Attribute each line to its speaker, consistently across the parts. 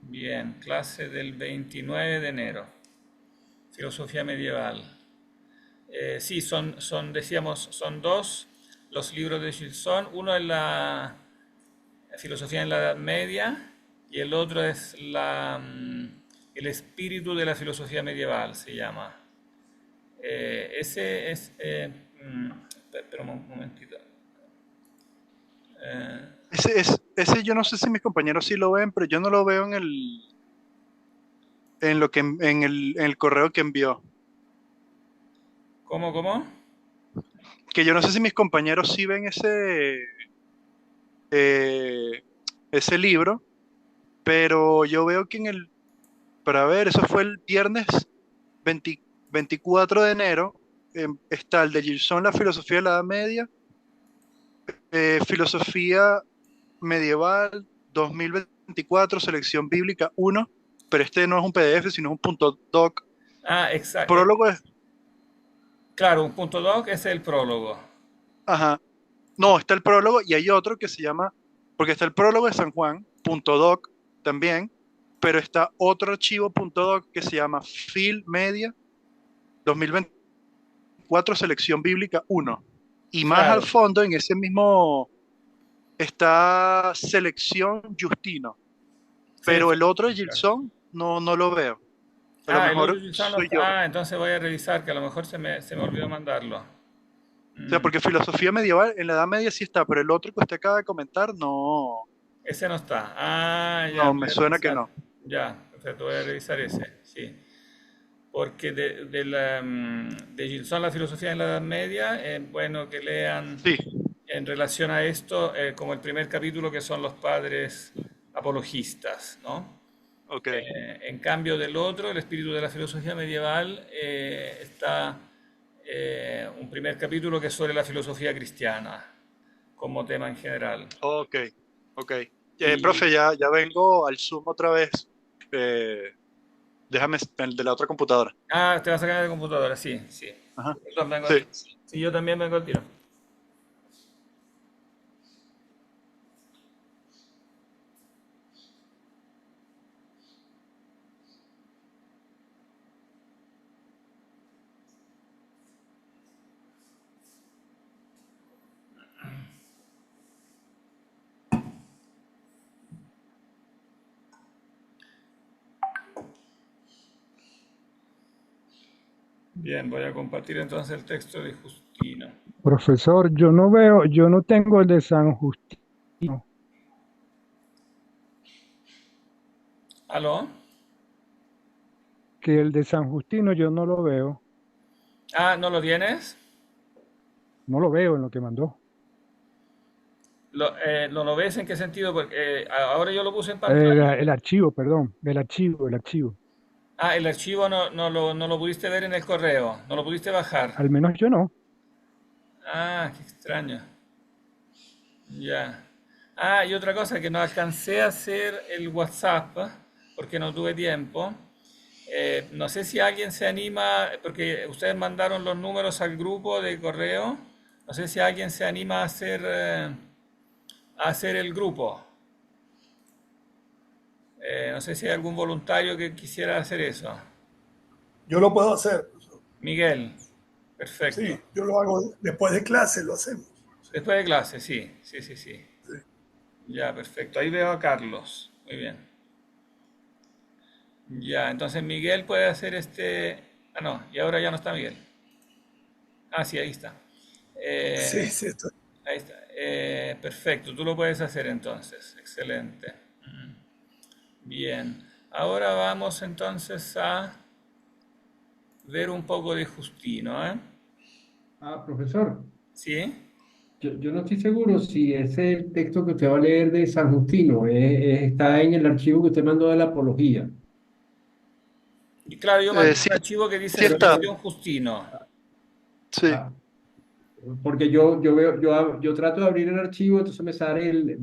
Speaker 1: Bien, clase del 29 de enero. Filosofía medieval. Sí, decíamos, son dos los libros de Gilson. Uno es la filosofía en la Edad Media y el otro es el espíritu de la filosofía medieval, se llama. Ese es... espera un momentito. Eh,
Speaker 2: Ese yo no sé si mis compañeros sí lo ven, pero yo no lo veo en lo que en el correo que envió.
Speaker 1: ¿Cómo?
Speaker 2: Que yo no sé si mis compañeros sí ven eh, ese libro, pero yo veo que para ver, eso fue el viernes 20 24 de enero, está el de Gilson, la filosofía de la Edad Media, filosofía medieval 2024, selección bíblica 1, pero este no es un PDF, sino es un punto doc.
Speaker 1: exacto.
Speaker 2: Prólogo es,
Speaker 1: Claro, un punto doc es el prólogo.
Speaker 2: ajá, no, está el prólogo y hay otro que se llama, porque está el prólogo de San Juan, punto doc también, pero está otro archivo punto doc que se llama Fil Media 2024, selección bíblica 1. Y más al
Speaker 1: Claro,
Speaker 2: fondo, en ese mismo, está selección Justino, pero
Speaker 1: selección.
Speaker 2: el otro de Gilson no lo veo. A lo
Speaker 1: El otro
Speaker 2: mejor
Speaker 1: Gilson no
Speaker 2: soy
Speaker 1: está.
Speaker 2: yo.
Speaker 1: Entonces voy a revisar que a lo mejor se me olvidó mandarlo.
Speaker 2: O sea,
Speaker 1: Mm,
Speaker 2: porque filosofía medieval en la Edad Media sí está, pero el otro que usted acaba de comentar,
Speaker 1: ese no está. Ya,
Speaker 2: no,
Speaker 1: voy
Speaker 2: me
Speaker 1: a
Speaker 2: suena que
Speaker 1: revisar.
Speaker 2: no.
Speaker 1: Ya, perfecto, voy a revisar ese, sí. Porque de Gilson, la filosofía en la Edad Media, es bueno que lean
Speaker 2: Sí,
Speaker 1: en relación a esto, como el primer capítulo, que son los padres apologistas, ¿no?
Speaker 2: ok.
Speaker 1: En cambio del otro, el espíritu de la filosofía medieval, está un primer capítulo que es sobre la filosofía cristiana como tema en general.
Speaker 2: Ok, ok.
Speaker 1: Y
Speaker 2: Profe, ya vengo al Zoom otra vez. Eh, déjame el de la otra computadora.
Speaker 1: te vas a sacar de computadora, sí, sí.
Speaker 2: Ajá.
Speaker 1: Perdón, vengo al
Speaker 2: Sí.
Speaker 1: tiro. Sí, yo también vengo al tiro. Bien, voy a compartir entonces el texto de Justino.
Speaker 3: Profesor, yo no veo, yo no tengo el de San Justino,
Speaker 1: ¿Aló?
Speaker 3: que el de San Justino yo no lo veo,
Speaker 1: ¿No lo tienes?
Speaker 3: no lo veo en lo que mandó.
Speaker 1: ¿Lo ves en qué sentido? Porque ahora yo lo puse en pantalla.
Speaker 3: El archivo, perdón, el archivo.
Speaker 1: El archivo no lo pudiste ver en el correo, no lo pudiste bajar.
Speaker 3: Al menos yo no.
Speaker 1: Qué extraño. Ya. Y otra cosa, que no alcancé a hacer el WhatsApp porque no tuve tiempo. No sé si alguien se anima, porque ustedes mandaron los números al grupo de correo. No sé si alguien se anima a hacer el grupo. No sé si hay algún voluntario que quisiera hacer eso.
Speaker 4: Yo lo puedo hacer, profesor.
Speaker 1: Miguel, perfecto.
Speaker 4: Sí, yo lo hago después de clase, lo hacemos. Sí,
Speaker 1: Después de clase, sí, sí, sí, sí.
Speaker 4: sí.
Speaker 1: Ya, perfecto. Ahí veo a Carlos. Muy bien. Ya, entonces Miguel puede hacer este... no, y ahora ya no está Miguel. Sí, ahí está.
Speaker 4: Sí,
Speaker 1: Eh,
Speaker 4: sí, estoy.
Speaker 1: ahí está. Perfecto, tú lo puedes hacer entonces. Excelente. Bien. Ahora vamos entonces a ver un poco de Justino, ¿eh?
Speaker 5: Profesor,
Speaker 1: ¿Sí?
Speaker 5: yo no estoy seguro si ese texto que usted va a leer de San Justino está en el archivo que usted mandó de la apología.
Speaker 1: Y claro, yo mandé
Speaker 2: Sí,
Speaker 1: un archivo que dice
Speaker 2: sí
Speaker 5: Pero
Speaker 2: está.
Speaker 1: selección Justino.
Speaker 2: Sí.
Speaker 5: ah, porque yo veo, yo trato de abrir el archivo, entonces me sale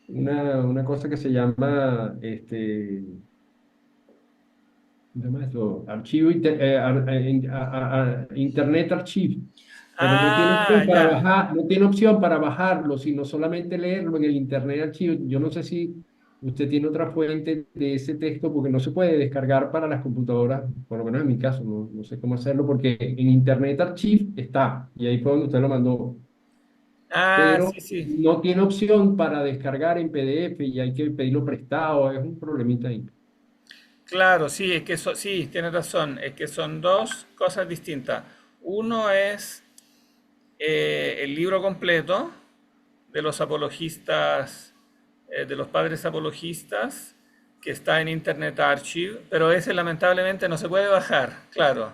Speaker 5: una cosa que se llama, ¿cómo se llama eso? Archivo, Internet Archive. Pero no tiene opción para
Speaker 1: Ya.
Speaker 5: bajar, no tiene opción para bajarlo, sino solamente leerlo en el Internet Archive. Yo no sé si usted tiene otra fuente de ese texto, porque no se puede descargar para las computadoras, por lo menos en mi caso, no sé cómo hacerlo, porque en Internet Archive está, y ahí fue donde usted lo mandó,
Speaker 1: Ah,
Speaker 5: pero
Speaker 1: sí, sí.
Speaker 5: no tiene opción para descargar en PDF y hay que pedirlo prestado, es un problemita ahí.
Speaker 1: Claro, sí, es que sí, tienes razón, es que son dos cosas distintas. Uno es el libro completo de los apologistas, de los padres apologistas, que está en Internet Archive, pero ese lamentablemente no se puede bajar, claro,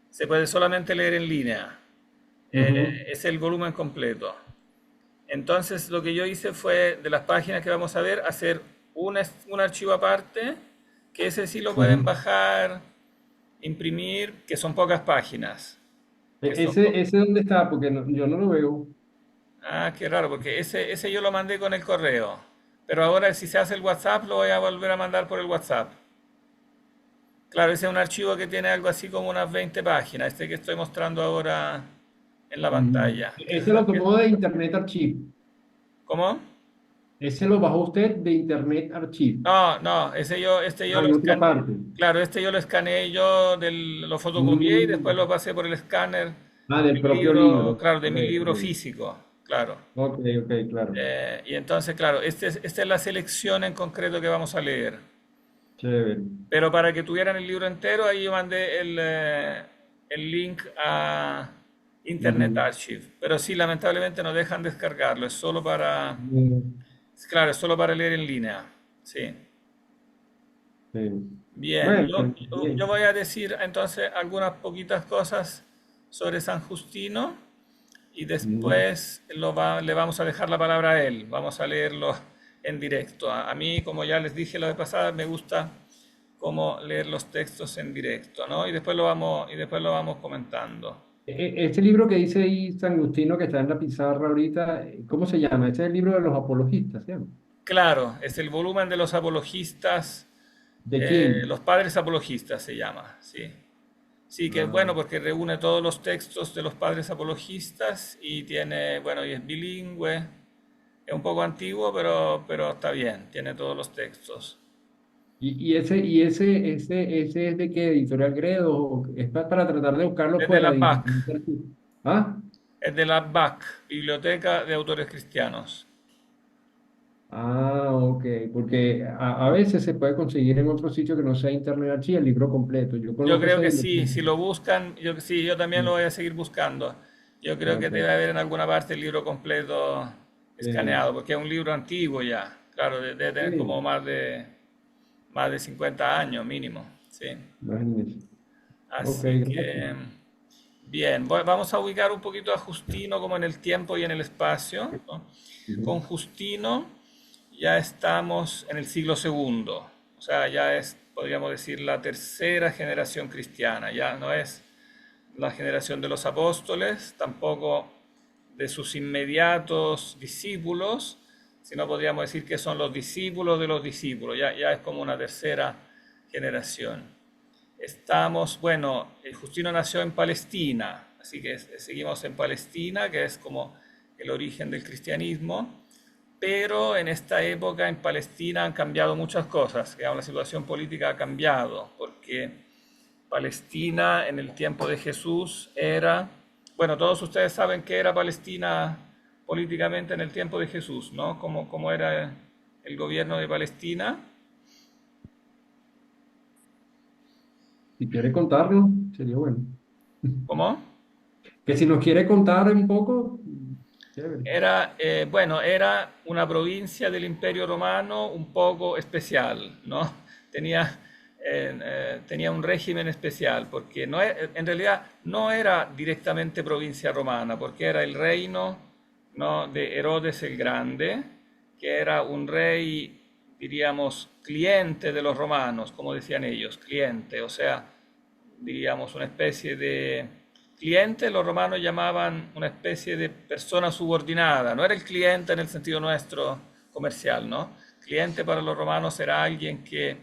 Speaker 1: se puede solamente leer en línea.
Speaker 5: Ujú.
Speaker 1: Es el volumen completo. Entonces lo que yo hice fue, de las páginas que vamos a ver, hacer un archivo aparte, que ese sí lo pueden
Speaker 5: Ujú.
Speaker 1: bajar, imprimir, que son pocas páginas. Que son
Speaker 5: Ese dónde está, porque yo no lo veo.
Speaker 1: Ah, qué raro, porque ese yo lo mandé con el correo. Pero ahora si se hace el WhatsApp, lo voy a volver a mandar por el WhatsApp. Claro, ese es un archivo que tiene algo así como unas 20 páginas, este que estoy mostrando ahora en la
Speaker 5: Ujú.
Speaker 1: pantalla.
Speaker 5: Ese lo tomó de Internet Archive.
Speaker 1: ¿Cómo?
Speaker 5: Ese lo bajó usted de Internet Archive.
Speaker 1: No, no, este yo
Speaker 5: Ah,
Speaker 1: lo
Speaker 5: en otra
Speaker 1: escaneé.
Speaker 5: parte.
Speaker 1: Claro, este yo lo escaneé yo, lo fotocopié y después lo
Speaker 5: Mm.
Speaker 1: pasé por el escáner
Speaker 5: Ah,
Speaker 1: de
Speaker 5: del
Speaker 1: mi
Speaker 5: propio
Speaker 1: libro,
Speaker 5: libro.
Speaker 1: claro, de
Speaker 5: Ok,
Speaker 1: mi libro
Speaker 5: ok.
Speaker 1: físico, claro.
Speaker 5: Ok, ok, claro.
Speaker 1: Y entonces, claro, esta es la selección en concreto que vamos a leer.
Speaker 5: Chévere.
Speaker 1: Pero para que tuvieran el libro entero, ahí yo mandé el link a Internet
Speaker 5: Ujú.
Speaker 1: Archive. Pero sí, lamentablemente no dejan descargarlo, es solo para,
Speaker 5: Mm,
Speaker 1: claro, es solo para leer en línea. Sí.
Speaker 5: sí.
Speaker 1: Bien,
Speaker 5: Bueno,
Speaker 1: yo
Speaker 5: bien.
Speaker 1: voy a decir entonces algunas poquitas cosas sobre San Justino y
Speaker 5: Ujú.
Speaker 1: después le vamos a dejar la palabra a él. Vamos a leerlo en directo. A mí, como ya les dije la vez pasada, me gusta cómo leer los textos en directo, ¿no? Y después lo vamos comentando.
Speaker 5: Este libro que dice ahí San Agustino, que está en la pizarra ahorita, ¿cómo se llama? Este es el libro de los apologistas, ¿sí?
Speaker 1: Claro, es el volumen de los apologistas,
Speaker 5: ¿De quién?
Speaker 1: los padres apologistas se llama, sí. Sí, que es
Speaker 5: Ah,
Speaker 1: bueno porque reúne todos los textos de los padres apologistas y tiene, bueno, y es bilingüe, es un poco antiguo, pero está bien, tiene todos los textos.
Speaker 5: ese es de qué, Editorial Gredo, es para tratar de buscarlo
Speaker 1: Es de la
Speaker 5: fuera de
Speaker 1: BAC,
Speaker 5: Internet. ¿Ah?
Speaker 1: es de la BAC, Biblioteca de Autores Cristianos.
Speaker 5: Ah, ok, porque a veces se puede conseguir en otro sitio que no sea Internet Archive el libro completo. Yo
Speaker 1: Yo
Speaker 5: conozco
Speaker 1: creo
Speaker 5: esa
Speaker 1: que sí,
Speaker 5: biblioteca.
Speaker 1: si lo buscan, sí, yo también lo
Speaker 5: Mm.
Speaker 1: voy a seguir buscando. Yo creo que
Speaker 5: Ok.
Speaker 1: debe haber en alguna parte el libro completo
Speaker 5: Eh,
Speaker 1: escaneado, porque es un libro antiguo ya. Claro, debe tener como
Speaker 5: sí,
Speaker 1: más de 50 años mínimo. Sí.
Speaker 5: imagínese. Ok,
Speaker 1: Así
Speaker 5: gracias.
Speaker 1: que, bien, vamos a ubicar un poquito a Justino como en el tiempo y en el espacio, ¿no? Con
Speaker 5: Ujú.
Speaker 1: Justino ya estamos en el siglo segundo, o sea, ya es, podríamos decir, la tercera generación cristiana, ya no es la generación de los apóstoles, tampoco de sus inmediatos discípulos, sino podríamos decir que son los discípulos de los discípulos, ya es como una tercera generación. Estamos, bueno, Justino nació en Palestina, así que seguimos en Palestina, que es como el origen del cristianismo, pero en esta época en Palestina han cambiado muchas cosas, digamos, la situación política ha cambiado, porque Palestina en el tiempo de Jesús era, bueno, todos ustedes saben que era Palestina políticamente en el tiempo de Jesús, ¿no? Cómo era el gobierno de Palestina.
Speaker 5: Si quiere contarlo, sería bueno.
Speaker 1: ¿Cómo?
Speaker 5: Que si nos quiere contar un poco, chévere.
Speaker 1: Era, bueno, era una provincia del Imperio Romano un poco especial, ¿no? Tenía, tenía un régimen especial, porque en realidad no era directamente provincia romana, porque era el reino, ¿no?, de Herodes el Grande, que era un rey, diríamos, cliente de los romanos, como decían ellos, cliente, o sea, diríamos, una especie de cliente, los romanos llamaban una especie de persona subordinada, no era el cliente en el sentido nuestro comercial, ¿no? Cliente para los romanos era alguien que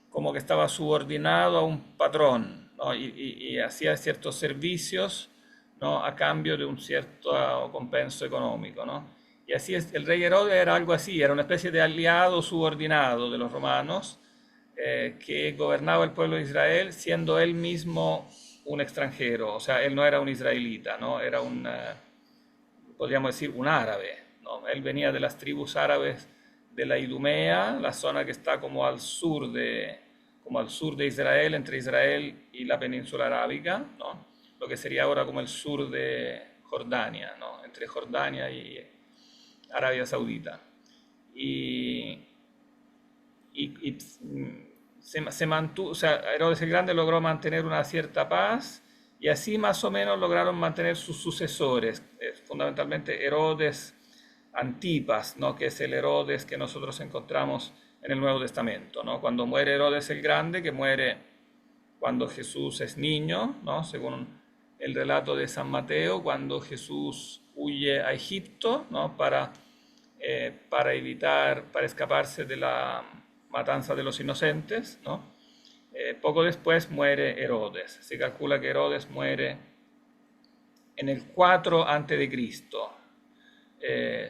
Speaker 1: como que estaba subordinado a un patrón, ¿no? Y hacía ciertos servicios, ¿no?, a cambio de un cierto compenso económico, ¿no? Y así es, el rey Herodes era algo así, era una especie de aliado subordinado de los romanos que gobernaba el pueblo de Israel siendo él mismo un extranjero, o sea, él no era un israelita, ¿no? Era un, podríamos decir, un árabe, ¿no? Él venía de las tribus árabes de la Idumea, la zona que está como al sur de Israel, entre Israel y la península arábiga, ¿no? Lo que sería ahora como el sur de Jordania, ¿no? Entre Jordania y Arabia Saudita. Y se mantuvo, o sea, Herodes el Grande logró mantener una cierta paz y así más o menos lograron mantener sus sucesores, fundamentalmente Herodes Antipas, ¿no? Que es el Herodes que nosotros encontramos en el Nuevo Testamento, ¿no? Cuando muere Herodes el Grande, que muere cuando Jesús es niño, ¿no? Según el relato de San Mateo, cuando Jesús huye a Egipto, ¿no? Para escaparse de la matanza de los inocentes, ¿no? Poco después muere Herodes. Se calcula que Herodes muere en el 4 antes de Cristo.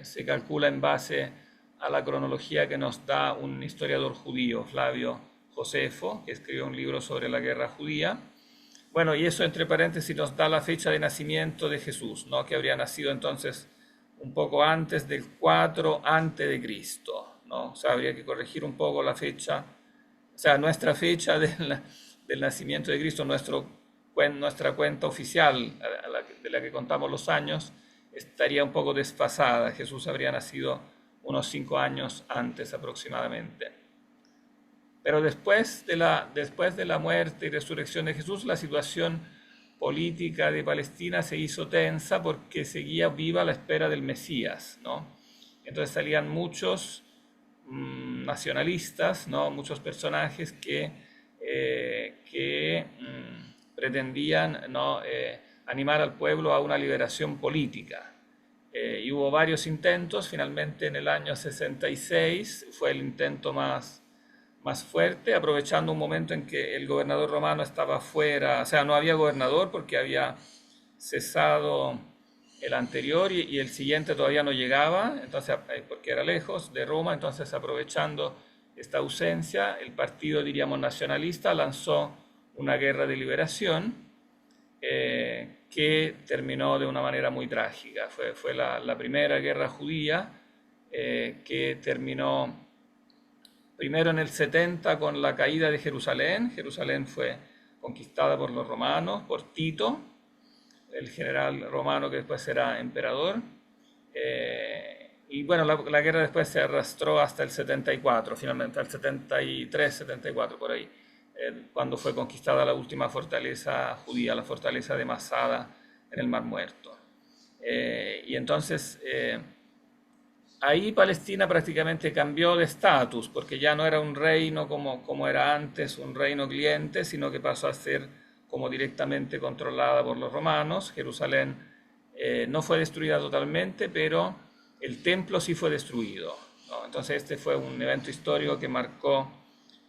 Speaker 1: Se calcula en base a la cronología que nos da un historiador judío, Flavio Josefo, que escribió un libro sobre la guerra judía. Bueno, y eso entre paréntesis nos da la fecha de nacimiento de Jesús, ¿no? Que habría nacido entonces un poco antes del 4 antes de Cristo, ¿no? O sea, habría que corregir un poco la fecha, o sea, nuestra fecha del nacimiento de Cristo, nuestra cuenta oficial de la que contamos los años, estaría un poco desfasada. Jesús habría nacido unos 5 años antes aproximadamente. Pero después de la muerte y resurrección de Jesús, la situación política de Palestina se hizo tensa porque seguía viva la espera del Mesías, ¿no? Entonces salían muchos nacionalistas, ¿no? Muchos personajes que pretendían, ¿no? Animar al pueblo a una liberación política. Y hubo varios intentos. Finalmente en el año 66 fue el intento más fuerte, aprovechando un momento en que el gobernador romano estaba fuera, o sea, no había gobernador porque había cesado el anterior y el siguiente todavía no llegaba, entonces, porque era lejos de Roma. Entonces, aprovechando esta ausencia, el partido, diríamos, nacionalista lanzó una guerra de liberación que terminó de una manera muy trágica. Fue la primera guerra judía que terminó primero en el 70 con la caída de Jerusalén. Jerusalén fue conquistada por los romanos, por Tito, el general romano que después será emperador. Y bueno, la guerra después se arrastró hasta el 74, finalmente, al 73, 74, por ahí, cuando fue conquistada la última fortaleza judía, la fortaleza de Masada en el Mar Muerto. Y entonces ahí Palestina prácticamente cambió de estatus, porque ya no era un reino como era antes, un reino cliente, sino que pasó a ser como directamente controlada por los romanos. Jerusalén no fue destruida totalmente, pero el templo sí fue destruido, ¿no? Entonces este fue un evento histórico que marcó,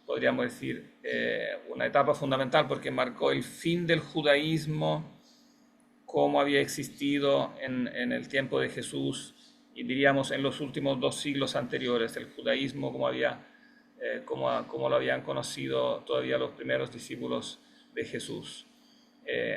Speaker 1: podríamos decir, una etapa fundamental, porque marcó el fin del judaísmo como había existido en el tiempo de Jesús y diríamos en los últimos 2 siglos anteriores, el judaísmo como lo habían conocido todavía los primeros discípulos de Jesús.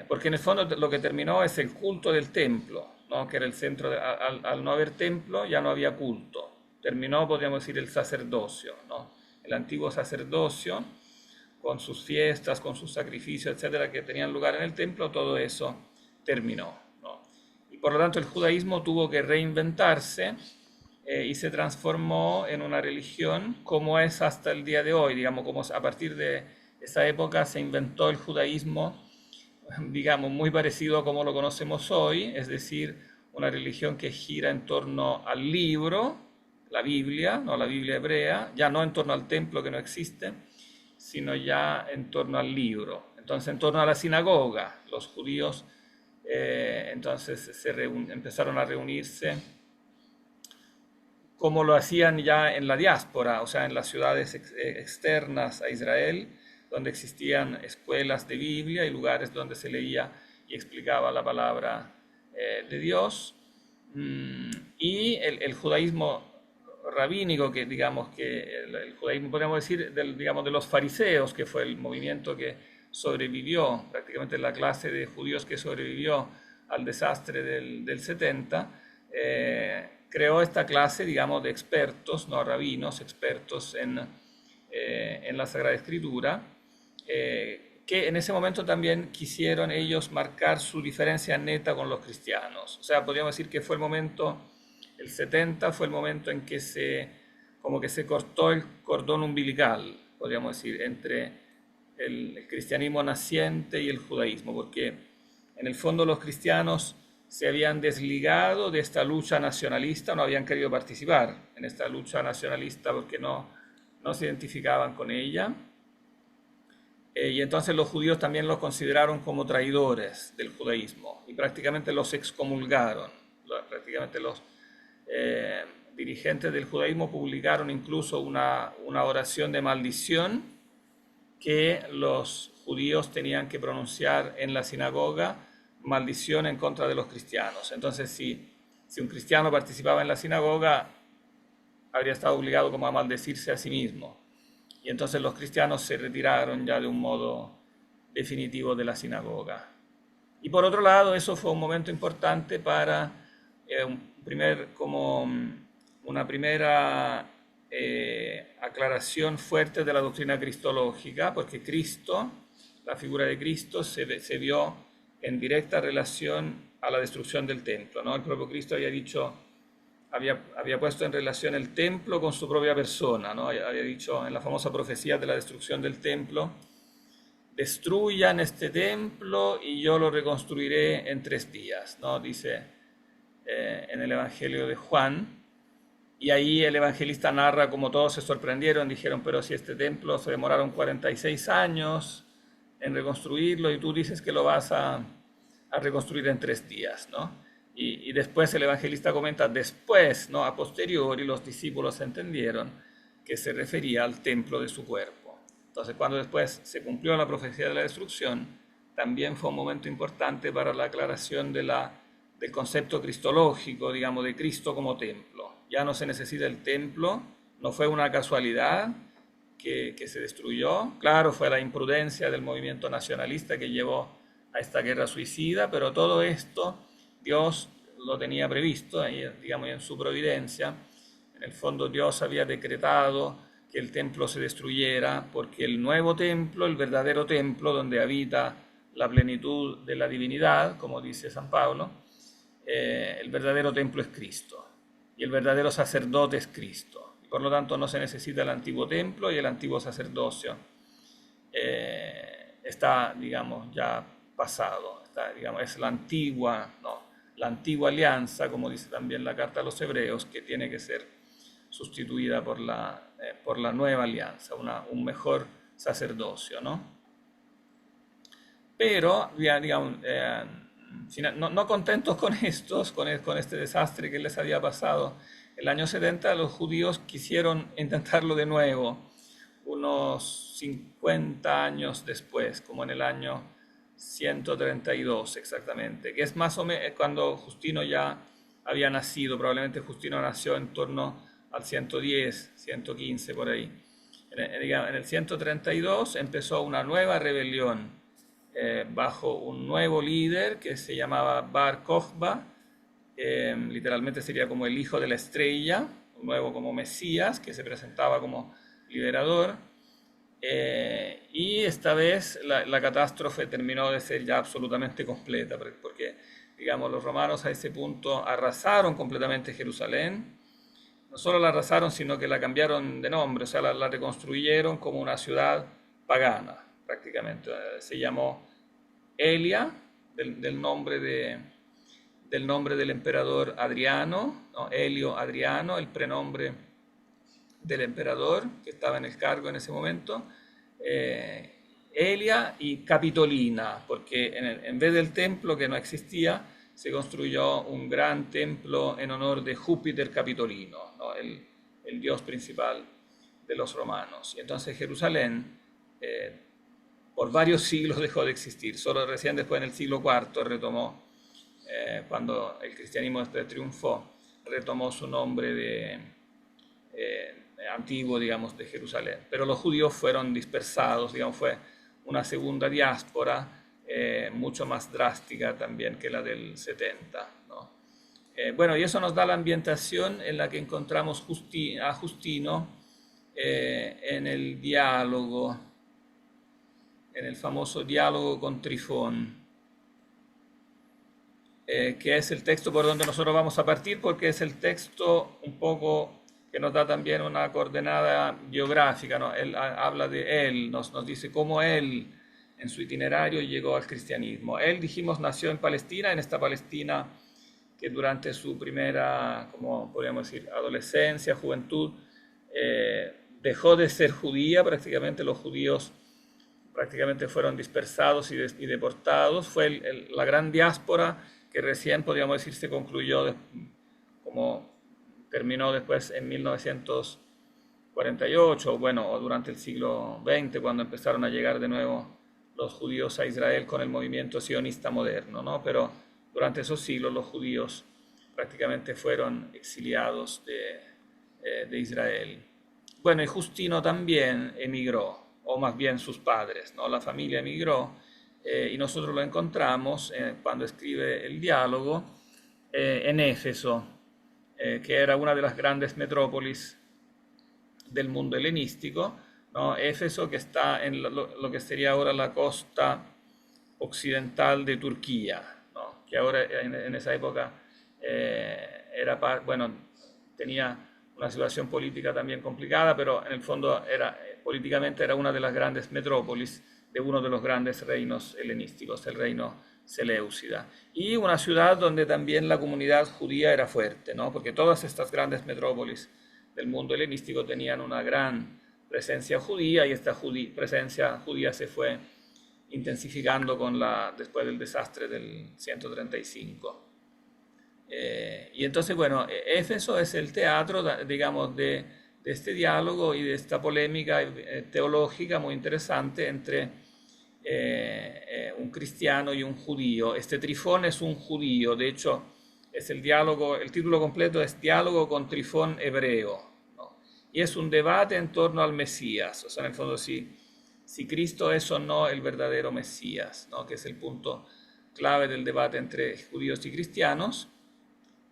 Speaker 1: Porque en el fondo lo que terminó es el culto del templo, ¿no? Que era el centro, al no haber templo ya no había culto. Terminó, podríamos decir, el sacerdocio, ¿no? El antiguo sacerdocio, con sus fiestas, con sus sacrificios, etcétera, que tenían lugar en el templo, todo eso terminó, ¿no? Y por lo tanto el judaísmo tuvo que reinventarse y se transformó en una religión como es hasta el día de hoy, digamos, como a partir de esa época se inventó el judaísmo, digamos, muy parecido a como lo conocemos hoy, es decir, una religión que gira en torno al libro, la Biblia, no la Biblia hebrea, ya no en torno al templo que no existe, sino ya en torno al libro. Entonces, en torno a la sinagoga, los judíos entonces empezaron a reunirse como lo hacían ya en la diáspora, o sea, en las ciudades externas a Israel, donde existían escuelas de Biblia y lugares donde se leía y explicaba la palabra de Dios. Y el judaísmo rabínico, que digamos que el judaísmo, podríamos decir, digamos, de los fariseos, que fue el movimiento que sobrevivió, prácticamente la clase de judíos que sobrevivió al desastre del 70, creó esta clase, digamos, de expertos, no rabinos, expertos en la Sagrada Escritura, que en ese momento también quisieron ellos marcar su diferencia neta con los cristianos. O sea, podríamos decir que fue el momento, el 70 fue el momento en que como que se cortó el cordón umbilical, podríamos decir, entre el cristianismo naciente y el judaísmo, porque en el fondo los cristianos se habían desligado de esta lucha nacionalista, no habían querido participar en esta lucha nacionalista porque no se identificaban con ella. Y entonces los judíos también los consideraron como traidores del judaísmo y prácticamente los excomulgaron. Prácticamente los dirigentes del judaísmo publicaron incluso una oración de maldición que los judíos tenían que pronunciar en la sinagoga, maldición en contra de los cristianos. Entonces, si un cristiano participaba en la sinagoga, habría estado obligado como a maldecirse a sí mismo. Y entonces los cristianos se retiraron ya de un modo definitivo de la sinagoga. Y por otro lado, eso fue un momento importante para una primera aclaración fuerte de la doctrina cristológica, porque Cristo, la figura de Cristo, se vio en directa relación a la destrucción del templo, ¿no? El propio Cristo había dicho, había puesto en relación el templo con su propia persona, ¿no? Había dicho en la famosa profecía de la destrucción del templo: destruyan este templo y yo lo reconstruiré en 3 días, ¿no? Dice en el Evangelio de Juan. Y ahí el evangelista narra como todos se sorprendieron, dijeron, pero si este templo se demoraron 46 años en reconstruirlo y tú dices que lo vas a reconstruir en 3 días, ¿no? Y después el evangelista comenta, después, ¿no? A posteriori, los discípulos entendieron que se refería al templo de su cuerpo. Entonces, cuando después se cumplió la profecía de la destrucción, también fue un momento importante para la aclaración del concepto cristológico, digamos, de Cristo como templo. Ya no se necesita el templo, no fue una casualidad que se destruyó. Claro, fue la imprudencia del movimiento nacionalista que llevó a esta guerra suicida, pero todo esto Dios lo tenía previsto, digamos, en su providencia. En el fondo Dios había decretado que el templo se destruyera porque el nuevo templo, el verdadero templo donde habita la plenitud de la divinidad, como dice San Pablo, el verdadero templo es Cristo y el verdadero sacerdote es Cristo. Por lo tanto, no se necesita el antiguo templo y el antiguo sacerdocio está, digamos, ya pasado. Digamos, es la antigua alianza, como dice también la carta a los hebreos, que tiene que ser sustituida por la nueva alianza, un mejor sacerdocio, ¿no? Pero, digamos, no contentos con con este desastre que les había pasado el año 70, los judíos quisieron intentarlo de nuevo, unos 50 años después, como en el año 132 exactamente, que es más o menos cuando Justino ya había nacido. Probablemente Justino nació en torno al 110, 115 por ahí. En el 132 empezó una nueva rebelión bajo un nuevo líder que se llamaba Bar Kokhba, literalmente sería como el hijo de la estrella, un nuevo como Mesías que se presentaba como liberador. Y esta vez la catástrofe terminó de ser ya absolutamente completa, porque, digamos, los romanos a ese punto arrasaron completamente Jerusalén. No solo la arrasaron, sino que la cambiaron de nombre, o sea, la reconstruyeron como una ciudad pagana, prácticamente. Se llamó Elia, del nombre del emperador Adriano, ¿no? Helio Adriano, el prenombre del emperador que estaba en el cargo en ese momento. Elia y Capitolina, porque en vez del templo que no existía, se construyó un gran templo en honor de Júpiter Capitolino, ¿no? el dios principal de los romanos. Y entonces Jerusalén por varios siglos dejó de existir, solo recién después en el siglo IV retomó cuando el cristianismo triunfó, retomó su nombre antiguo, digamos, de Jerusalén. Pero los judíos fueron dispersados, digamos, fue una segunda diáspora mucho más drástica también que la del 70, ¿no? Bueno, y eso nos da la ambientación en la que encontramos a Justino en el diálogo, en el famoso diálogo con Trifón, que es el texto por donde nosotros vamos a partir, porque es el texto un poco que nos da también una coordenada biográfica, ¿no? Él habla de él, nos dice cómo él en su itinerario llegó al cristianismo. Él, dijimos, nació en Palestina, en esta Palestina que durante su primera, como podríamos decir, adolescencia, juventud, dejó de ser judía. Prácticamente los judíos prácticamente fueron dispersados y deportados. Fue la gran diáspora que recién, podríamos decir, se concluyó, como terminó después en 1948, bueno, o durante el siglo XX, cuando empezaron a llegar de nuevo los judíos a Israel con el movimiento sionista moderno, ¿no? Pero durante esos siglos los judíos prácticamente fueron exiliados de Israel. Bueno, y Justino también emigró, o más bien sus padres, ¿no? La familia emigró, y nosotros lo encontramos cuando escribe el diálogo en Éfeso, que era una de las grandes metrópolis del mundo helenístico, ¿no? Éfeso, que está en lo que sería ahora la costa occidental de Turquía, ¿no? Que ahora en esa época tenía una situación política también complicada, pero en el fondo políticamente era una de las grandes metrópolis de uno de los grandes reinos helenísticos, el reino Seleucida, y una ciudad donde también la comunidad judía era fuerte, ¿no? Porque todas estas grandes metrópolis del mundo helenístico tenían una gran presencia judía, y esta presencia judía se fue intensificando después del desastre del 135. Y entonces, bueno, Éfeso es el teatro, digamos, de este diálogo y de esta polémica teológica muy interesante entre un cristiano y un judío. Este Trifón es un judío, de hecho, es el título completo es Diálogo con Trifón hebreo, ¿no? Y es un debate en torno al Mesías, o sea, en el fondo, si Cristo es o no el verdadero Mesías, ¿no? Que es el punto clave del debate entre judíos y cristianos.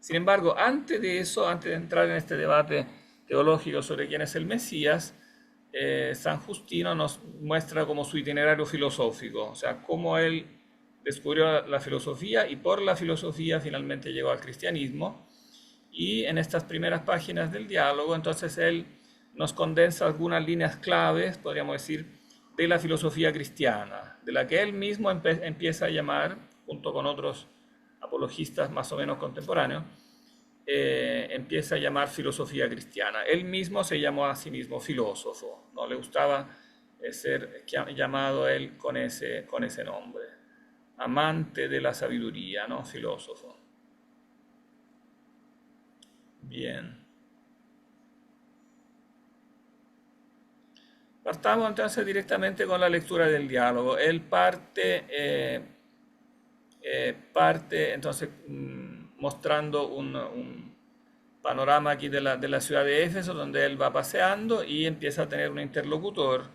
Speaker 1: Sin embargo, antes de eso, antes de entrar en este debate teológico sobre quién es el Mesías, San Justino nos muestra como su itinerario filosófico, o sea, cómo él descubrió la filosofía y por la filosofía finalmente llegó al cristianismo. Y en estas primeras páginas del diálogo, entonces él nos condensa algunas líneas claves, podríamos decir, de la filosofía cristiana, de la que él mismo empieza a llamar, junto con otros apologistas más o menos contemporáneos, empieza a llamar filosofía cristiana. Él mismo se llamó a sí mismo filósofo, no le gustaba ser llamado él con ese nombre, amante de la sabiduría, ¿no? Filósofo. Bien. Partamos entonces directamente con la lectura del diálogo. Él parte entonces mostrando un panorama aquí de la ciudad de Éfeso, donde él va paseando y empieza a tener un interlocutor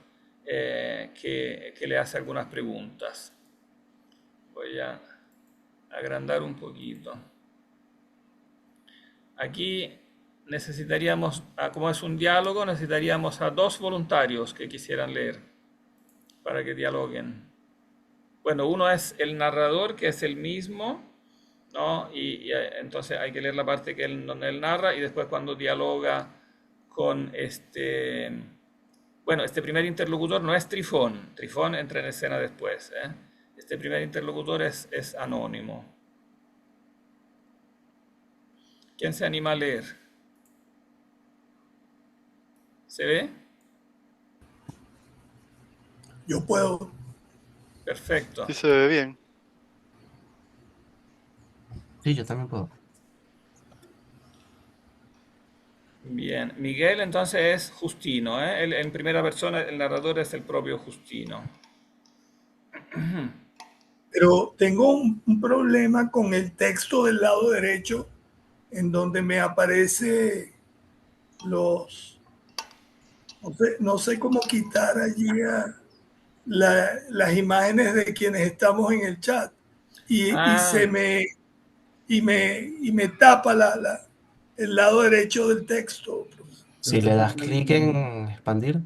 Speaker 1: que le hace algunas preguntas. Voy a agrandar un poquito. Aquí necesitaríamos, como es un diálogo, necesitaríamos a dos voluntarios que quisieran leer para que dialoguen. Bueno, uno es el narrador, que es el mismo, ¿no? Y entonces hay que leer la parte donde él narra, y después cuando dialoga con este primer interlocutor no es Trifón. Trifón entra en escena después, ¿eh? Este primer interlocutor es anónimo. ¿Quién se anima a leer? ¿Se ve?
Speaker 4: Yo puedo.
Speaker 1: Perfecto.
Speaker 2: Sí, se ve bien.
Speaker 6: Sí, yo también puedo.
Speaker 1: Bien. Miguel entonces es Justino, ¿eh? En primera persona el narrador es el propio Justino.
Speaker 4: Pero tengo un problema con el texto del lado derecho, en donde me aparece los, no sé cómo quitar allí las imágenes de quienes estamos en el chat y
Speaker 1: Ah,
Speaker 4: se me tapa el lado derecho del texto.
Speaker 5: Creo
Speaker 6: Si
Speaker 5: que
Speaker 6: le
Speaker 5: fue
Speaker 6: das
Speaker 5: por
Speaker 6: clic
Speaker 5: ahí.
Speaker 6: en expandir,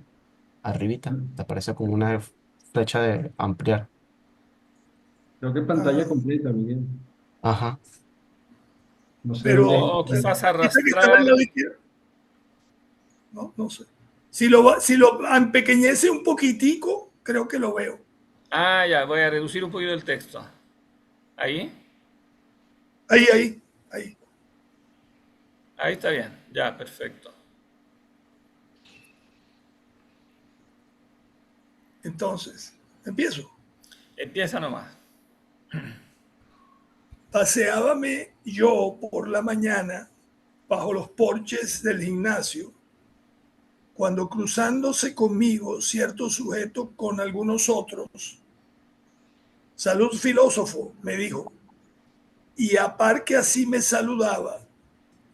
Speaker 6: arribita, te aparece como una flecha de ampliar.
Speaker 5: Creo que pantalla
Speaker 4: Ah,
Speaker 5: completa, Miguel.
Speaker 6: Ajá.
Speaker 5: No sé dónde es.
Speaker 1: o quizás
Speaker 4: dice que estaba en
Speaker 1: arrastrar.
Speaker 4: la izquierda. No, no sé. Si lo empequeñece un poquitico, creo que lo veo.
Speaker 1: Ah, ya, voy a reducir un poquito el texto. Ahí,
Speaker 4: Ahí.
Speaker 1: ahí está bien. Ya, perfecto.
Speaker 4: Entonces, empiezo.
Speaker 1: Empieza nomás.
Speaker 4: Paseábame yo por la mañana bajo los porches del gimnasio, cuando cruzándose conmigo cierto sujeto con algunos otros, salud filósofo, me dijo, y a par que así me saludaba,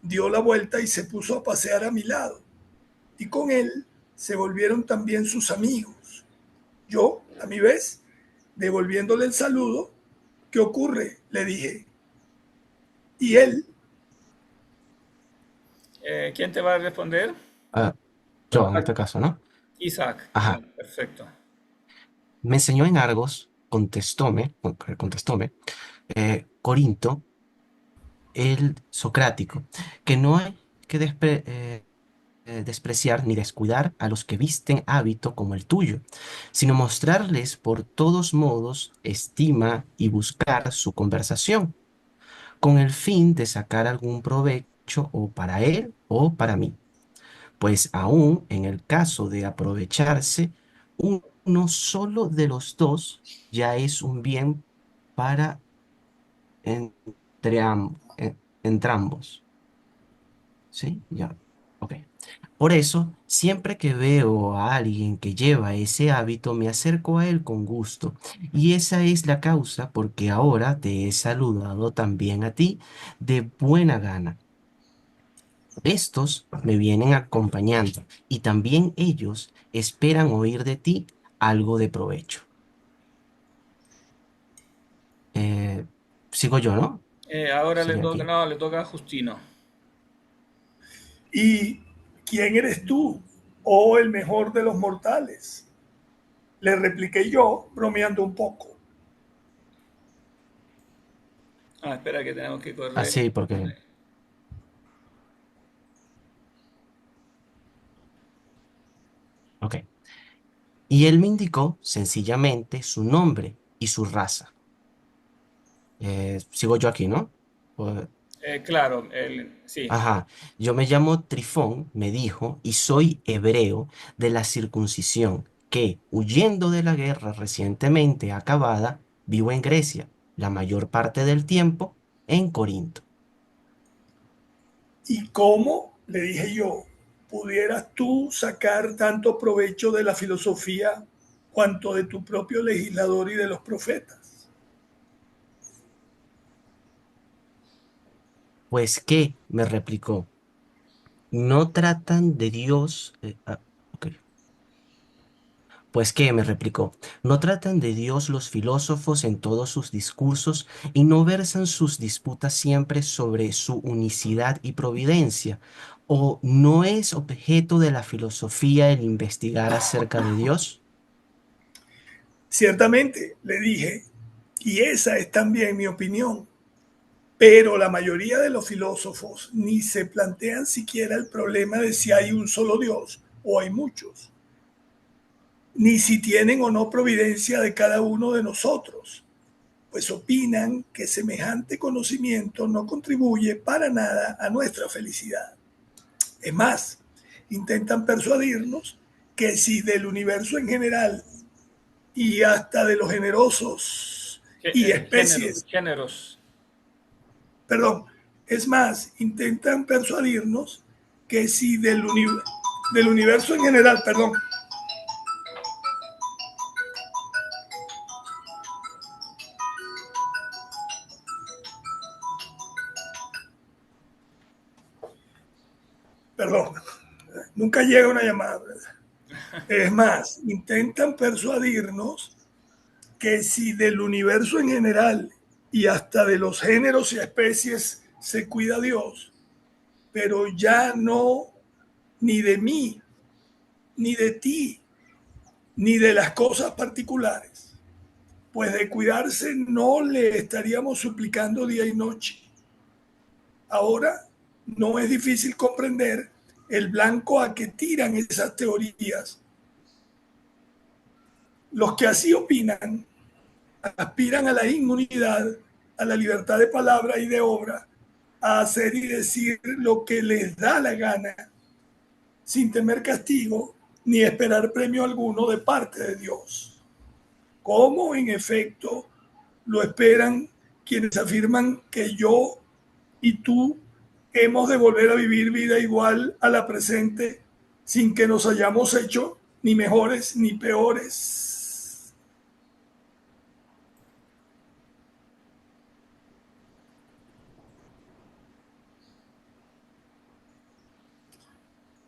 Speaker 4: dio la vuelta y se puso a pasear a mi lado, y con él se volvieron también sus amigos. Yo, a mi vez, devolviéndole el saludo, ¿qué ocurre? Le dije. Y él,
Speaker 1: ¿Quién te va a responder?
Speaker 6: Ah, yo, en este caso, ¿no?
Speaker 1: Isaac. Ya,
Speaker 6: Ajá.
Speaker 1: perfecto.
Speaker 6: Me enseñó en Argos, Corinto, el socrático, que no hay que despreciar ni descuidar a los que visten hábito como el tuyo, sino mostrarles por todos modos estima y buscar su conversación, con el fin de sacar algún provecho o para él o para mí. Pues aún en el caso de aprovecharse, uno solo de los dos ya es un bien para entrambos. ¿Sí? Ya. Ok. Por eso, siempre que veo a alguien que lleva ese hábito, me acerco a él con gusto. Y esa es la causa porque ahora te he saludado también a ti de buena gana. Estos me vienen acompañando y también ellos esperan oír de ti algo de provecho. Eh, sigo yo, ¿no?
Speaker 1: Ahora le
Speaker 6: Sería
Speaker 1: toca,
Speaker 6: aquí.
Speaker 1: no, le toca a Justino.
Speaker 4: ¿y quién eres tú? Oh, el mejor de los mortales. Le repliqué yo, bromeando un poco.
Speaker 1: Ah, espera que tenemos que correr.
Speaker 6: Así, porque... Ok. Y él me indicó sencillamente su nombre y su raza. Sigo yo aquí, ¿no? Pues,
Speaker 1: Claro, sí.
Speaker 6: ajá, yo me llamo Trifón, me dijo, y soy hebreo de la circuncisión, que, huyendo de la guerra recientemente acabada, vivo en Grecia, la mayor parte del tiempo en Corinto.
Speaker 4: ¿Y cómo, le dije yo, pudieras tú sacar tanto provecho de la filosofía cuanto de tu propio legislador y de los profetas?
Speaker 6: Pues qué, me replicó, no tratan de Dios. Ok. Pues qué, me replicó, no tratan de Dios los filósofos en todos sus discursos y no versan sus disputas siempre sobre su unicidad y providencia, o no es objeto de la filosofía el investigar acerca de Dios.
Speaker 4: Ciertamente, le dije, y esa es también mi opinión, pero la mayoría de los filósofos ni se plantean siquiera el problema de si hay un solo Dios o hay muchos, ni si tienen o no providencia de cada uno de nosotros, pues opinan que semejante conocimiento no contribuye para nada a nuestra felicidad. Es más, intentan persuadirnos que si del universo en general y hasta de los generosos y especies,
Speaker 1: Géneros.
Speaker 4: perdón, es más, intentan persuadirnos que si del universo en general, perdón, llega una llamada. Es más, intentan persuadirnos que si del universo en general y hasta de los géneros y especies se cuida Dios, pero ya no ni de mí, ni de ti, ni de las cosas particulares, pues de cuidarse no le estaríamos suplicando día y noche. Ahora no es difícil comprender el blanco a que tiran esas teorías. Los que así opinan aspiran a la inmunidad, a la libertad de palabra y de obra, a hacer y decir lo que les da la gana, sin temer castigo ni esperar premio alguno de parte de Dios. Como en efecto lo esperan quienes afirman que yo y tú hemos de volver a vivir vida igual a la presente sin que nos hayamos hecho ni mejores ni peores.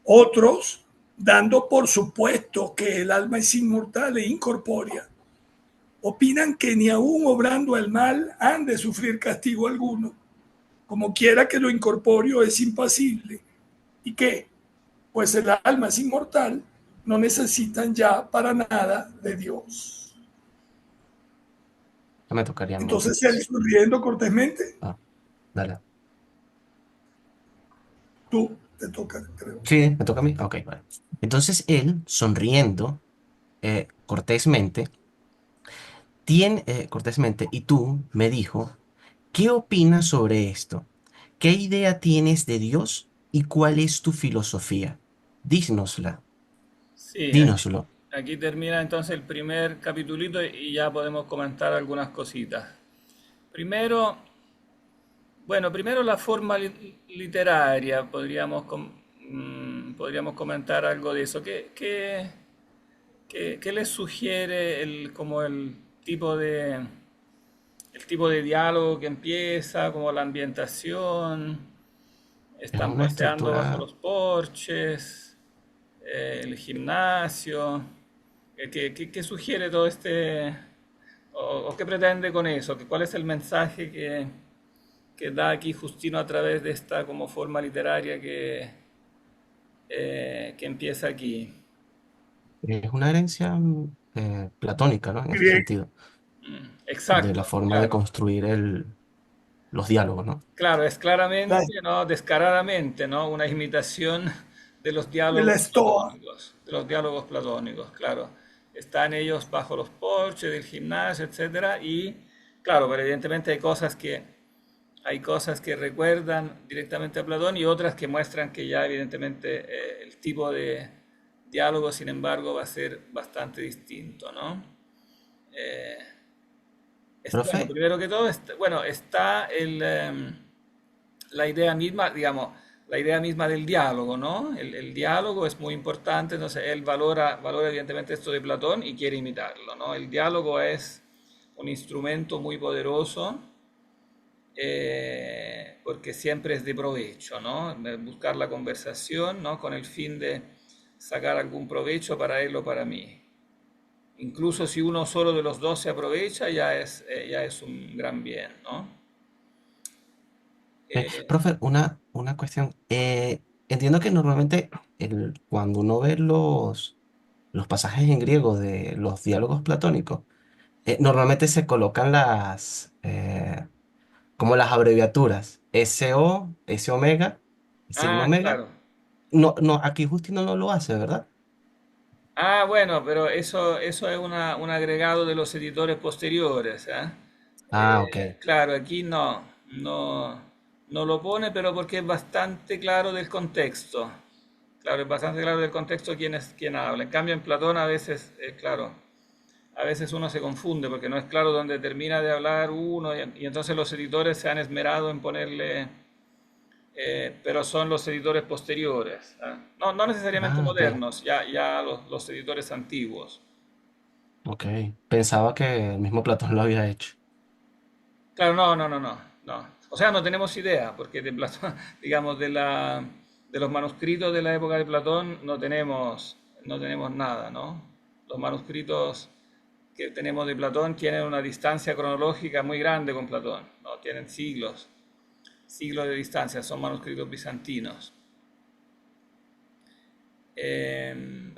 Speaker 4: Otros, dando por supuesto que el alma es inmortal e incorpórea, opinan que ni aun obrando el mal han de sufrir castigo alguno, como quiera que lo incorpóreo es impasible, y que, pues el alma es inmortal, no necesitan ya para nada de Dios.
Speaker 6: Ya me tocaría a mí
Speaker 4: Entonces él
Speaker 6: entonces.
Speaker 4: sonriendo cortésmente,
Speaker 6: Ah, dale.
Speaker 4: tú te toca, creo.
Speaker 6: Sí, me toca a mí. Ok, vale. Entonces él, sonriendo cortésmente, cortésmente, y tú me dijo, ¿qué opinas sobre esto? ¿Qué idea tienes de Dios y cuál es tu filosofía? Dínosla,
Speaker 1: Sí,
Speaker 6: dínoslo.
Speaker 1: aquí termina entonces el primer capitulito y ya podemos comentar algunas cositas. Primero, bueno, primero la forma literaria, podríamos comentar algo de eso. ¿Qué les sugiere como el tipo de diálogo que empieza, como la ambientación?
Speaker 6: Es
Speaker 1: Están
Speaker 6: una
Speaker 1: paseando bajo
Speaker 6: estructura,
Speaker 1: los porches, el gimnasio. ¿Qué sugiere todo o qué pretende con eso? ¿Cuál es el mensaje que da aquí Justino a través de esta como forma literaria que empieza aquí?
Speaker 6: es una herencia platónica, ¿no? En ese
Speaker 4: Griego,
Speaker 6: sentido, de la
Speaker 1: Exacto,
Speaker 6: forma de
Speaker 1: claro.
Speaker 6: construir los diálogos, ¿no?
Speaker 1: Claro, es claramente, ¿no? Descaradamente, ¿no? Una imitación de los
Speaker 4: de la estoa.
Speaker 1: claro. Están ellos bajo los porches del gimnasio, etcétera, y claro, pero evidentemente hay cosas que recuerdan directamente a Platón y otras que muestran que ya evidentemente el tipo de diálogo, sin embargo, va a ser bastante distinto, ¿no? Eh, bueno,
Speaker 6: Profe,
Speaker 1: primero que todo, bueno, está la idea misma, digamos, la idea misma del diálogo, ¿no? El diálogo es muy importante, entonces él valora evidentemente esto de Platón y quiere imitarlo, ¿no? El diálogo es un instrumento muy poderoso porque siempre es de provecho, ¿no? Buscar la conversación, ¿no? Con el fin de sacar algún provecho para él o para mí. Incluso si uno solo de los dos se aprovecha, ya es un gran bien, ¿no? Eh,
Speaker 6: profe, una cuestión. Entiendo que normalmente cuando uno ve los pasajes en griego de los diálogos platónicos, normalmente se colocan como las abreviaturas SO, S omega, sigma omega.
Speaker 1: claro.
Speaker 6: No, no, aquí Justino no lo hace, ¿verdad?
Speaker 1: Bueno, pero eso es un agregado de los editores posteriores, ¿eh?
Speaker 6: Ah, ok.
Speaker 1: Claro, aquí no lo pone, pero porque es bastante claro del contexto. Claro, es bastante claro del contexto quién habla. En cambio, en Platón a veces, claro, a veces uno se confunde porque no es claro dónde termina de hablar uno y entonces los editores se han esmerado en ponerle, pero son los editores posteriores, ¿ah? No necesariamente
Speaker 6: Ah, ok.
Speaker 1: modernos, ya los editores antiguos.
Speaker 6: Ok. Pensaba que el mismo Platón lo había hecho.
Speaker 1: Claro, no. O sea, no tenemos idea, porque de Platón, digamos, de los manuscritos de la época de Platón no tenemos nada, ¿no? Los manuscritos que tenemos de Platón tienen una distancia cronológica muy grande con Platón, ¿no? Tienen siglos de distancia, son manuscritos bizantinos.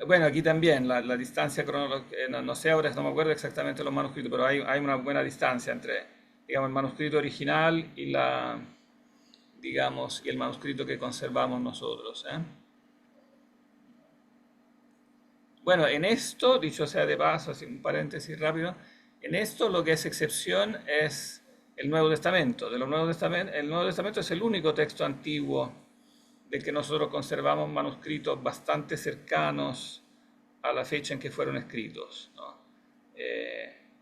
Speaker 1: Bueno, aquí también la distancia cronológica, no sé ahora, no me acuerdo exactamente los manuscritos, pero hay una buena distancia entre, digamos, el manuscrito original y el manuscrito que conservamos nosotros, ¿eh? Bueno, en esto, dicho sea de paso, así un paréntesis rápido, en esto lo que es excepción es el Nuevo Testamento. El Nuevo Testamento es el único texto antiguo del que nosotros conservamos manuscritos bastante cercanos a la fecha en que fueron escritos, ¿no?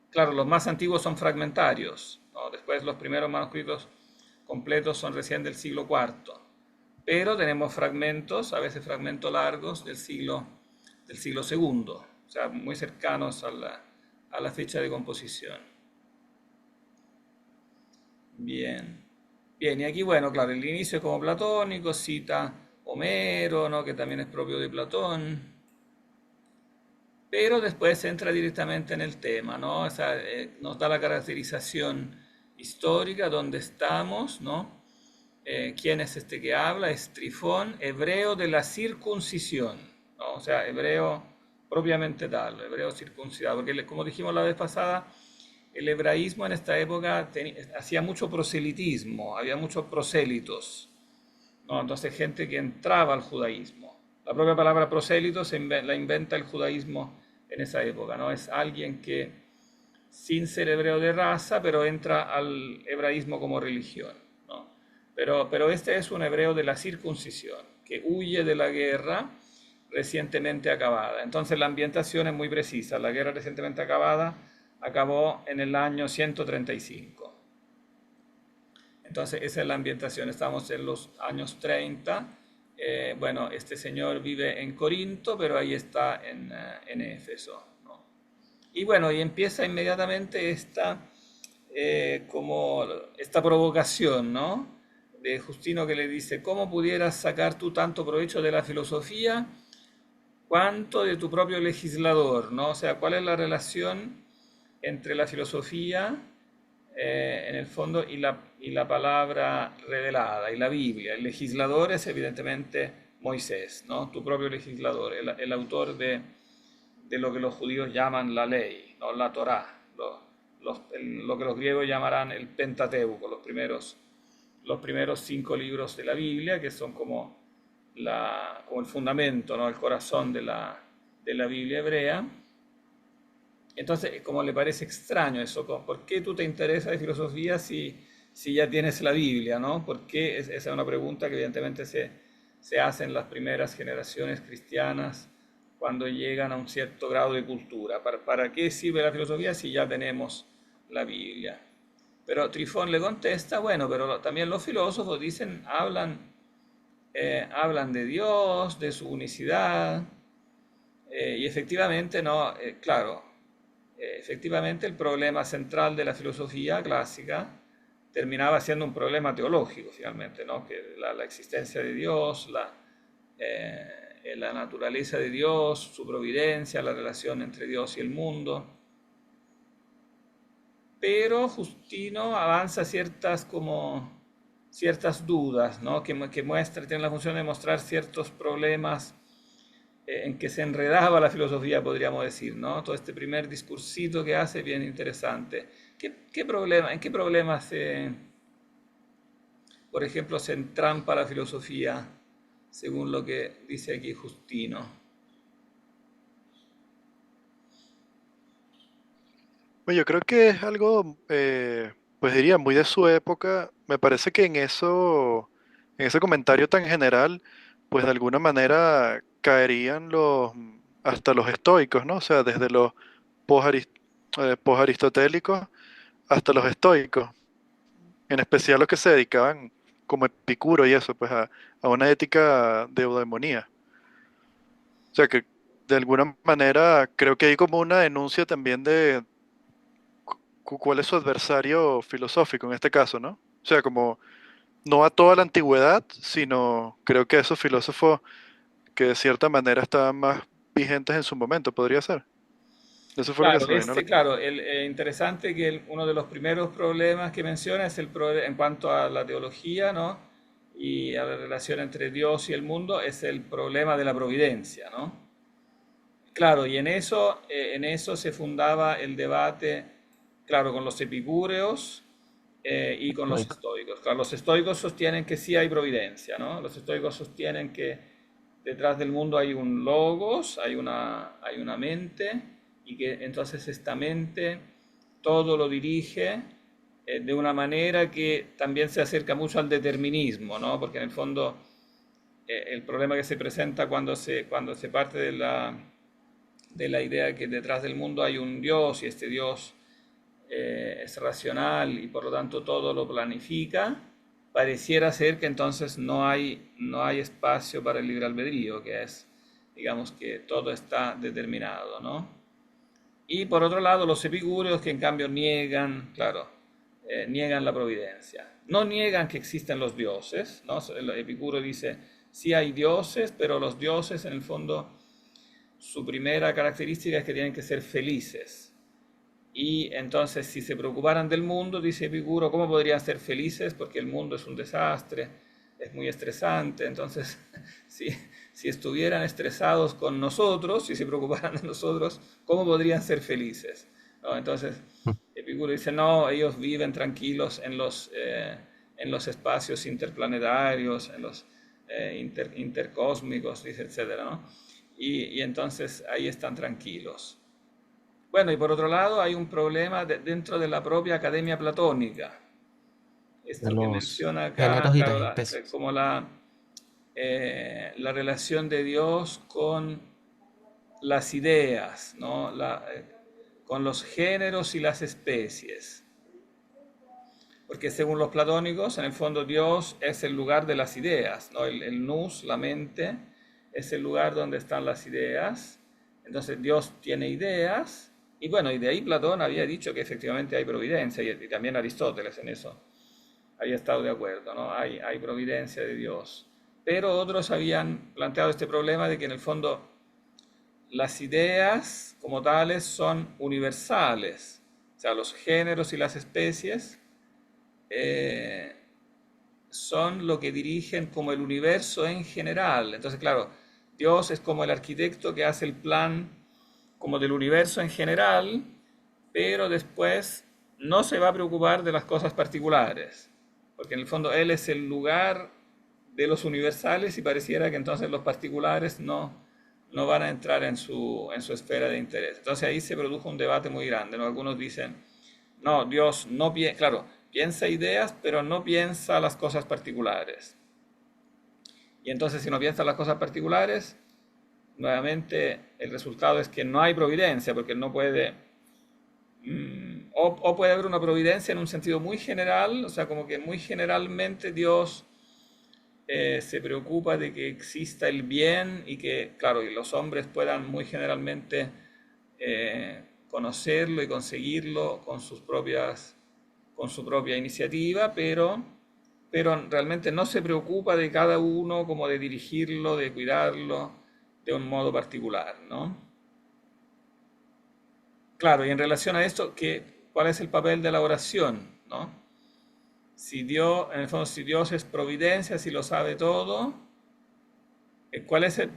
Speaker 1: Claro, los más antiguos son fragmentarios, ¿no? Después los primeros manuscritos completos son recién del siglo IV, pero tenemos fragmentos, a veces fragmentos largos del siglo segundo, o sea, muy cercanos a la fecha de composición. Bien. Bien, y aquí, bueno, claro, el inicio es como platónico, cita Homero, ¿no? Que también es propio de Platón, pero después entra directamente en el tema, ¿no? O sea, nos da la caracterización histórica, dónde estamos, ¿no? ¿Quién es este que habla? Es Trifón, hebreo de la circuncisión, ¿no? O sea, hebreo propiamente tal, hebreo circuncidado, porque como dijimos la vez pasada, el hebraísmo en esta época hacía mucho proselitismo, había muchos prosélitos, ¿no? Entonces gente que entraba al judaísmo. La propia palabra prosélito la inventa el judaísmo en esa época, ¿no? Es alguien que sin ser hebreo de raza, pero entra al hebraísmo como religión, ¿no? Pero este es un hebreo de la circuncisión, que huye de la guerra recientemente acabada. Entonces la ambientación es muy precisa. La guerra recientemente acabada acabó en el año 135. Entonces esa es la ambientación. Estamos en los años 30. Bueno, este señor vive en Corinto, pero ahí está en Éfeso, ¿no? Y bueno, y empieza inmediatamente como esta provocación, ¿no? De Justino, que le dice: ¿cómo pudieras sacar tú tanto provecho de la filosofía cuanto de tu propio legislador, ¿no? O sea, ¿cuál es la relación entre la filosofía, en el fondo, y la palabra revelada, y la Biblia? El legislador es evidentemente Moisés, ¿no? Tu propio legislador, el autor de lo que los judíos llaman la ley, ¿no? La Torá, lo que los griegos llamarán el Pentateuco, los primeros 5 libros de la Biblia, que son como el fundamento, ¿no? El corazón de la Biblia hebrea. Entonces, como le parece extraño eso, ¿por qué tú te interesas de filosofía si ya tienes la Biblia, ¿no? ¿Por qué? Esa es una pregunta que evidentemente se hace en las primeras generaciones cristianas cuando llegan a un cierto grado de cultura. ¿Para qué sirve la filosofía si ya tenemos la Biblia? Pero Trifón le contesta: bueno, pero también los filósofos hablan de Dios, de su unicidad, y efectivamente, no, claro, efectivamente el problema central de la filosofía clásica terminaba siendo un problema teológico finalmente, ¿no? Que la existencia de Dios, la naturaleza de Dios, su providencia, la relación entre Dios y el mundo. Pero Justino avanza ciertas dudas, ¿no? que tiene la función de mostrar ciertos problemas en que se enredaba la filosofía, podríamos decir, ¿no? Todo este primer discursito que hace es bien interesante. ¿En qué problemas, por ejemplo, se entrampa la filosofía, según lo que dice aquí Justino?
Speaker 2: Bueno, yo creo que es algo, pues diría, muy de su época. Me parece que en ese comentario tan general, pues de alguna manera caerían hasta los estoicos, ¿no? O sea, desde los posaristotélicos hasta los estoicos, en especial los que se dedicaban, como Epicuro y eso, pues a una ética de eudemonía. O sea que de alguna manera creo que hay como una denuncia también de cuál es su adversario filosófico en este caso, ¿no? O sea, como no a toda la antigüedad, sino creo que esos filósofos que de cierta manera estaban más vigentes en su momento, podría ser. Eso fue lo que
Speaker 1: Claro,
Speaker 2: se me vino a la...
Speaker 1: claro, interesante que uno de los primeros problemas que menciona es en cuanto a la teología, ¿no? Y a la relación entre Dios y el mundo, es el problema de la providencia, ¿no? Claro, y en eso se fundaba el debate, claro, con los epicúreos y con los
Speaker 6: Estoico.
Speaker 1: estoicos. Claro, los estoicos sostienen que sí hay providencia, ¿no? Los estoicos sostienen que detrás del mundo hay un logos, hay una mente, y que entonces esta mente todo lo dirige de una manera que también se acerca mucho al determinismo, ¿no? Porque en el fondo el problema que se presenta cuando se parte de la idea que detrás del mundo hay un Dios y este Dios es racional y por lo tanto todo lo planifica, pareciera ser que entonces no hay espacio para el libre albedrío, que es, digamos, que todo está determinado, ¿no? Y por otro lado, los epicúreos que en cambio niegan, claro, niegan la providencia. No niegan que existen los dioses, ¿no? El epicuro dice, sí hay dioses, pero los dioses en el fondo su primera característica es que tienen que ser felices. Y entonces, si se preocuparan del mundo, dice Epicuro, ¿cómo podrían ser felices? Porque el mundo es un desastre, es muy estresante. Entonces, si, si estuvieran estresados con nosotros, si se preocuparan de nosotros, ¿cómo podrían ser felices? ¿No? Entonces, Epicuro dice, no, ellos viven tranquilos en los espacios interplanetarios, en los intercósmicos, dice, etcétera, ¿no? Y entonces ahí están tranquilos. Bueno, y por otro lado hay un problema dentro de la propia academia platónica.
Speaker 6: De
Speaker 1: Esto que
Speaker 6: los
Speaker 1: menciona acá,
Speaker 6: géneros y las
Speaker 1: claro,
Speaker 6: especies.
Speaker 1: como la relación de Dios con las ideas, ¿no? Con los géneros y las especies. Porque según los platónicos, en el fondo Dios es el lugar de las ideas, ¿no? El nous, la mente, es el lugar donde están las ideas. Entonces Dios tiene ideas, y bueno, y de ahí Platón había dicho que efectivamente hay providencia, y también Aristóteles en eso había estado de acuerdo, ¿no? Hay providencia de Dios. Pero otros habían planteado este problema de que en el fondo las ideas como tales son universales, o sea, los géneros y las especies eh, son lo que dirigen como el universo en general. Entonces, claro, Dios es como el arquitecto que hace el plan como del universo en general, pero después no se va a preocupar de las cosas particulares, porque en el fondo Él es el lugar de los universales y pareciera que entonces los particulares no van a entrar en su esfera de interés. Entonces ahí se produjo un debate muy grande, ¿no? Algunos dicen, no, Dios no piensa, claro, piensa ideas, pero no piensa las cosas particulares. Y entonces si no piensa las cosas particulares, nuevamente el resultado es que no hay providencia, porque no puede, o puede haber una providencia en un sentido muy general, o sea, como que muy generalmente Dios se preocupa de que exista el bien y que, claro, y los hombres puedan muy generalmente conocerlo y conseguirlo con su propia iniciativa, pero realmente no se preocupa de cada uno como de dirigirlo, de cuidarlo de un modo particular, ¿no? Claro, y en relación a esto, ¿cuál es el papel de la oración, ¿no? Si Dios, en el fondo, si Dios es providencia, si lo sabe todo,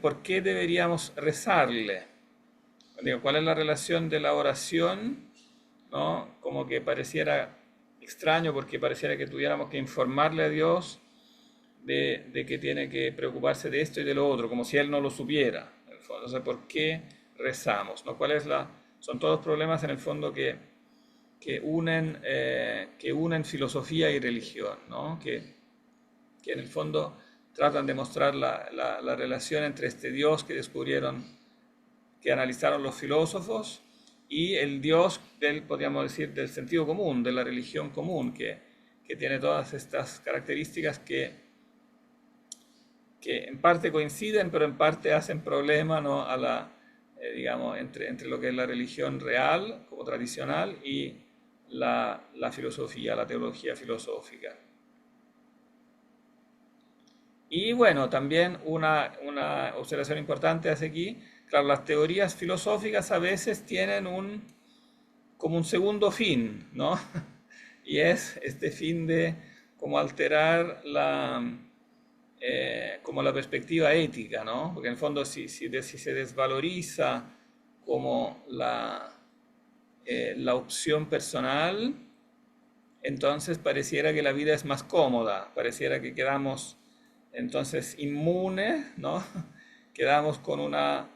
Speaker 1: ¿por qué deberíamos rezarle? Digo, ¿cuál es la relación de la oración, ¿no? Como que pareciera extraño porque pareciera que tuviéramos que informarle a Dios de que tiene que preocuparse de esto y de lo otro, como si Él no lo supiera. En el fondo. O sea, ¿por qué rezamos? ¿No? Son todos problemas en el fondo que unen filosofía y religión, ¿no? Que en el fondo tratan de mostrar la relación entre este Dios que descubrieron, que analizaron los filósofos, y el Dios podríamos decir, del sentido común, de la religión común, que tiene todas estas características que en parte coinciden, pero en parte hacen problema, ¿no? Digamos, entre lo que es la religión real, como tradicional, y la filosofía, la teología filosófica. Y bueno, también una observación importante hace aquí, claro, las teorías filosóficas a veces tienen como un segundo fin, ¿no? Y es este fin de como alterar como la perspectiva ética, ¿no? Porque en el fondo si se desvaloriza como la opción personal, entonces pareciera que la vida es más cómoda, pareciera que quedamos entonces inmunes, ¿no? Quedamos con una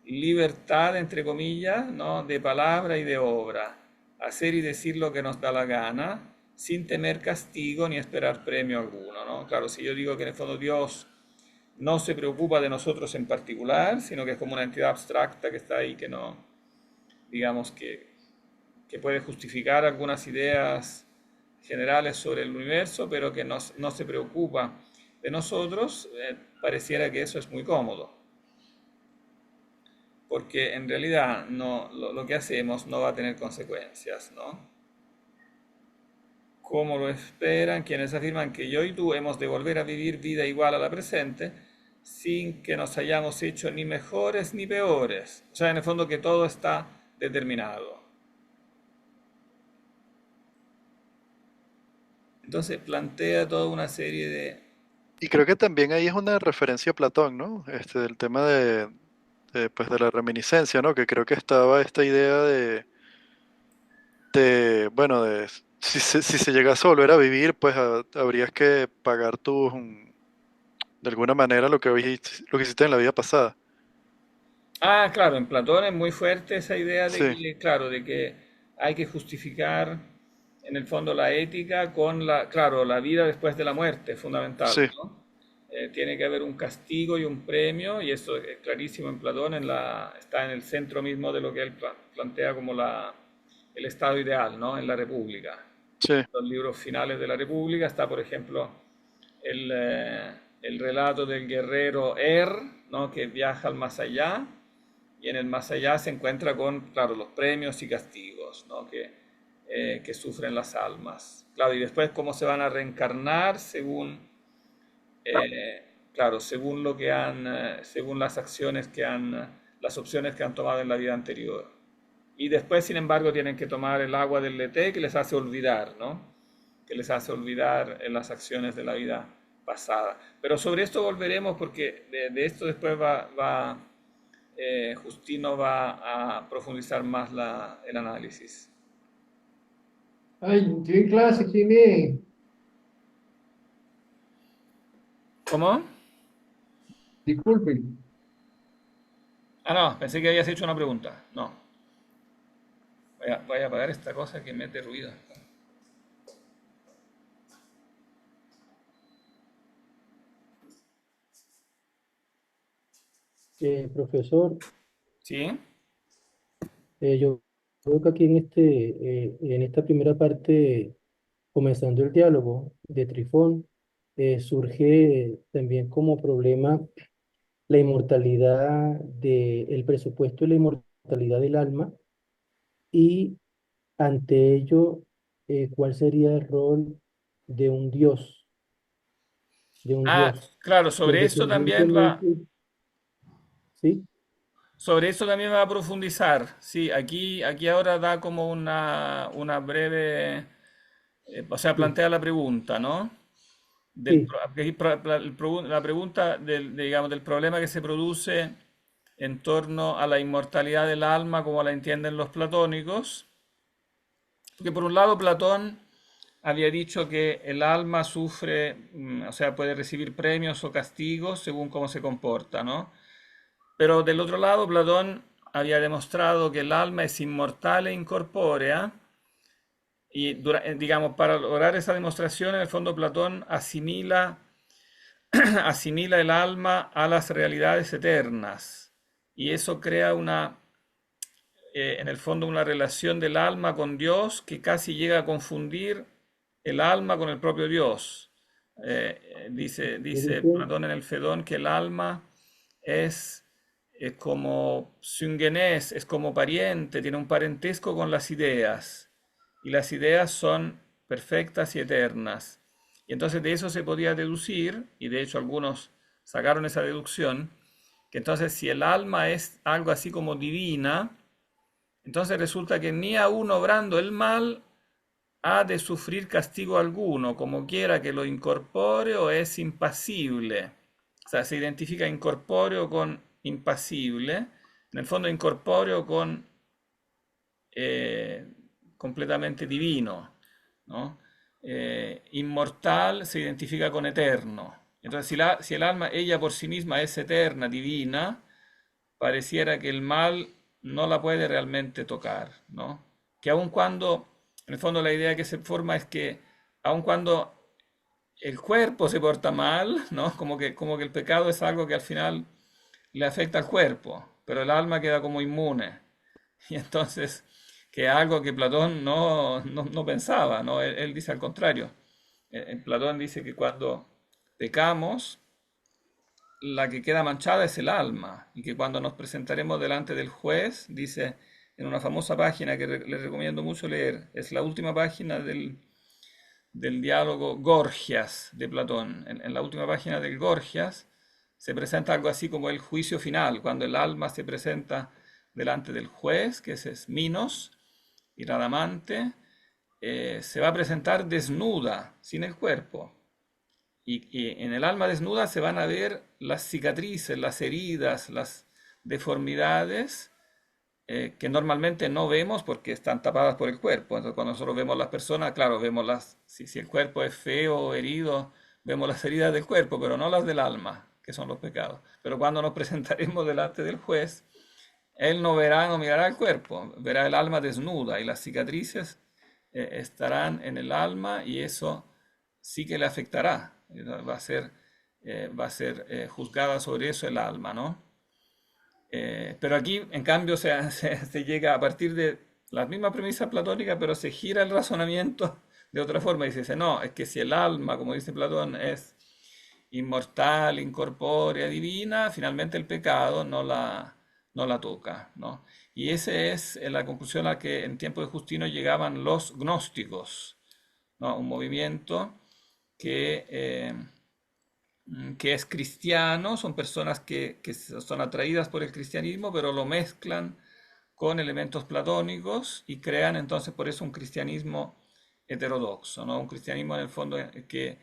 Speaker 1: libertad, entre comillas, ¿no? De palabra y de obra, hacer y decir lo que nos da la gana, sin temer castigo ni esperar premio alguno, ¿no? Claro, si yo digo que en el fondo Dios no se preocupa de nosotros en particular, sino que es como una entidad abstracta que está ahí, que no, digamos que puede justificar algunas ideas generales sobre el universo, pero que no se preocupa de nosotros, pareciera que eso es muy cómodo, porque en realidad lo que hacemos no va a tener consecuencias, ¿no? Como lo esperan quienes afirman que yo y tú hemos de volver a vivir vida igual a la presente, sin que nos hayamos hecho ni mejores ni peores. O sea, en el fondo que todo está determinado. Entonces plantea toda una serie
Speaker 2: Y creo que también ahí es una referencia a Platón, ¿no? Del tema pues de la reminiscencia, ¿no? Que creo que estaba esta idea bueno, si se llegase a volver a vivir, pues habrías que pagar de alguna manera lo que hiciste en la vida pasada.
Speaker 1: Ah, claro, en Platón es muy fuerte esa idea de
Speaker 2: Sí,
Speaker 1: que, claro, de que hay que justificar en el fondo la ética con claro, la vida después de la muerte, es fundamental,
Speaker 2: sí,
Speaker 1: ¿no? Tiene que haber un castigo y un premio, y eso es clarísimo en Platón, está en el centro mismo de lo que él plantea como el estado ideal, ¿no? En la República.
Speaker 2: sí,
Speaker 1: Los libros finales de la República está, por ejemplo, el relato del guerrero ¿no? Que viaja al más allá y en el más allá se encuentra con, claro, los premios y castigos, ¿no? Que sufren las almas. Claro, y después cómo se van a reencarnar claro, según según las acciones las opciones que han tomado en la vida anterior. Y después, sin embargo, tienen que tomar el agua del Leté que les hace olvidar, ¿no? Que les hace olvidar en las acciones de la vida pasada. Pero sobre esto volveremos porque de esto después Justino va a profundizar más el análisis.
Speaker 5: Ay, estoy en clase, ¿quién es?
Speaker 1: ¿Cómo?
Speaker 5: Disculpen.
Speaker 1: Ah, no, pensé que habías hecho una pregunta. No. Voy a apagar esta cosa que mete ruido.
Speaker 7: Profesor,
Speaker 1: ¿Sí?
Speaker 7: yo creo que aquí en esta primera parte, comenzando el diálogo de Trifón, surge también como problema la inmortalidad el presupuesto y la inmortalidad del alma, y ante ello, ¿cuál sería el rol de un Dios, de un
Speaker 1: Ah,
Speaker 7: Dios
Speaker 1: claro,
Speaker 7: que independientemente, sí,
Speaker 1: sobre eso también va a profundizar. Sí, aquí ahora da como una breve, o sea,
Speaker 7: sí,
Speaker 1: plantea la pregunta, ¿no?
Speaker 7: sí,
Speaker 1: La pregunta digamos, del problema que se produce en torno a la inmortalidad del alma como la entienden los platónicos. Porque por un lado Platón había dicho que el alma sufre, o sea, puede recibir premios o castigos según cómo se comporta, ¿no? Pero del otro lado Platón había demostrado que el alma es inmortal e incorpórea y, digamos, para lograr esa demostración, en el fondo Platón asimila el alma a las realidades eternas y eso crea en el fondo una relación del alma con Dios que casi llega a confundir el alma con el propio Dios.
Speaker 7: mire
Speaker 1: Dice
Speaker 7: usted,
Speaker 1: Platón en el Fedón que el alma es como syngenes, es como pariente, tiene un parentesco con las ideas y las ideas son perfectas y eternas. Y entonces de eso se podía deducir, y de hecho algunos sacaron esa deducción, que entonces si el alma es algo así como divina, entonces resulta que ni aun obrando el mal ha de sufrir castigo alguno, como quiera que lo incorpóreo es impasible. O sea, se identifica incorpóreo con impasible, en el fondo incorpóreo con eh, completamente divino, ¿no? Inmortal se identifica con eterno. Entonces, si el alma, ella por sí misma es eterna, divina, pareciera que el mal no la puede realmente tocar, ¿no? Que aun cuando, en el fondo la idea que se forma es que aun cuando el cuerpo se porta mal, ¿no? Como que el pecado es algo que al final le afecta al cuerpo, pero el alma queda como inmune. Y entonces, que es algo que Platón no pensaba, ¿no? Él dice al contrario. Platón dice que cuando pecamos, la que queda manchada es el alma, y que cuando nos presentaremos delante del juez, dice en una famosa página que le recomiendo mucho leer, es la última página del diálogo Gorgias de Platón. En la última página del Gorgias se presenta algo así como el juicio final, cuando el alma se presenta delante del juez, que es Minos, y Radamante, se va a presentar desnuda, sin el cuerpo. Y en el alma desnuda se van a ver las cicatrices, las heridas, las deformidades que normalmente no vemos porque están tapadas por el cuerpo. Entonces, cuando nosotros vemos las personas, claro, vemos si el cuerpo es feo o herido, vemos las heridas del cuerpo, pero no las del alma, que son los pecados. Pero cuando nos presentaremos delante del juez, él no verá, no mirará el cuerpo, verá el alma desnuda y las cicatrices estarán en el alma y eso sí que le afectará. Va a ser juzgada sobre eso el alma, ¿no? Pero aquí, en cambio, se llega a partir de las mismas premisas platónicas, pero se gira el razonamiento de otra forma y se dice, no, es que si el alma, como dice Platón, es inmortal, incorpórea, divina, finalmente el pecado no la toca, ¿no? Y esa es la conclusión a la que en tiempo de Justino llegaban los gnósticos, ¿no? Un movimiento que es cristiano, son personas que son atraídas por el cristianismo, pero lo mezclan con elementos platónicos y crean entonces por eso un cristianismo heterodoxo, ¿no? Un cristianismo en el fondo que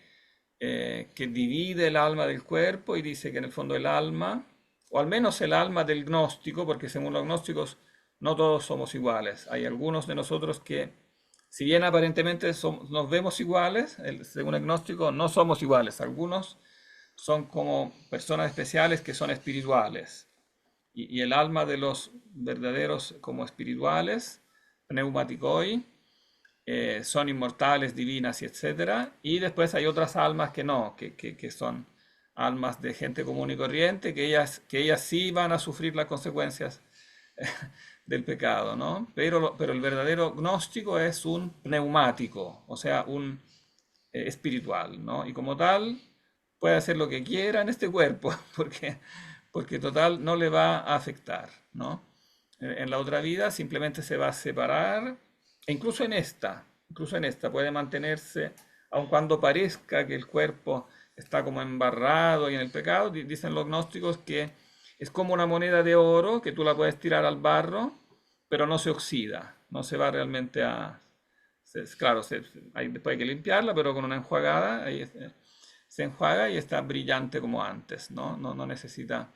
Speaker 1: divide el alma del cuerpo y dice que en el fondo el alma, o al menos el alma del gnóstico, porque según los gnósticos no todos somos iguales. Hay algunos de nosotros que, si bien aparentemente nos vemos iguales, según el gnóstico no somos iguales. Algunos son como personas especiales que son espirituales. Y el alma de los verdaderos como espirituales, pneumaticoi, son inmortales, divinas y etcétera. Y después hay otras almas que no, que son almas de gente común y corriente, que ellas sí van a sufrir las consecuencias del pecado, ¿no? Pero el verdadero gnóstico es un pneumático, o sea, un espiritual, ¿no? Y como tal, puede hacer lo que quiera en este cuerpo, porque total no le va a afectar, ¿no? En la otra vida simplemente se va a separar, e incluso en esta puede mantenerse, aun cuando parezca que el cuerpo está como embarrado y en el pecado, dicen los gnósticos que es como una moneda de oro que tú la puedes tirar al barro, pero no se oxida, no se va realmente claro, después hay que limpiarla, pero con una enjuagada ahí se enjuaga y está brillante como antes, ¿no? No necesita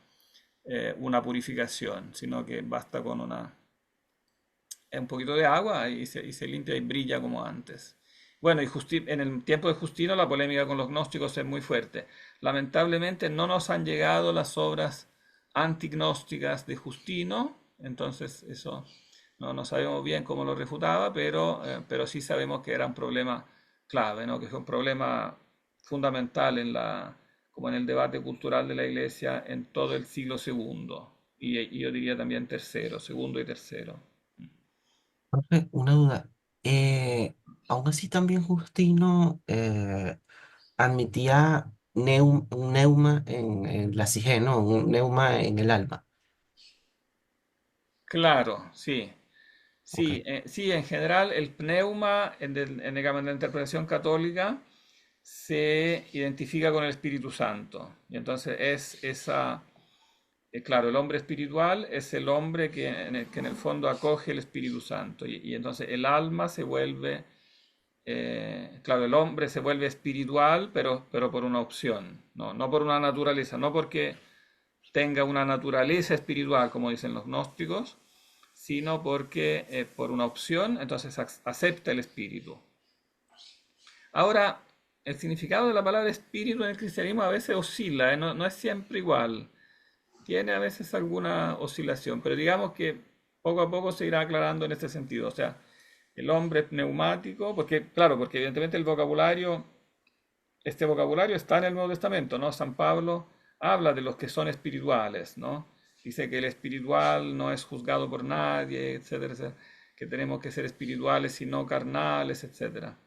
Speaker 1: una purificación, sino que basta con un poquito de agua y se limpia y brilla como antes. Bueno, y en el tiempo de Justino la polémica con los gnósticos es muy fuerte. Lamentablemente no nos han llegado las obras antignósticas de Justino, entonces eso no sabemos bien cómo lo refutaba, pero sí sabemos que era un problema clave, ¿no? Que fue un problema fundamental como en el debate cultural de la Iglesia en todo el siglo segundo, y yo diría también tercero, segundo y tercero.
Speaker 6: Profe, una duda. Aún así también Justino admitía un neuma en la psique, ¿no? Un neuma en el alma.
Speaker 1: Claro, sí.
Speaker 6: Ok.
Speaker 1: Sí, sí, en general el pneuma, digamos, en la interpretación católica, se identifica con el Espíritu Santo. Y entonces es esa, claro, el hombre espiritual es el hombre que en el fondo acoge el Espíritu Santo. Y entonces el alma se vuelve, claro, el hombre se vuelve espiritual, pero por una opción, no por una naturaleza, no porque tenga una naturaleza espiritual, como dicen los gnósticos, sino porque por una opción, entonces acepta el espíritu. Ahora, el significado de la palabra espíritu en el cristianismo a veces oscila, no es siempre igual. Tiene a veces alguna oscilación, pero digamos que poco a poco se irá aclarando en este sentido. O sea, el hombre pneumático, porque, claro, porque evidentemente este vocabulario está en el Nuevo Testamento, ¿no? San Pablo habla de los que son espirituales, ¿no? Dice que el espiritual no es juzgado por nadie, etcétera, etcétera, que tenemos que ser espirituales y no carnales, etcétera.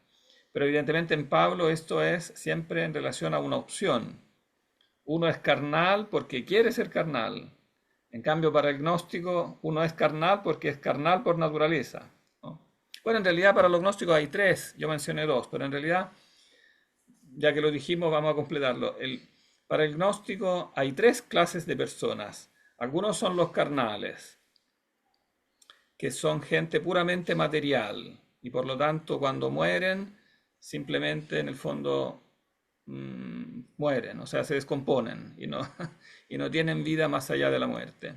Speaker 1: Pero evidentemente en Pablo esto es siempre en relación a una opción. Uno es carnal porque quiere ser carnal. En cambio, para el gnóstico, uno es carnal porque es carnal por naturaleza, ¿no? Bueno, en realidad para los gnósticos hay tres, yo mencioné dos, pero en realidad, ya que lo dijimos, vamos a completarlo. Para el gnóstico hay tres clases de personas. Algunos son los carnales, que son gente puramente material, y por lo tanto cuando mueren, simplemente en el fondo mueren, o sea, se descomponen y no tienen vida más allá de la muerte.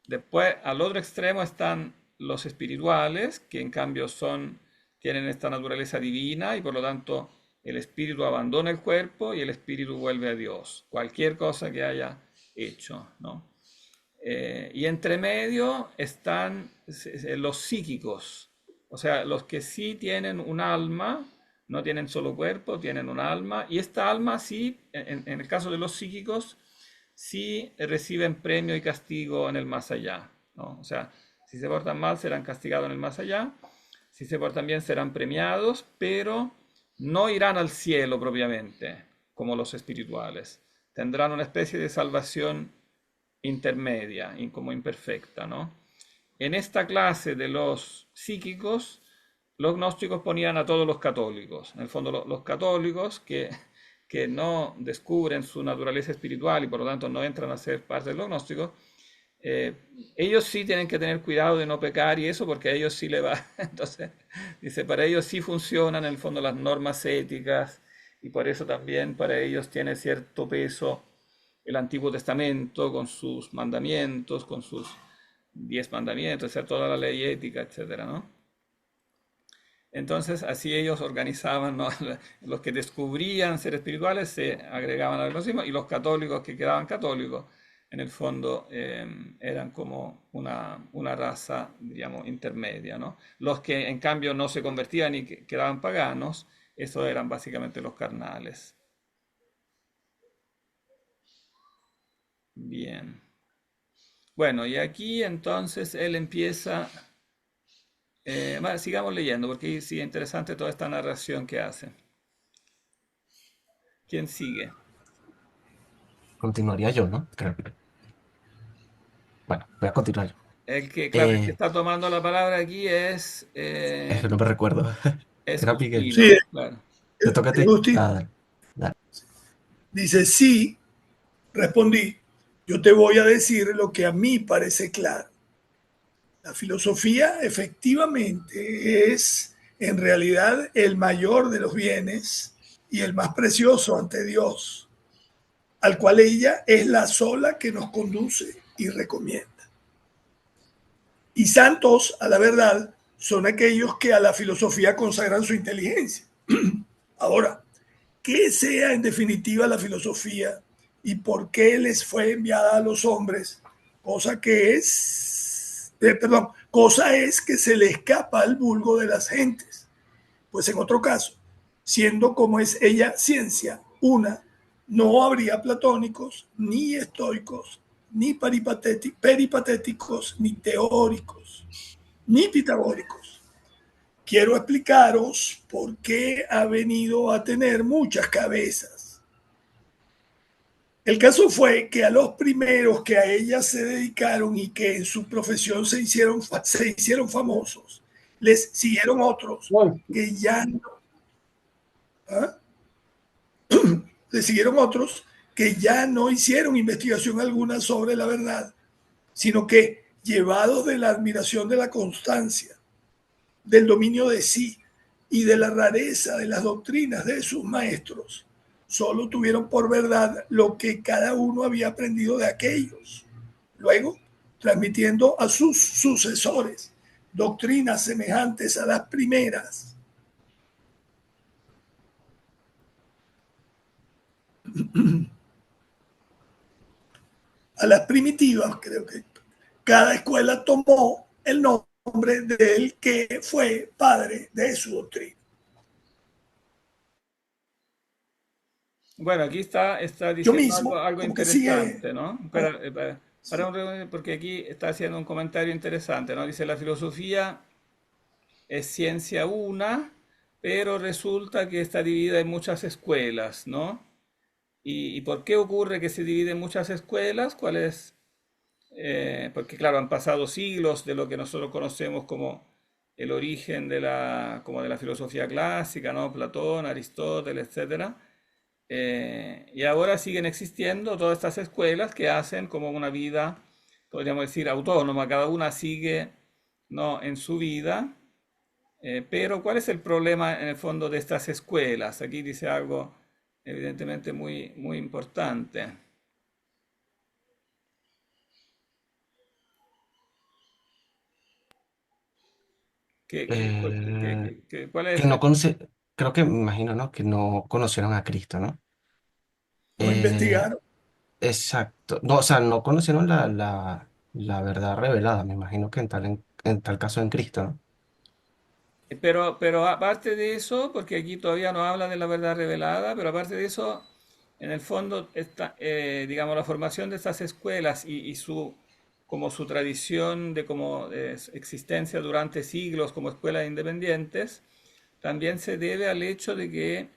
Speaker 1: Después, al otro extremo están los espirituales, que en cambio tienen esta naturaleza divina y por lo tanto el espíritu abandona el cuerpo y el espíritu vuelve a Dios, cualquier cosa que haya hecho, ¿no? Y entre medio están los psíquicos, o sea, los que sí tienen un alma, no tienen solo cuerpo, tienen un alma, y esta alma sí, en el caso de los psíquicos, sí reciben premio y castigo en el más allá, ¿no? O sea, si se portan mal serán castigados en el más allá, si se portan bien serán premiados, pero no irán al cielo propiamente, como los espirituales. Tendrán una especie de salvación intermedia, como imperfecta, ¿no? En esta clase de los psíquicos, los gnósticos ponían a todos los católicos. En el fondo, los católicos que no descubren su naturaleza espiritual y por lo tanto no entran a ser parte de los gnósticos, ellos sí tienen que tener cuidado de no pecar y eso porque a ellos sí le va. Entonces, dice, para ellos sí funcionan en el fondo las normas éticas y por eso también para ellos tiene cierto peso el Antiguo Testamento con sus mandamientos, con sus 10 mandamientos, o sea, toda la ley ética, etcétera, ¿no? Entonces, así ellos organizaban, ¿no? Los que descubrían ser espirituales se agregaban al gnosticismo y los católicos que quedaban católicos, en el fondo, eran como una raza, digamos, intermedia, ¿no? Los que, en cambio, no se convertían y quedaban paganos, esos eran básicamente los carnales. Bien. Bueno, y aquí entonces él empieza... bueno, sigamos leyendo porque sí es interesante toda esta narración que hace. ¿Quién sigue?
Speaker 6: Continuaría yo, ¿no? Creo. Bueno, voy a continuar yo.
Speaker 1: Claro, el que
Speaker 6: Eh,
Speaker 1: está tomando la palabra aquí
Speaker 6: es que no me recuerdo.
Speaker 1: es
Speaker 6: Era Miguel.
Speaker 4: Sí,
Speaker 1: Justino, claro.
Speaker 6: ¿Te toca a ti?
Speaker 4: Agustín
Speaker 6: Ah, dale, dale.
Speaker 4: dice, sí, respondí, yo te voy a decir lo que a mí parece claro. La filosofía efectivamente es en realidad el mayor de los bienes y el más precioso ante Dios, al cual ella es la sola que nos conduce y recomienda. Y santos, a la verdad, son aquellos que a la filosofía consagran su inteligencia. Ahora, ¿qué sea en definitiva la filosofía y por qué les fue enviada a los hombres? Cosa es que se le escapa al vulgo de las gentes. Pues en otro caso, siendo como es ella ciencia, una, no habría platónicos, ni estoicos, ni peripatéticos, ni teóricos, ni pitagóricos. Quiero explicaros por qué ha venido a tener muchas cabezas. El caso fue que a los primeros que a ella se dedicaron y que en su profesión se hicieron famosos, les siguieron otros
Speaker 5: Bueno,
Speaker 4: que ya no. ¿Ah? Le siguieron otros que ya no hicieron investigación alguna sobre la verdad, sino que, llevados de la admiración de la constancia, del dominio de sí y de la rareza de las doctrinas de sus maestros, solo tuvieron por verdad lo que cada uno había aprendido de aquellos. Luego, transmitiendo a sus sucesores doctrinas semejantes a las primeras. A las primitivas, creo que cada escuela tomó el nombre del que fue padre de su doctrina.
Speaker 1: Bueno, aquí está
Speaker 4: Yo
Speaker 1: diciendo algo,
Speaker 4: mismo,
Speaker 1: algo
Speaker 4: como que sigue.
Speaker 1: interesante, ¿no?
Speaker 4: Sí,
Speaker 1: Porque aquí está haciendo un comentario interesante, ¿no? Dice, la filosofía es ciencia una, pero resulta que está dividida en muchas escuelas, ¿no? ¿Y por qué ocurre que se divide en muchas escuelas? ¿Cuál es? Porque claro, han pasado siglos de lo que nosotros conocemos como el origen como de la filosofía clásica, ¿no? Platón, Aristóteles, etcétera. Y ahora siguen existiendo todas estas escuelas que hacen como una vida, podríamos decir, autónoma. Cada una sigue, ¿no? En su vida. Pero ¿cuál es el problema en el fondo de estas escuelas? Aquí dice algo evidentemente muy, muy importante.
Speaker 6: Eh,
Speaker 1: ¿Cuál
Speaker 6: que
Speaker 1: es?
Speaker 6: no conoce, creo que me imagino, ¿no? Que no conocieron a Cristo, ¿no?
Speaker 4: no
Speaker 6: Eh,
Speaker 4: investigaron.
Speaker 6: exacto. No, o sea, no conocieron la verdad revelada, me imagino que en tal caso en Cristo, ¿no?
Speaker 1: Pero aparte de eso, porque aquí todavía no habla de la verdad revelada, pero aparte de eso, en el fondo, digamos, la formación de estas escuelas y como su tradición de como existencia durante siglos como escuelas independientes, también se debe al hecho de que,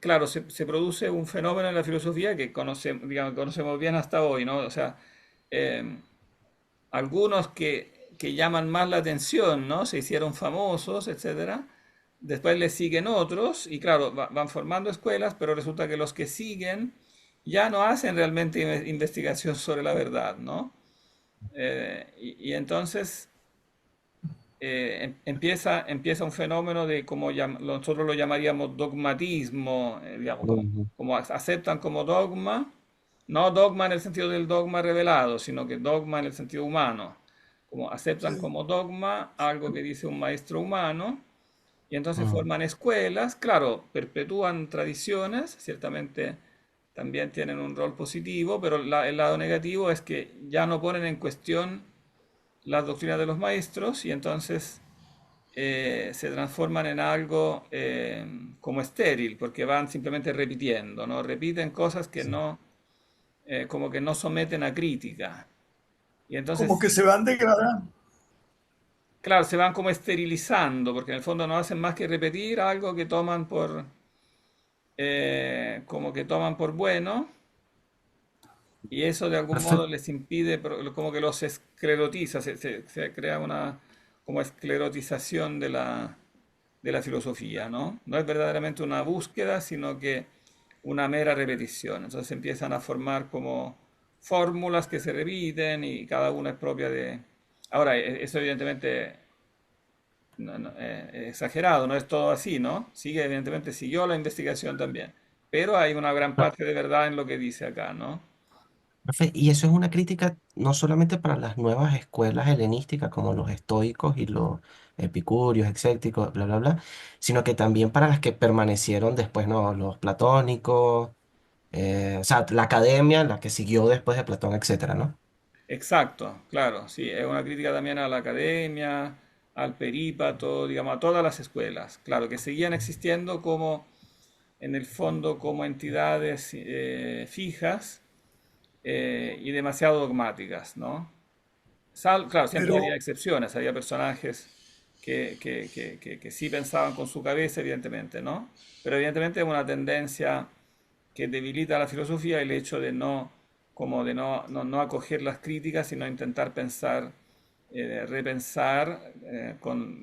Speaker 1: claro, se produce un fenómeno en la filosofía que digamos, conocemos bien hasta hoy, ¿no? O sea, eh, algunos que llaman más la atención, ¿no? Se hicieron famosos, etcétera. Después les siguen otros y claro, van formando escuelas, pero resulta que los que siguen ya no hacen realmente investigación sobre la verdad, ¿no? Y entonces empieza un fenómeno de como nosotros lo llamaríamos dogmatismo, digamos,
Speaker 6: Ujú.
Speaker 1: como aceptan como dogma, no dogma en el sentido del dogma revelado, sino que dogma en el sentido humano, como aceptan
Speaker 4: Sí.
Speaker 1: como dogma algo que dice un maestro humano, y entonces
Speaker 6: Mm.
Speaker 1: forman escuelas, claro, perpetúan tradiciones, ciertamente también tienen un rol positivo, pero el lado negativo es que ya no ponen en cuestión las doctrinas de los maestros y entonces se transforman en algo como estéril, porque van simplemente repitiendo, ¿no? Repiten cosas que
Speaker 6: Sí.
Speaker 1: no, como que no someten a crítica. Y
Speaker 4: Como
Speaker 1: entonces,
Speaker 4: que se van degradando.
Speaker 1: claro, se van como esterilizando, porque en el fondo no hacen más que repetir algo que toman como que toman por bueno, y eso de algún modo
Speaker 6: Perfecto.
Speaker 1: les impide, como que los esclerotiza, se crea una como esclerotización de la filosofía, ¿no? No es verdaderamente una búsqueda, sino que una mera repetición. Entonces empiezan a formar como fórmulas que se repiten y cada una es propia de... Ahora, eso evidentemente exagerado, no es todo así, ¿no? Sigue, evidentemente siguió la investigación también, pero hay una gran parte de verdad en lo que dice acá, ¿no?
Speaker 6: Profe, y eso es una crítica no solamente para las nuevas escuelas helenísticas como los estoicos y los epicúreos, escépticos, bla, bla, bla, sino que también para las que permanecieron después, ¿no? Los platónicos, o sea, la academia, la que siguió después de Platón, etcétera, ¿no?
Speaker 1: Exacto, claro, sí, es una crítica también a la academia, al perípato, digamos, a todas las escuelas, claro, que seguían existiendo como, en el fondo, como entidades fijas y demasiado dogmáticas, ¿no? Claro, siempre había
Speaker 4: Pero,
Speaker 1: excepciones, había personajes que sí pensaban con su cabeza, evidentemente, ¿no? Pero evidentemente es una tendencia que debilita la filosofía el hecho de no, como de no acoger las críticas, sino intentar pensar, repensar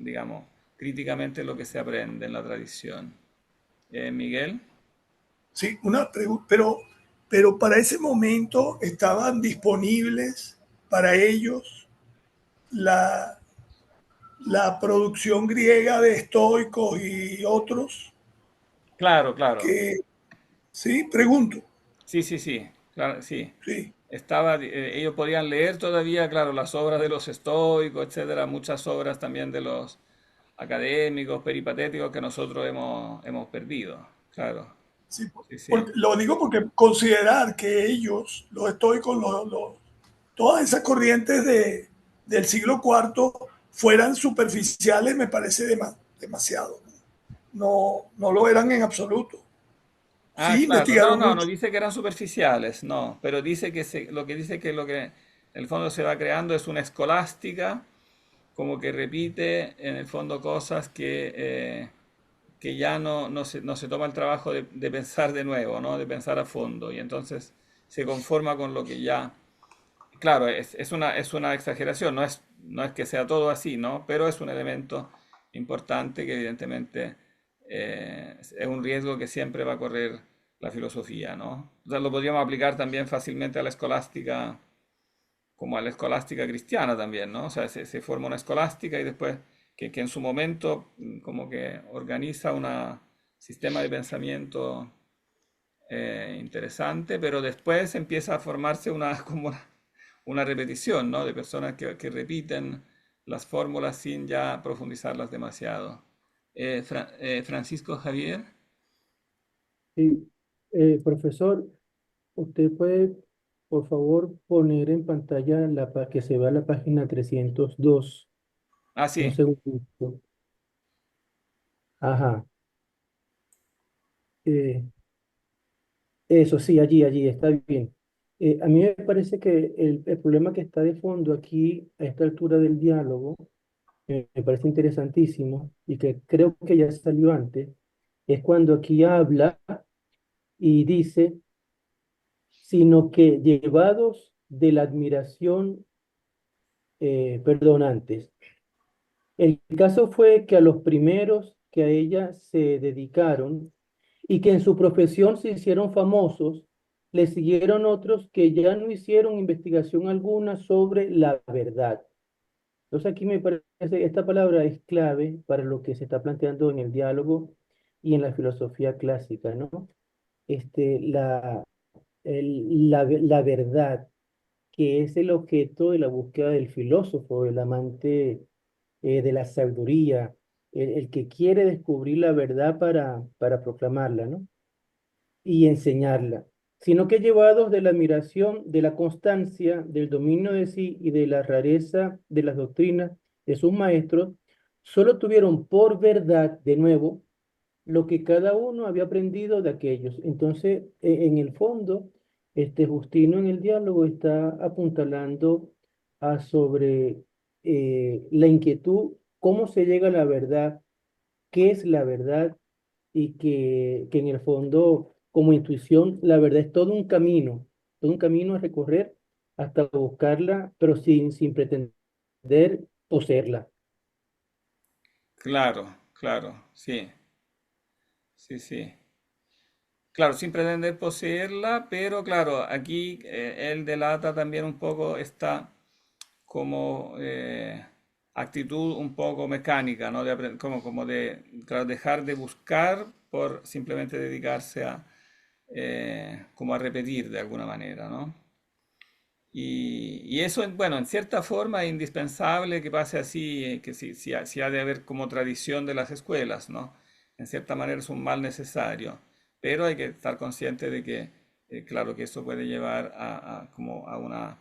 Speaker 1: digamos, críticamente lo que se aprende en la tradición. Miguel.
Speaker 4: Sí, una pregunta, pero para ese momento estaban disponibles para ellos la, la producción griega de estoicos y otros
Speaker 1: Claro, claro.
Speaker 4: que, sí, pregunto,
Speaker 1: Sí, sí, sí, claro, sí.
Speaker 4: sí,
Speaker 1: Ellos podían leer todavía, claro, las obras de los estoicos, etcétera, muchas obras también de los académicos, peripatéticos que nosotros hemos perdido. Claro,
Speaker 4: sí,
Speaker 1: sí, sí.
Speaker 4: lo digo porque considerar que ellos, los estoicos, todas esas corrientes del siglo cuarto fueran superficiales me parece demasiado. No, no lo eran en absoluto.
Speaker 1: Ah,
Speaker 4: Sí,
Speaker 1: claro, no,
Speaker 4: investigaron
Speaker 1: no, no
Speaker 4: mucho.
Speaker 1: dice que eran superficiales, no, pero dice que lo que dice que lo que en el fondo se va creando es una escolástica, como que repite en el fondo cosas que ya no se toma el trabajo de pensar de nuevo, ¿no? De pensar a fondo, y entonces se conforma con lo que ya. Claro, es una exageración, no es que sea todo así, ¿no? Pero es un elemento importante que evidentemente es un riesgo que siempre va a correr la filosofía, ¿no? O sea, lo podríamos aplicar también fácilmente a la escolástica, como a la escolástica cristiana también, ¿no? O sea, se forma una escolástica y después que en su momento como que organiza un sistema de pensamiento interesante, pero después empieza a formarse como una repetición, ¿no? De personas que repiten las fórmulas sin ya profundizarlas demasiado. Francisco Javier.
Speaker 7: Sí, profesor, usted puede, por favor, poner en pantalla que se vea la página 302.
Speaker 1: Ah,
Speaker 7: Un
Speaker 1: sí.
Speaker 7: segundito. Ajá. eh, Eso sí, allí está bien. A mí me parece que el problema que está de fondo aquí, a esta altura del diálogo, me parece interesantísimo y que creo que ya salió antes, es cuando aquí habla y dice, sino que llevados de la admiración, perdón, antes. El caso fue que a los primeros que a ella se dedicaron y que en su profesión se hicieron famosos, le siguieron otros que ya no hicieron investigación alguna sobre la verdad. Entonces aquí me parece, esta palabra es clave para lo que se está planteando en el diálogo y en la filosofía clásica, ¿no? La verdad, que es el objeto de la búsqueda del filósofo, el amante de la sabiduría, el que quiere descubrir la verdad para proclamarla, ¿no? Y enseñarla, sino que llevados de la admiración, de la constancia, del dominio de sí y de la rareza de las doctrinas de sus maestros, solo tuvieron por verdad, de nuevo, lo que cada uno había aprendido de aquellos. Entonces, en el fondo, Justino en el diálogo está apuntalando sobre la inquietud, cómo se llega a la verdad, qué es la verdad y que en el fondo, como intuición, la verdad es todo un camino a recorrer hasta buscarla, pero sin pretender poseerla.
Speaker 1: Claro, claro, sí, sí, sí. Claro, sin pretender poseerla, pero claro, aquí él delata también un poco esta como actitud un poco mecánica, ¿no? Como de claro, dejar de buscar por simplemente dedicarse a como a repetir de alguna manera, ¿no? Y eso, bueno, en cierta forma es indispensable que pase así, que si ha de haber como tradición de las escuelas, ¿no? En cierta manera es un mal necesario, pero hay que estar consciente de que, claro, que eso puede llevar como a una,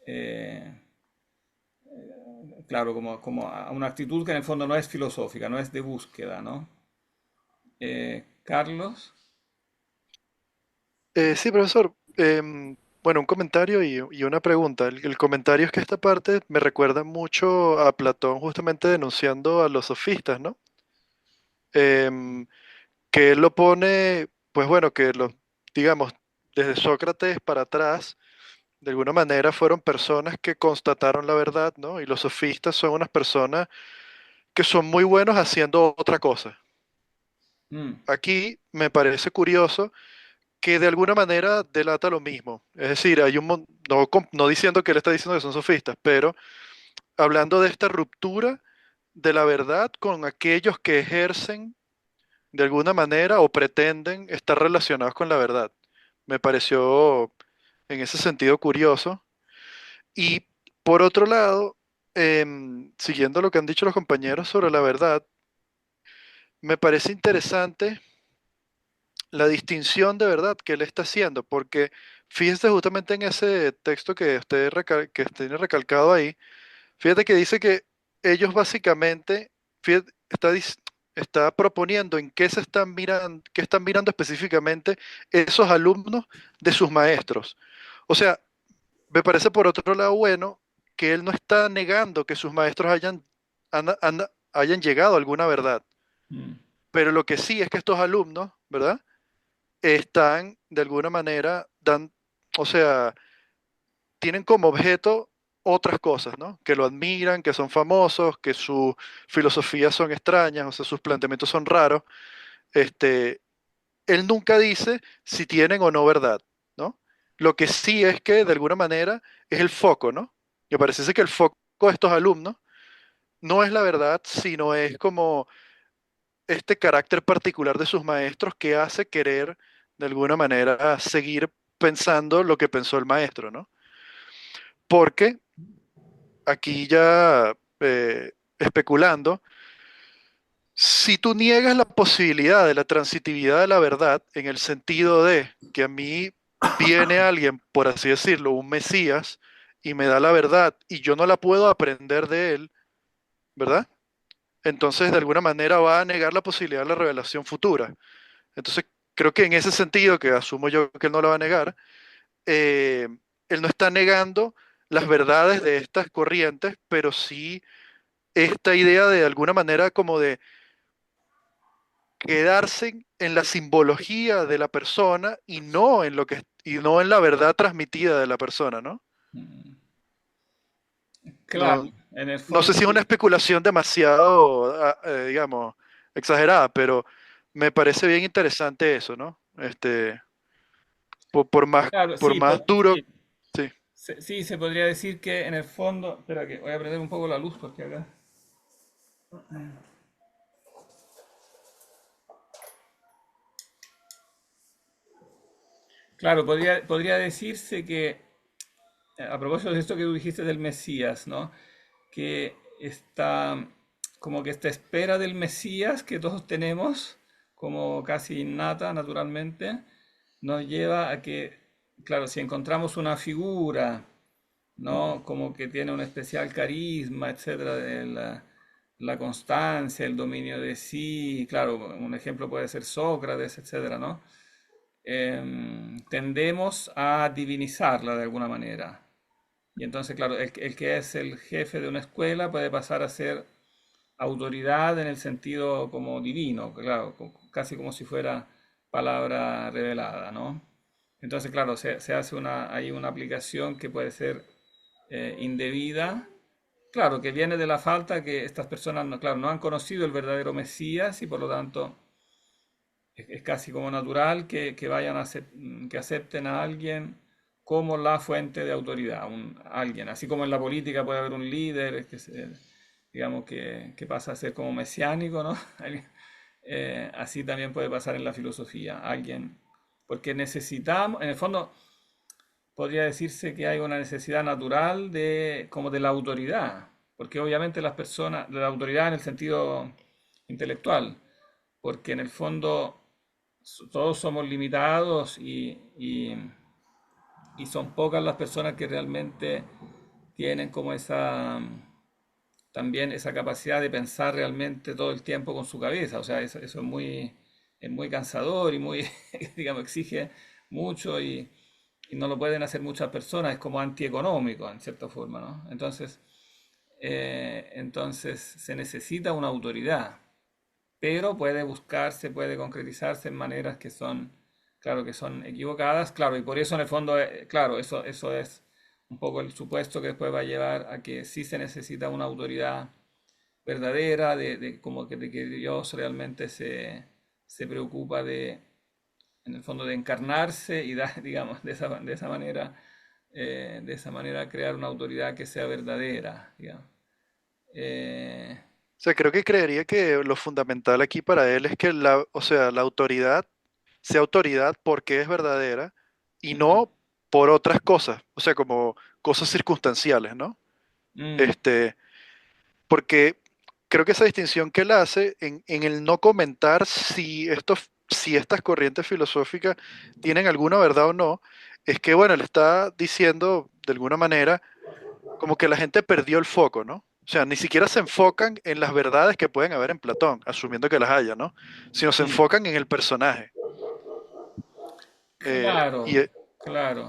Speaker 1: eh, claro, como a una actitud que en el fondo no es filosófica, no es de búsqueda, ¿no? Carlos.
Speaker 2: Sí, profesor. Bueno, un comentario y una pregunta. El comentario es que esta parte me recuerda mucho a Platón justamente denunciando a los sofistas, ¿no? Em, que él lo pone, pues bueno, que los, digamos, desde Sócrates para atrás, de alguna manera fueron personas que constataron la verdad, ¿no? Y los sofistas son unas personas que son muy buenos haciendo otra cosa.
Speaker 1: Mm,
Speaker 2: Aquí me parece curioso que de alguna manera delata lo mismo. Es decir, no, no diciendo que él está diciendo que son sofistas, pero hablando de esta ruptura de la verdad con aquellos que ejercen de alguna manera o pretenden estar relacionados con la verdad. Me pareció en ese sentido curioso. Y por otro lado, siguiendo lo que han dicho los compañeros sobre la verdad, me parece interesante la distinción de verdad que él está haciendo, porque fíjense justamente en ese texto que que tiene recalcado ahí, fíjate que dice que ellos básicamente está proponiendo en qué se están mirando, qué están mirando específicamente esos alumnos de sus maestros. O sea, me parece por otro lado bueno que él no está negando que sus maestros hayan llegado a alguna verdad,
Speaker 1: Mm.
Speaker 2: pero lo que sí es que estos alumnos, ¿verdad? Están de alguna manera, o sea, tienen como objeto otras cosas, ¿no? Que lo admiran, que son famosos, que sus filosofías son extrañas, o sea, sus planteamientos son raros. Este, él nunca dice si tienen o no verdad, ¿no? Lo que sí es que de alguna manera es el foco, ¿no? Me parece que el foco de estos alumnos no es la verdad, sino es como este carácter particular de sus maestros que hace querer de alguna manera seguir pensando lo que pensó el maestro, ¿no? Porque aquí ya especulando, si tú niegas la posibilidad de la transitividad de la verdad, en el sentido de que a mí viene alguien, por así decirlo, un Mesías, y me da la verdad y yo no la puedo aprender de él, ¿verdad? Entonces, de alguna manera va a negar la posibilidad de la revelación futura. Entonces, creo que en ese sentido, que asumo yo que él no la va a negar, eh, él no está negando las verdades de estas corrientes, pero sí esta idea de alguna manera como de quedarse en la simbología de la persona y no en la verdad transmitida de la persona, ¿no?
Speaker 1: Mm. Claro,
Speaker 2: No,
Speaker 1: en el
Speaker 2: no sé
Speaker 1: fondo
Speaker 2: si es una
Speaker 1: sí.
Speaker 2: especulación demasiado, digamos, exagerada, pero me parece bien interesante eso, ¿no? Por más,
Speaker 1: Claro,
Speaker 2: por
Speaker 1: sí,
Speaker 2: más duro,
Speaker 1: sí.
Speaker 2: sí.
Speaker 1: Sí, se podría decir que en el fondo, espera que voy a prender un poco la luz porque acá. Claro, podría decirse que, a propósito de esto que tú dijiste del Mesías, ¿no? Que está como que esta espera del Mesías que todos tenemos, como casi innata, naturalmente, nos lleva a que, claro, si encontramos una figura, ¿no? Como que tiene un especial carisma, etcétera, de la constancia, el dominio de sí, claro, un ejemplo puede ser Sócrates, etcétera, ¿no? Tendemos a divinizarla de alguna manera. Y entonces, claro, el que es el jefe de una escuela puede pasar a ser autoridad en el sentido como divino, claro, casi como si fuera palabra revelada, ¿no? Entonces, claro, se hace hay una aplicación que puede ser indebida, claro, que viene de la falta que estas personas, no, claro, no han conocido el verdadero Mesías y por lo tanto es casi como natural que vayan que acepten a alguien como la fuente de autoridad, alguien, así como en la política puede haber un líder digamos que pasa a ser como mesiánico, ¿no? Así también puede pasar en la filosofía, alguien, porque necesitamos, en el fondo podría decirse que hay una necesidad natural de como de la autoridad, porque obviamente las personas, de la autoridad en el sentido intelectual, porque en el fondo todos somos limitados y son pocas las personas que realmente tienen como también esa capacidad de pensar realmente todo el tiempo con su cabeza. O sea, eso es muy cansador y muy, digamos, exige mucho y no lo pueden hacer muchas personas. Es como antieconómico, en cierta forma, ¿no? Entonces se necesita una autoridad, pero puede buscarse, puede concretizarse en maneras que son, claro, que son equivocadas, claro, y por eso en el fondo, claro, eso es un poco el supuesto que después va a llevar a que sí se necesita una autoridad verdadera, como que, de que Dios realmente se preocupa en el fondo de encarnarse y dar, digamos, de esa manera crear una autoridad que sea verdadera, digamos. Eh,
Speaker 2: O sea, creo que creería que lo fundamental aquí para él es que o sea, la autoridad sea autoridad porque es verdadera y
Speaker 1: mm,
Speaker 2: no por otras cosas, o sea, como cosas circunstanciales, ¿no?
Speaker 1: mm,
Speaker 2: Este, porque creo que esa distinción que él hace en el no comentar si estas corrientes filosóficas tienen alguna verdad o no, es que, bueno, él está diciendo de alguna manera como que la gente perdió el foco, ¿no? O sea, ni siquiera se enfocan en las verdades que pueden haber en Platón, asumiendo que las haya, ¿no? Sino se
Speaker 1: mm.
Speaker 2: enfocan en el personaje.
Speaker 1: Claro,
Speaker 2: Y
Speaker 1: claro,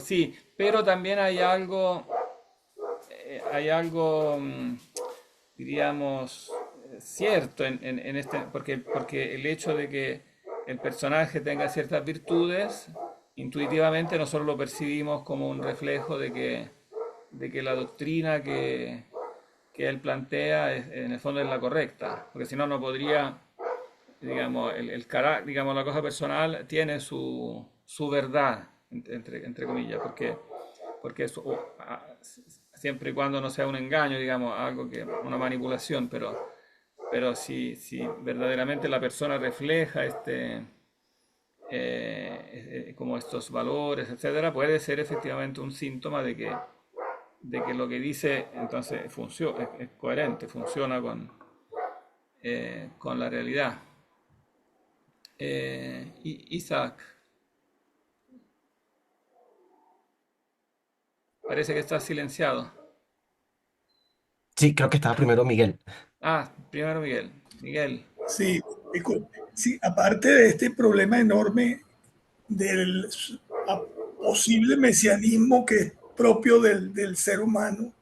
Speaker 1: sí, pero también hay algo, diríamos, cierto en este, porque el hecho de que el personaje tenga ciertas virtudes, intuitivamente nosotros lo percibimos como un reflejo de que la doctrina que él plantea en el fondo es la correcta, porque si no, no podría, digamos, digamos, la cosa personal tiene su verdad, entre comillas, porque eso, siempre y cuando no sea un engaño, digamos, algo que, una manipulación, pero si verdaderamente la persona refleja como estos valores, etcétera, puede ser efectivamente un síntoma de que lo que dice entonces funciona, es coherente, funciona con la realidad. Isaac, parece que estás silenciado.
Speaker 6: Sí, creo que estaba primero Miguel.
Speaker 1: Ah, primero Miguel. Miguel,
Speaker 4: Sí, sí, aparte de este problema enorme del posible mesianismo que es propio del ser humano,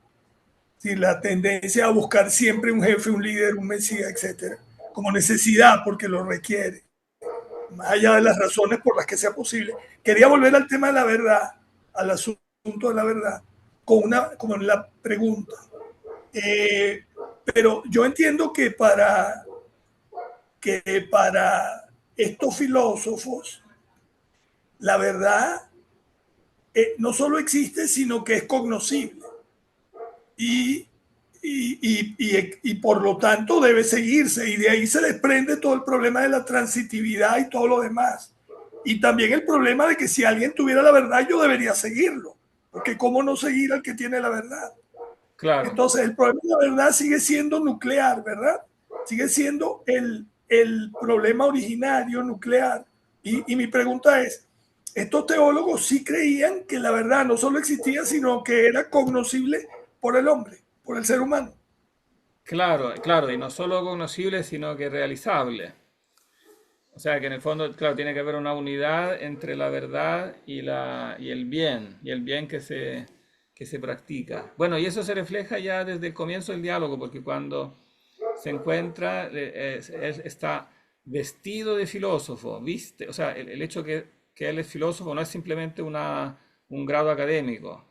Speaker 4: ¿sí? La tendencia a buscar siempre un jefe, un líder, un mesías, etcétera, como necesidad porque lo requiere, más allá de las razones por las que sea posible. Quería volver al tema de la verdad, al asunto de la verdad, como en la pregunta. Eh, pero yo entiendo que para estos filósofos la verdad no solo existe, sino que es cognoscible y, y por lo tanto debe seguirse y de ahí se desprende todo el problema de la transitividad y todo lo demás. Y también el problema de que si alguien tuviera la verdad yo debería seguirlo, porque cómo no seguir al que tiene la verdad.
Speaker 1: claro,
Speaker 4: Entonces el problema de la verdad sigue siendo nuclear, ¿verdad? Sigue siendo el problema originario nuclear. Y mi pregunta es, estos teólogos sí creían que la verdad no solo existía, sino que era cognoscible por el hombre, por el ser humano.
Speaker 1: claro, claro, y no solo cognoscible, sino que realizable. O sea que en el fondo, claro, tiene que haber una unidad entre la verdad y el bien que se practica. Bueno, y eso se refleja ya desde el comienzo del diálogo, porque cuando se encuentra, él está vestido de filósofo, ¿viste? O sea, el hecho que él es filósofo no es simplemente un grado académico,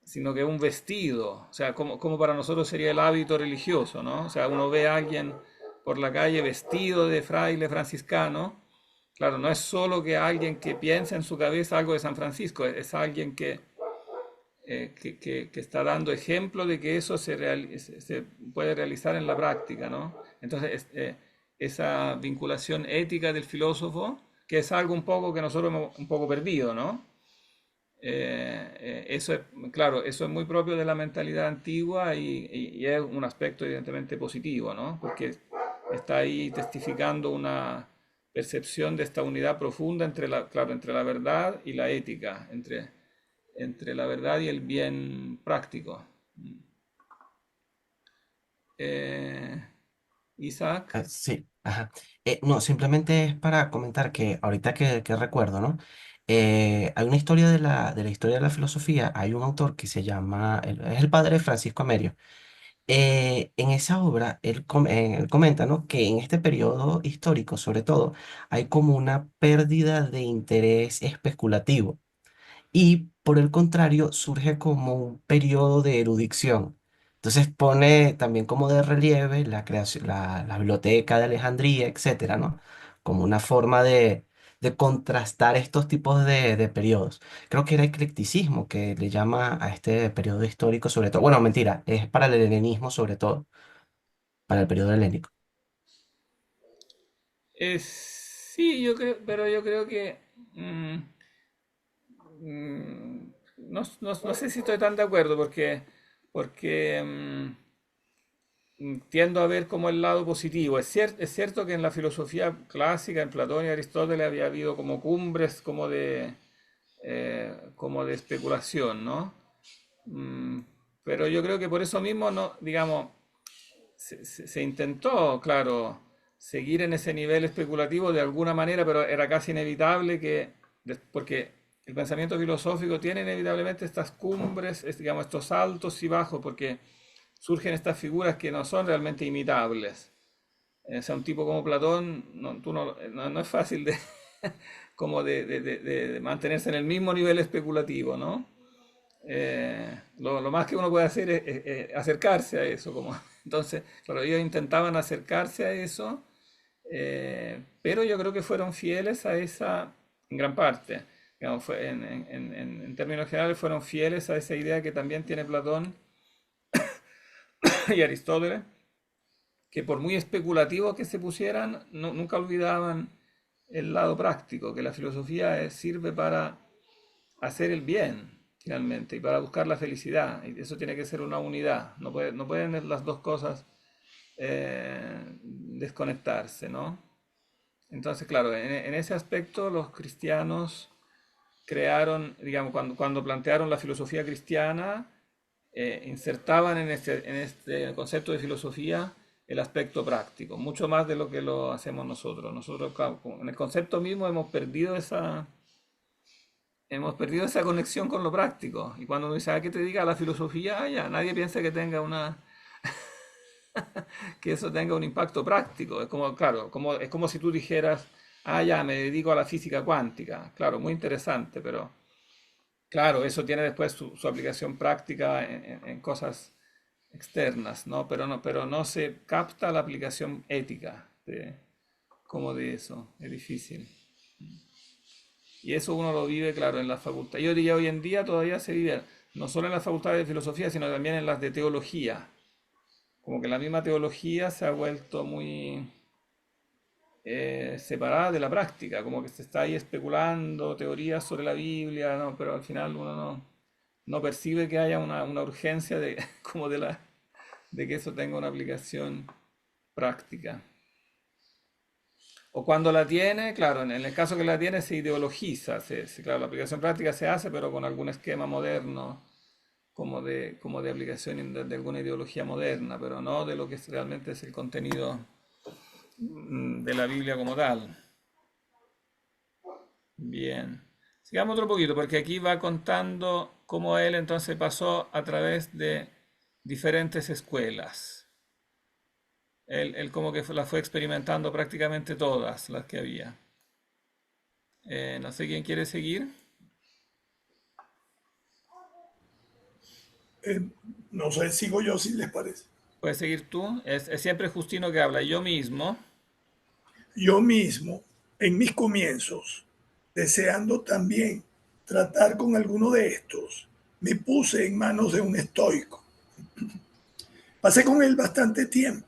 Speaker 1: sino que es un vestido, o sea, como para nosotros sería el hábito religioso, ¿no? O sea, uno ve a alguien por la calle vestido de fraile franciscano, claro, no es solo que alguien que piensa en su cabeza algo de San Francisco, es alguien que está dando ejemplo de que eso se puede realizar en la práctica, ¿no? Entonces, esa vinculación ética del filósofo, que es algo un poco que nosotros hemos un poco perdido, ¿no? Eso es, claro, eso es muy propio de la mentalidad antigua y es un aspecto evidentemente positivo, ¿no? Porque está ahí testificando una percepción de esta unidad profunda entre claro, entre la verdad y la ética, entre la verdad y el bien práctico. Eh, Isaac,
Speaker 6: Sí, ajá. No, simplemente es para comentar que ahorita que recuerdo, ¿no? Hay una historia de la historia de la filosofía, hay un autor que se llama, es el padre Francisco Amerio. En esa obra, él comenta, ¿no? Que en este periodo histórico, sobre todo, hay como una pérdida de interés especulativo y por el contrario surge como un periodo de erudición. Entonces pone también como de relieve la creación, la biblioteca de Alejandría, etcétera, ¿no? Como una forma de contrastar estos tipos de periodos. Creo que era eclecticismo que le llama a este periodo histórico sobre todo. Bueno, mentira, es para el helenismo sobre todo, para el periodo helénico.
Speaker 1: Sí, yo creo, pero yo creo que no sé si estoy tan de acuerdo porque tiendo a ver como el lado positivo. Es cierto que en la filosofía clásica, en Platón y Aristóteles, había habido como cumbres como de especulación, ¿no? Mm, pero yo creo que por eso mismo, no, digamos, se intentó, claro, seguir en ese nivel especulativo de alguna manera, pero era casi inevitable porque el pensamiento filosófico tiene inevitablemente estas cumbres, digamos, estos altos y bajos, porque surgen estas figuras que no son realmente imitables. O sea, un tipo como Platón, no es fácil como de mantenerse en el mismo nivel especulativo, ¿no? Lo más que uno puede hacer es acercarse a eso. Entonces, claro, ellos intentaban acercarse a eso, pero yo creo que fueron fieles a esa, en gran parte, digamos, en términos generales, fueron fieles a esa idea que también tiene Platón y Aristóteles, que por muy especulativos que se pusieran, nunca olvidaban el lado práctico, que la filosofía sirve para hacer el bien, finalmente, y para buscar la felicidad. Y eso tiene que ser una unidad. No pueden las dos cosas desconectarse, ¿no? Entonces, claro, en ese aspecto los cristianos crearon, digamos, cuando plantearon la filosofía cristiana, insertaban en este concepto de filosofía el aspecto práctico, mucho más de lo que lo hacemos nosotros. Nosotros, claro, en el concepto mismo hemos perdido esa conexión con lo práctico. Y cuando uno dice, ¿qué te diga la filosofía? Ya, nadie piensa que eso tenga un impacto práctico. Es como, claro, es como si tú dijeras, ya, me dedico a la física cuántica. Claro, muy interesante, pero claro, eso tiene después su aplicación práctica en cosas externas, ¿no? Pero no se capta la aplicación ética como de eso. Es difícil. Y eso uno lo vive, claro, en la facultad. Yo diría hoy en día todavía se vive, no solo en las facultades de filosofía, sino también en las de teología. Como que la misma teología se ha vuelto muy separada de la práctica, como que se está ahí especulando teorías sobre la Biblia, ¿no? Pero al final uno no percibe que haya una urgencia como de que eso tenga una aplicación práctica. O cuando la tiene, claro, en el caso que la tiene se ideologiza, claro, la aplicación práctica se hace, pero con algún esquema moderno, como de aplicación de alguna ideología moderna, pero no de lo que realmente es el contenido de la Biblia como tal. Bien. Sigamos otro poquito, porque aquí va contando cómo él entonces pasó a través de diferentes escuelas. Él como que las fue experimentando prácticamente todas las que había. No sé quién quiere seguir.
Speaker 4: No sé, sigo yo si les parece.
Speaker 1: Puedes seguir tú. Es siempre Justino que habla. Yo mismo.
Speaker 4: Yo mismo, en mis comienzos, deseando también tratar con alguno de estos, me puse en manos de un estoico. Pasé con él bastante tiempo,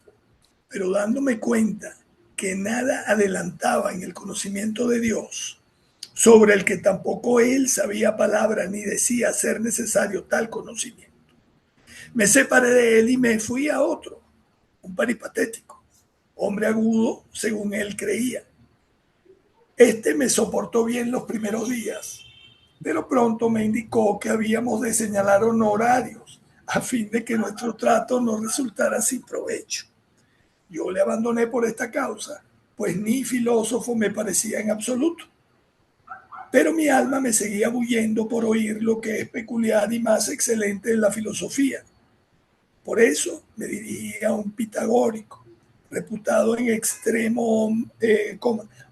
Speaker 4: pero dándome cuenta que nada adelantaba en el conocimiento de Dios, sobre el que tampoco él sabía palabra ni decía ser necesario tal conocimiento. Me separé de él y me fui a otro, un peripatético, hombre agudo según él creía. Este me soportó bien los primeros días, pero pronto me indicó que habíamos de señalar honorarios a fin de que nuestro trato no resultara sin provecho. Yo le abandoné por esta causa, pues ni filósofo me parecía en absoluto. Pero mi alma me seguía bullendo por oír lo que es peculiar y más excelente en la filosofía. Por eso me dirigí a un pitagórico, reputado en extremo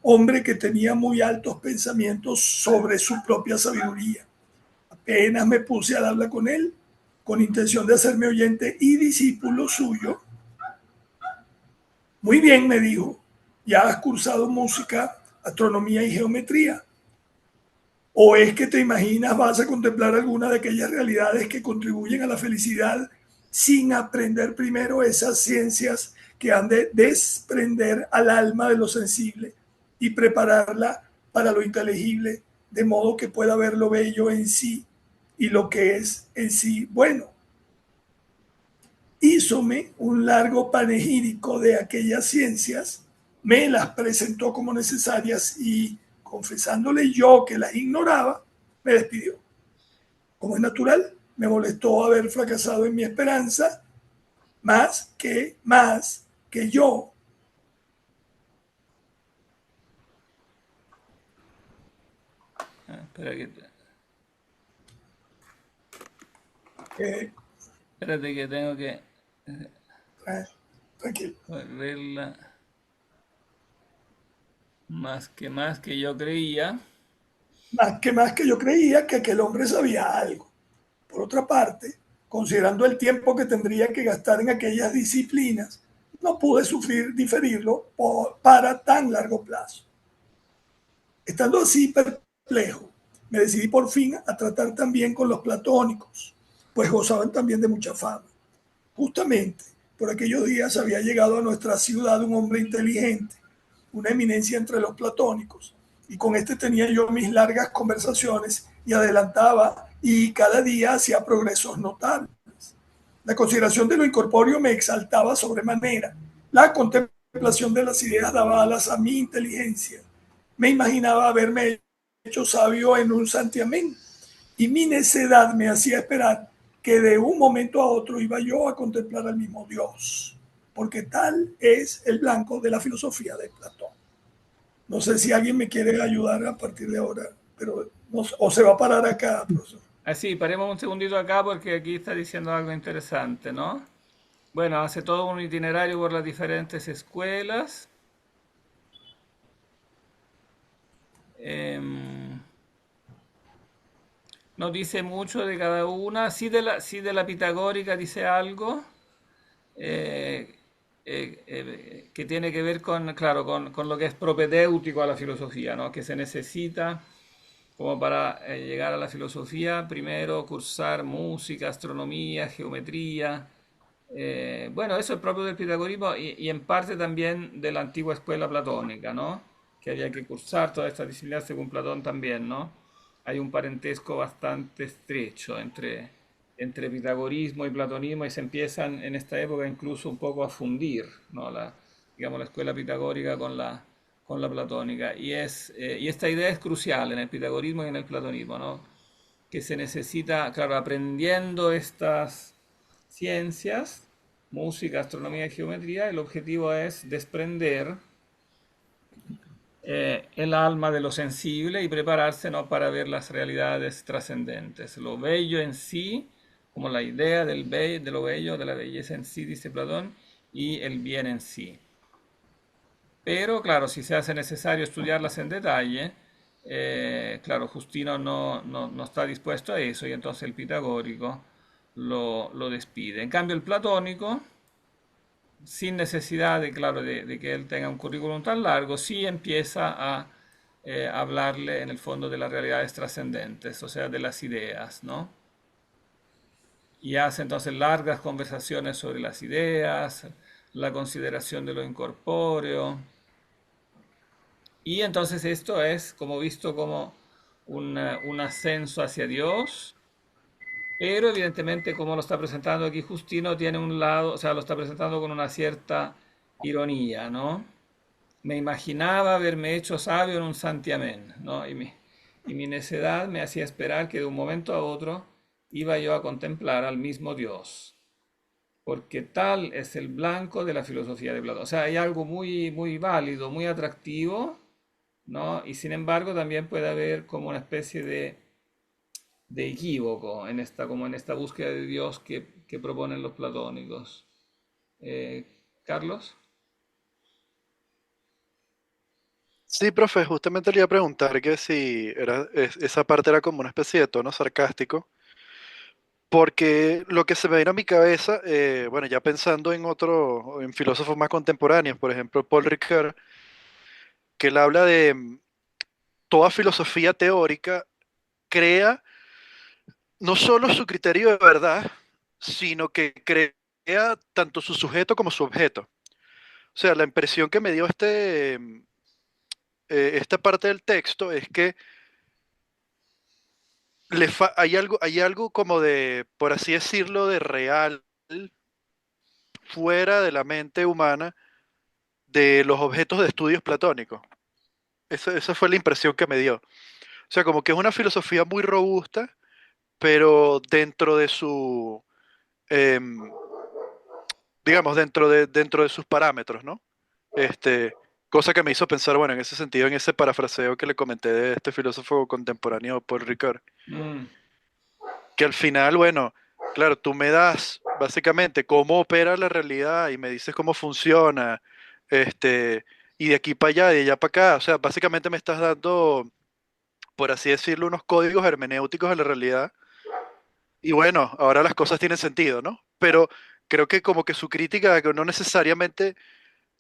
Speaker 4: hombre que tenía muy altos pensamientos sobre su propia sabiduría. Apenas me puse al habla con él, con intención de hacerme oyente y discípulo suyo. Muy bien, me dijo, ya has cursado música astronomía y geometría. ¿O es que te imaginas vas a contemplar alguna de aquellas realidades que contribuyen a la felicidad sin aprender primero esas ciencias que han de desprender al alma de lo sensible y prepararla para lo inteligible, de modo que pueda ver lo bello en sí y lo que es en sí bueno? Hízome un largo panegírico de aquellas ciencias, me las presentó como necesarias y, confesándole yo que las ignoraba, me despidió. Como es natural, me molestó haber fracasado en mi esperanza, más que yo.
Speaker 1: Espera que,
Speaker 4: Eh,
Speaker 1: espérate que tengo que
Speaker 4: tranquilo.
Speaker 1: verla. Más que yo creía.
Speaker 4: Más que yo creía que aquel hombre sabía algo. Por otra parte, considerando el tiempo que tendría que gastar en aquellas disciplinas, no pude sufrir diferirlo para tan largo plazo. Estando así perplejo, me decidí por fin a tratar también con los platónicos, pues gozaban también de mucha fama. Justamente por aquellos días había llegado a nuestra ciudad un hombre inteligente, una eminencia entre los platónicos, y con este tenía yo mis largas conversaciones y adelantaba y cada día hacía progresos notables. La consideración de lo incorpóreo me exaltaba sobremanera. La contemplación de las ideas daba alas a mi inteligencia. Me imaginaba haberme hecho sabio en un santiamén y mi necedad me hacía esperar que de un momento a otro iba yo a contemplar al mismo Dios, porque tal es el blanco de la filosofía de Platón. No sé si alguien me quiere ayudar a partir de ahora, pero no, o se va a parar acá, profesor.
Speaker 1: Así, paremos un segundito acá porque aquí está diciendo algo interesante, ¿no? Bueno, hace todo un itinerario por las diferentes escuelas. Em, no dice mucho de cada una. Sí de la pitagórica dice algo eh, que tiene que ver con, claro, con lo que es propedéutico a la filosofía, ¿no? Que se necesita como para llegar a la filosofía, primero cursar música, astronomía, geometría. Bueno, eso es propio del pitagorismo y en parte también de la antigua escuela platónica, ¿no? Que había que cursar todas estas disciplinas según Platón también, ¿no? Hay un parentesco bastante estrecho entre pitagorismo y platonismo y se empiezan en esta época incluso un poco a fundir, ¿no? Digamos, la escuela pitagórica con la platónica. Y esta idea es crucial en el pitagorismo y en el platonismo, ¿no? Que se necesita, claro, aprendiendo estas ciencias, música, astronomía y geometría, el objetivo es desprender el alma de lo sensible y prepararse, ¿no? Para ver las realidades trascendentes. Lo bello en sí, como la idea de lo bello, de la belleza en sí, dice Platón, y el bien en sí. Pero claro, si se hace necesario estudiarlas en detalle, claro, Justino no está dispuesto a eso y entonces el pitagórico lo despide. En cambio, el platónico, sin necesidad de, claro, de que él tenga un currículum tan largo, sí empieza a hablarle en el fondo de las realidades trascendentes, o sea, de las ideas, ¿no? Y hace entonces largas conversaciones sobre las ideas, la consideración de lo incorpóreo. Y entonces esto es como visto como un ascenso hacia Dios, pero evidentemente como lo está presentando aquí Justino, tiene un lado, o sea, lo está presentando con una cierta ironía, ¿no? Me imaginaba haberme hecho sabio en un santiamén, ¿no? Y mi necedad me hacía esperar que de un momento a otro iba yo a contemplar al mismo Dios, porque tal es el blanco de la filosofía de Platón. O sea, hay algo muy, muy válido, muy atractivo, ¿no? Y sin embargo también puede haber como una especie de equívoco en como en esta búsqueda de Dios que proponen los platónicos. Carlos.
Speaker 2: Sí, profe, justamente le iba a preguntar que si esa parte era como una especie de tono sarcástico, porque lo que se me vino a mi cabeza, bueno, ya pensando en filósofos más contemporáneos, por ejemplo, Paul Ricoeur, que él habla de toda filosofía teórica crea no solo su criterio de verdad, sino que crea tanto su sujeto como su objeto. O sea, la impresión que me dio esta parte del texto es que hay algo como de, por así decirlo, de real fuera de la mente humana de los objetos de estudios platónicos. Esa fue la impresión que me dio. O sea, como que es una filosofía muy robusta, pero dentro de su, em, digamos, dentro de sus parámetros, ¿no? Este, cosa que me hizo pensar, bueno, en ese sentido, en ese parafraseo que le comenté de este filósofo contemporáneo, Paul Ricard,
Speaker 1: Mm,
Speaker 2: que al final, bueno, claro, tú me das básicamente cómo opera la realidad y me dices cómo funciona, y de aquí para allá, de allá para acá, o sea, básicamente me estás dando, por así decirlo, unos códigos hermenéuticos de la realidad. Y bueno, ahora las cosas tienen sentido, ¿no? Pero creo que como que su crítica que no necesariamente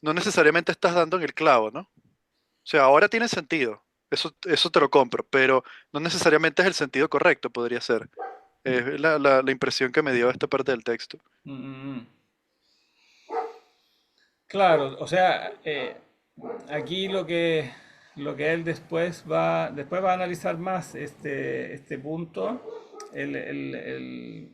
Speaker 2: estás dando en el clavo, ¿no? O sea, ahora tiene sentido, eso te lo compro, pero no necesariamente es el sentido correcto, podría ser. Es la impresión que me dio esta parte del texto.
Speaker 1: mm, mm. Claro, o sea, aquí lo que él después va a analizar más este punto, el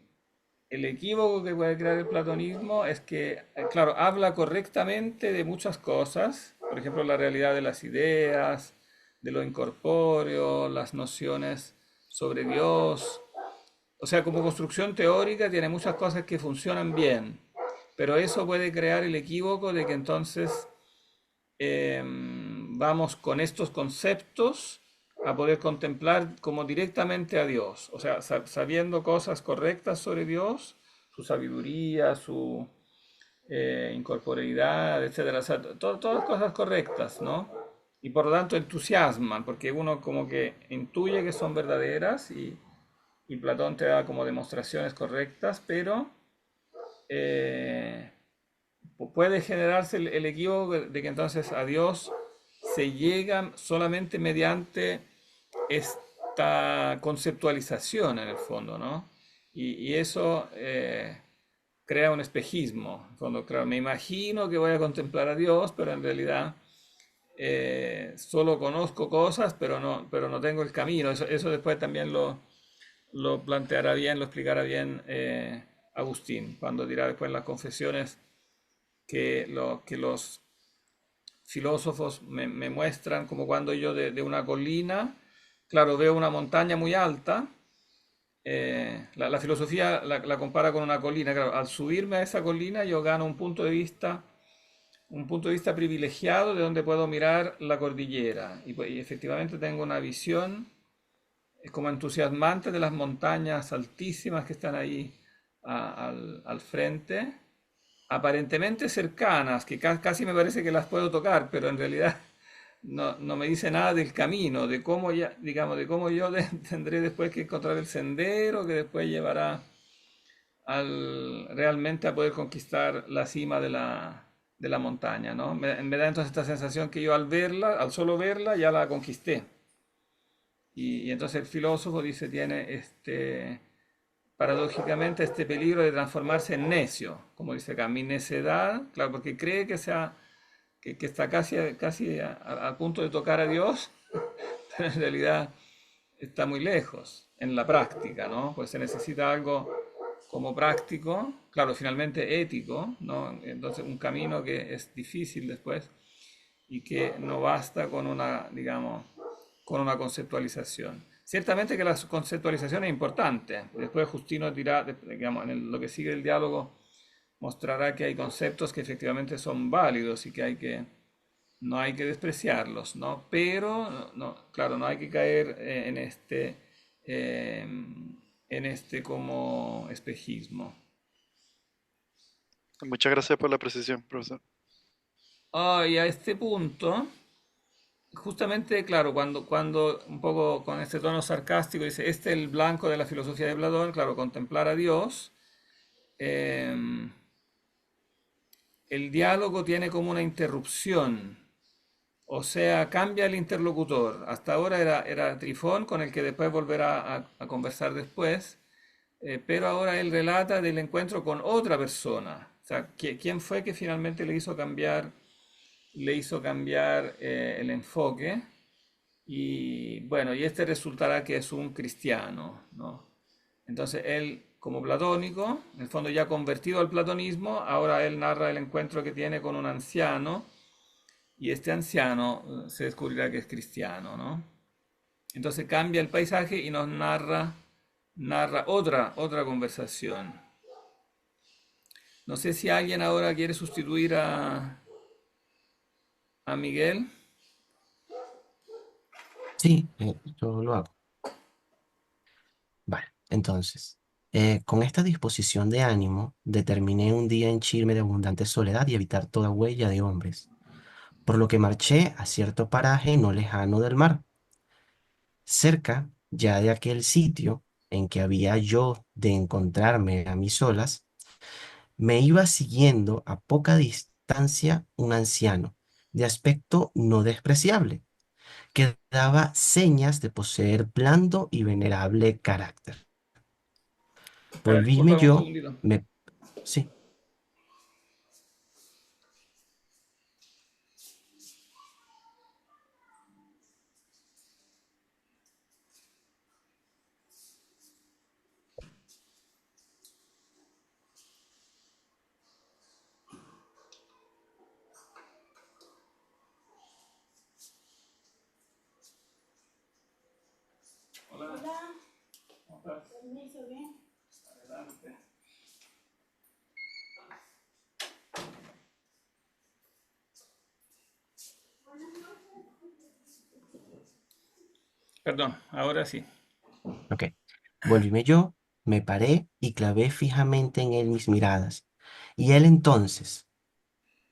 Speaker 1: equívoco que puede crear el platonismo es que, claro, habla correctamente de muchas cosas, por ejemplo, la realidad de las ideas, de lo incorpóreo, las nociones sobre Dios. O sea, como construcción teórica tiene muchas cosas que funcionan bien, pero eso puede crear el equívoco de que entonces vamos con estos conceptos a poder contemplar como directamente a Dios, o sea, sabiendo cosas correctas sobre Dios, su sabiduría, su incorporeidad, etcétera, o sea, todas cosas correctas, ¿no? Y por lo tanto entusiasman, porque uno como que intuye que son verdaderas y Platón te da como demostraciones correctas, pero eh, puede generarse el equívoco de que entonces a Dios se llega solamente mediante esta conceptualización en el fondo, ¿no? Y eso crea un espejismo. En el fondo, claro, me imagino que voy a contemplar a Dios, pero en realidad solo conozco cosas, pero no tengo el camino. Eso después también lo planteará bien, lo explicará bien Agustín, cuando dirá después en las confesiones que los filósofos me muestran como cuando yo de una colina, claro, veo una montaña muy alta, la filosofía la compara con una colina, claro, al subirme a esa colina yo gano un punto de vista privilegiado de donde puedo mirar la cordillera y efectivamente tengo una visión como entusiasmante de las montañas altísimas que están ahí al frente, aparentemente cercanas, que casi me parece que las puedo tocar, pero en realidad no me dice nada del camino, de cómo ya, digamos, de cómo yo tendré después que encontrar el sendero que después llevará realmente a poder conquistar la cima de la montaña, ¿no? Me da entonces esta sensación que yo al solo verla, ya la conquisté. Y entonces el filósofo dice, tiene paradójicamente este peligro de transformarse en necio, como dice acá, mi necedad, claro, porque cree que está casi a punto de tocar a Dios, pero en realidad está muy lejos en la práctica, ¿no? Pues se necesita algo como práctico, claro, finalmente ético, ¿no? Entonces un camino que es difícil después y que no basta con una, digamos, con una conceptualización. Ciertamente que la conceptualización es importante. Después Justino dirá, digamos, lo que sigue el diálogo, mostrará que hay conceptos que efectivamente son válidos y que no hay que despreciarlos, ¿no? Pero, no, claro, no hay que caer eh, en este como espejismo.
Speaker 2: Muchas gracias por la precisión, profesor.
Speaker 1: Y a este punto, justamente, claro, cuando un poco con este tono sarcástico dice, este es el blanco de la filosofía de Platón, claro, contemplar a Dios, el diálogo tiene como una interrupción O sea, cambia el interlocutor. Hasta ahora era Trifón, con el que después volverá a conversar después, pero ahora él relata del encuentro con otra persona. O sea, ¿quién fue que finalmente le hizo cambiar el enfoque? Y bueno, y este resultará que es un cristiano, ¿no? Entonces él, como platónico, en el fondo ya convertido al platonismo, ahora él narra el encuentro que tiene con un anciano, y este anciano se descubrirá que es cristiano, ¿no? Entonces cambia el paisaje y nos narra otra conversación. No sé si alguien ahora quiere sustituir a Miguel.
Speaker 6: Sí, yo lo hago. Vale, entonces, con esta disposición de ánimo, determiné un día henchirme de abundante soledad y evitar toda huella de hombres, por lo que marché a cierto paraje no lejano del mar, cerca ya de aquel sitio en que había yo de encontrarme a mis solas. Me iba siguiendo a poca distancia un anciano, de aspecto no despreciable, que daba señas de poseer blando y venerable carácter.
Speaker 1: Espera,
Speaker 6: Volvíme
Speaker 1: discúlpame un
Speaker 6: yo,
Speaker 1: segundito.
Speaker 6: sí,
Speaker 1: Perdón, ahora sí.
Speaker 6: ok. Volvíme yo, me paré y clavé fijamente en él mis miradas. Y él entonces,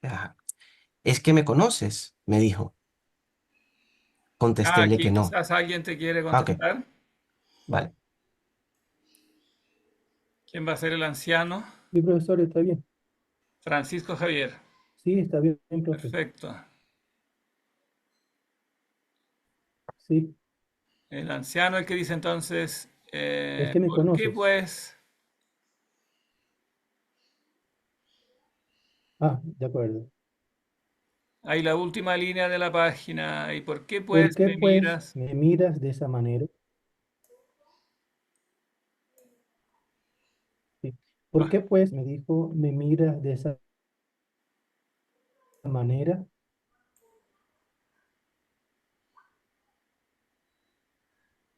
Speaker 6: "Ah, ¿es que me conoces?", me dijo. Contestéle
Speaker 1: Aquí
Speaker 6: que no.
Speaker 1: quizás alguien te quiere
Speaker 6: Ah, ok,
Speaker 1: contestar.
Speaker 6: vale.
Speaker 1: ¿Quién va a ser el anciano?
Speaker 7: Sí, profesor, está bien.
Speaker 1: Francisco Javier.
Speaker 7: Sí, está bien, profe.
Speaker 1: Perfecto.
Speaker 7: Sí,
Speaker 1: El anciano, el que dice entonces,
Speaker 7: es que me
Speaker 1: ¿por qué
Speaker 7: conoces.
Speaker 1: pues?
Speaker 7: Ah, de acuerdo.
Speaker 1: Hay la última línea de la página. ¿Y por qué
Speaker 7: ¿Por
Speaker 1: pues
Speaker 7: qué,
Speaker 1: me
Speaker 7: pues,
Speaker 1: miras?
Speaker 7: me miras de esa manera? Sí. ¿Por
Speaker 1: Va,
Speaker 7: qué, pues, me dijo, me miras de esa manera?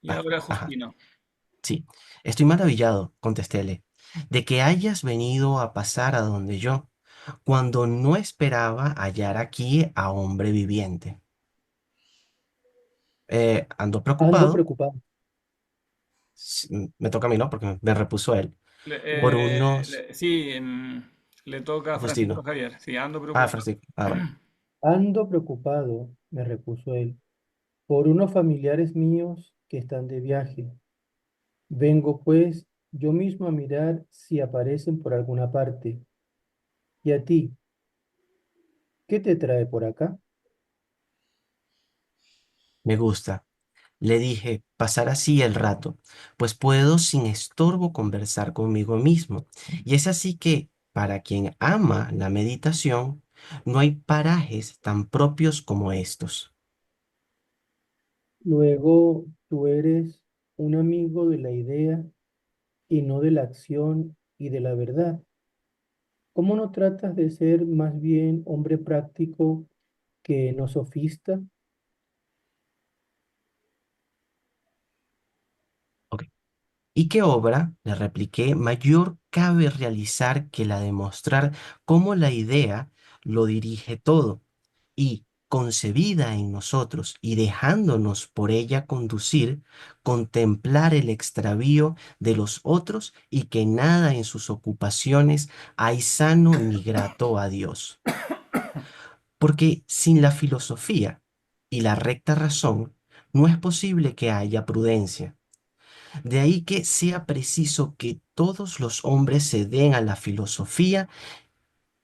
Speaker 1: y
Speaker 6: Va,
Speaker 1: ahora
Speaker 6: ajá,
Speaker 1: Justino.
Speaker 6: sí. Estoy maravillado, contestéle, de que hayas venido a pasar a donde yo, cuando no esperaba hallar aquí a hombre viviente. Ando
Speaker 7: Ando
Speaker 6: preocupado,
Speaker 7: preocupado.
Speaker 6: me toca a mí, ¿no? Porque me repuso él,
Speaker 1: Le-
Speaker 6: por
Speaker 1: eh,
Speaker 6: unos...
Speaker 1: le- sí, le toca a Francisco
Speaker 6: Faustino.
Speaker 1: Javier. Sí, ando
Speaker 6: Ah,
Speaker 1: preocupado.
Speaker 6: Francisco. Ah, vale.
Speaker 7: Ando preocupado, me repuso él, por unos familiares míos que están de viaje. Vengo, pues, yo mismo a mirar si aparecen por alguna parte. ¿Y a ti, qué te trae por acá?
Speaker 6: Me gusta. Le dije, pasar así el rato, pues puedo sin estorbo conversar conmigo mismo. Y es así que, para quien ama la meditación, no hay parajes tan propios como estos.
Speaker 7: Luego, tú eres un amigo de la idea y no de la acción y de la verdad. ¿Cómo no tratas de ser más bien hombre práctico que no sofista?
Speaker 6: Ok. ¿Y qué obra, le repliqué, mayor cabe realizar que la de mostrar cómo la idea lo dirige todo y, concebida en nosotros y dejándonos por ella conducir, contemplar el extravío de los otros y que nada en sus ocupaciones hay sano ni grato a Dios? Porque sin la filosofía y la recta razón, no es posible que haya prudencia. De ahí que sea preciso que todos los hombres se den a la filosofía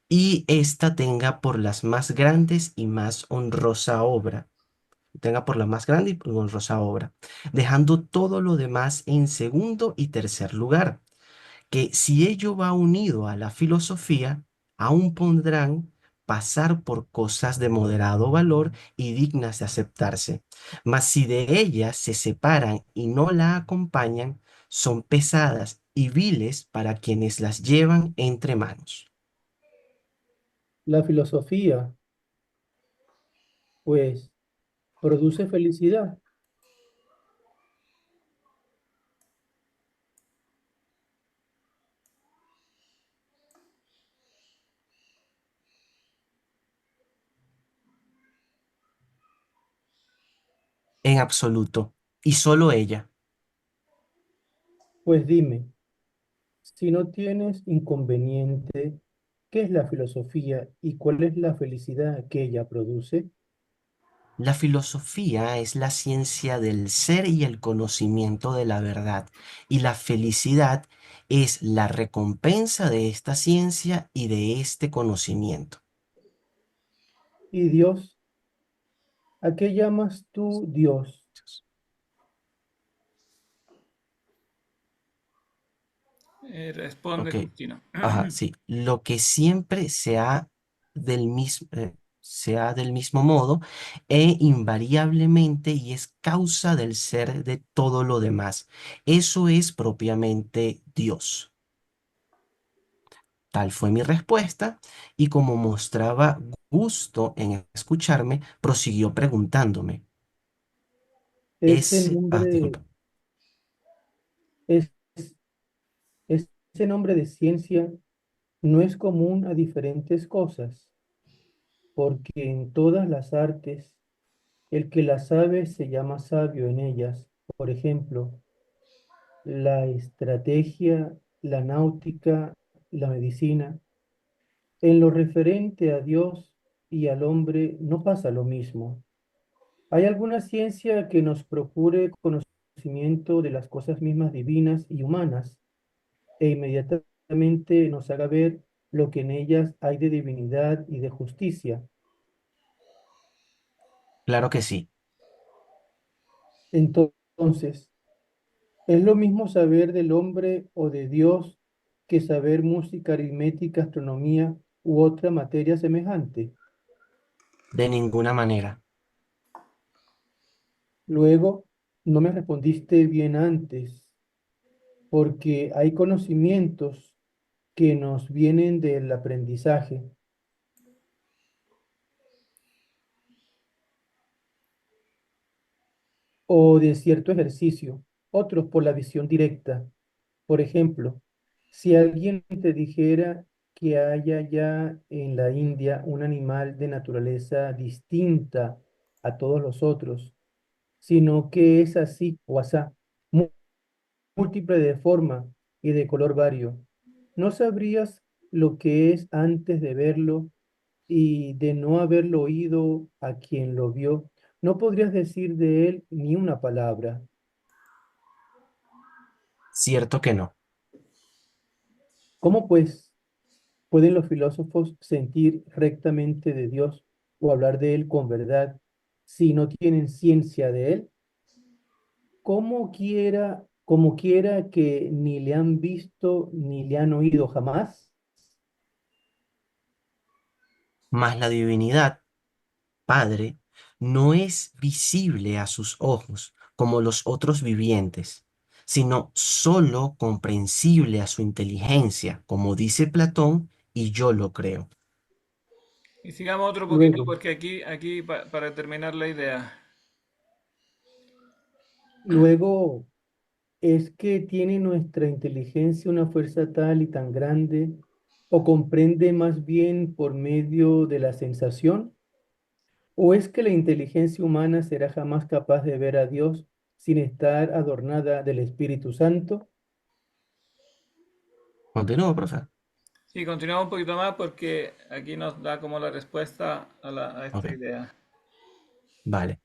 Speaker 6: y ésta tenga por las más grandes y más honrosa obra, tenga por la más grande y honrosa obra, dejando todo lo demás en segundo y tercer lugar, que si ello va unido a la filosofía, aún podrán pasar por cosas de moderado valor y dignas de aceptarse. Mas si de ellas se separan y no la acompañan, son pesadas y viles para quienes las llevan entre manos.
Speaker 7: La filosofía, pues, produce felicidad.
Speaker 6: En absoluto, y solo ella.
Speaker 7: Pues dime, si no tienes inconveniente, ¿qué es la filosofía y cuál es la felicidad que ella produce?
Speaker 6: La filosofía es la ciencia del ser y el conocimiento de la verdad, y la felicidad es la recompensa de esta ciencia y de este conocimiento.
Speaker 7: ¿Y Dios? ¿A qué llamas tú Dios?
Speaker 1: Responde
Speaker 6: Ok,
Speaker 1: Justino.
Speaker 6: ajá, sí. Lo que siempre sea del mismo modo e invariablemente y es causa del ser de todo lo demás. Eso es propiamente Dios. Tal fue mi respuesta y como mostraba gusto en escucharme, prosiguió preguntándome.
Speaker 7: Ese nombre,
Speaker 6: Disculpa.
Speaker 7: es, ese nombre de ciencia no es común a diferentes cosas, porque en todas las artes el que las sabe se llama sabio en ellas. Por ejemplo, la estrategia, la náutica, la medicina. En lo referente a Dios y al hombre no pasa lo mismo. ¿Hay alguna ciencia que nos procure conocimiento de las cosas mismas divinas y humanas e inmediatamente nos haga ver lo que en ellas hay de divinidad y de justicia?
Speaker 6: Claro que sí.
Speaker 7: Entonces, ¿es lo mismo saber del hombre o de Dios que saber música, aritmética, astronomía u otra materia semejante?
Speaker 6: De ninguna manera.
Speaker 7: Luego, no me respondiste bien antes, porque hay conocimientos que nos vienen del aprendizaje o de cierto ejercicio, otros por la visión directa. Por ejemplo, si alguien te dijera que hay allá en la India un animal de naturaleza distinta a todos los otros, sino que es así o asá, múltiple de forma y de color vario, ¿no sabrías lo que es antes de verlo y de no haberlo oído a quien lo vio? No podrías decir de él ni una palabra.
Speaker 6: Cierto que no.
Speaker 7: ¿Cómo pues pueden los filósofos sentir rectamente de Dios o hablar de él con verdad si no tienen ciencia de él? Como quiera que ni le han visto ni le han oído jamás?
Speaker 6: Mas la divinidad, Padre, no es visible a sus ojos como los otros vivientes, sino sólo comprensible a su inteligencia, como dice Platón, y yo lo creo.
Speaker 1: Y sigamos otro poquito
Speaker 7: Luego,
Speaker 1: porque para terminar la idea.
Speaker 7: luego es que tiene nuestra inteligencia una fuerza tal y tan grande, o comprende más bien por medio de la sensación, o es que la inteligencia humana será jamás capaz de ver a Dios sin estar adornada del Espíritu Santo.
Speaker 6: Continúo, profe.
Speaker 1: Sí, continuamos un poquito más porque aquí nos da como la respuesta a esta
Speaker 6: Ok,
Speaker 1: idea.
Speaker 6: vale.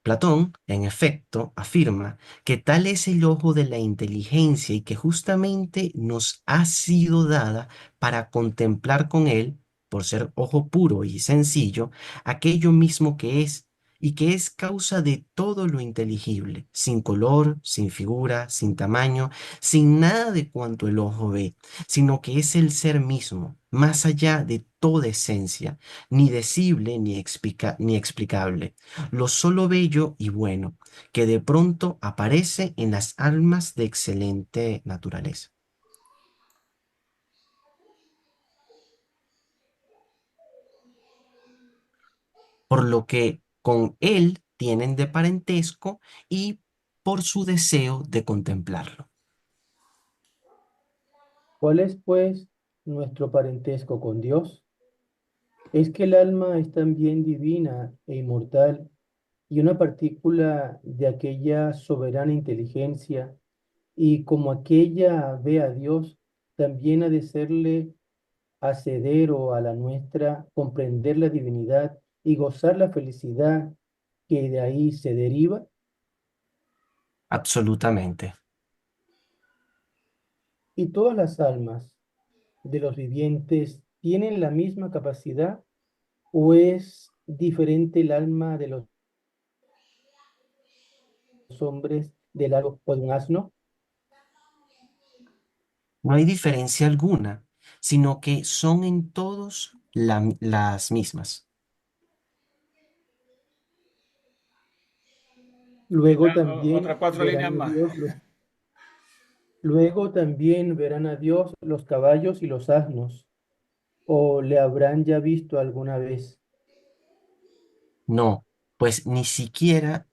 Speaker 6: Platón, en efecto, afirma que tal es el ojo de la inteligencia y que justamente nos ha sido dada para contemplar con él por ser ojo puro y sencillo, aquello mismo que es, y que es causa de todo lo inteligible, sin color, sin figura, sin tamaño, sin nada de cuanto el ojo ve, sino que es el ser mismo, más allá de toda esencia, ni decible ni explicable, lo solo bello y bueno, que de pronto aparece en las almas de excelente naturaleza. Por lo que con él tienen de parentesco y por su deseo de contemplarlo.
Speaker 7: ¿Cuál es, pues, nuestro parentesco con Dios? Es que el alma es también divina e inmortal y una partícula de aquella soberana inteligencia, y como aquella ve a Dios, también ha de serle acceder a la nuestra, comprender la divinidad y gozar la felicidad que de ahí se deriva.
Speaker 6: Absolutamente.
Speaker 7: Y todas las almas de los vivientes tienen la misma capacidad, o es diferente el alma de los hombres del algo o de un asno.
Speaker 6: No hay diferencia alguna, sino que son en todos las mismas.
Speaker 7: Luego
Speaker 1: Otras
Speaker 7: también
Speaker 1: cuatro líneas
Speaker 7: verán a
Speaker 1: más.
Speaker 7: Dios luego también verán a Dios los caballos y los asnos, o le habrán ya visto alguna vez.
Speaker 6: No, pues ni siquiera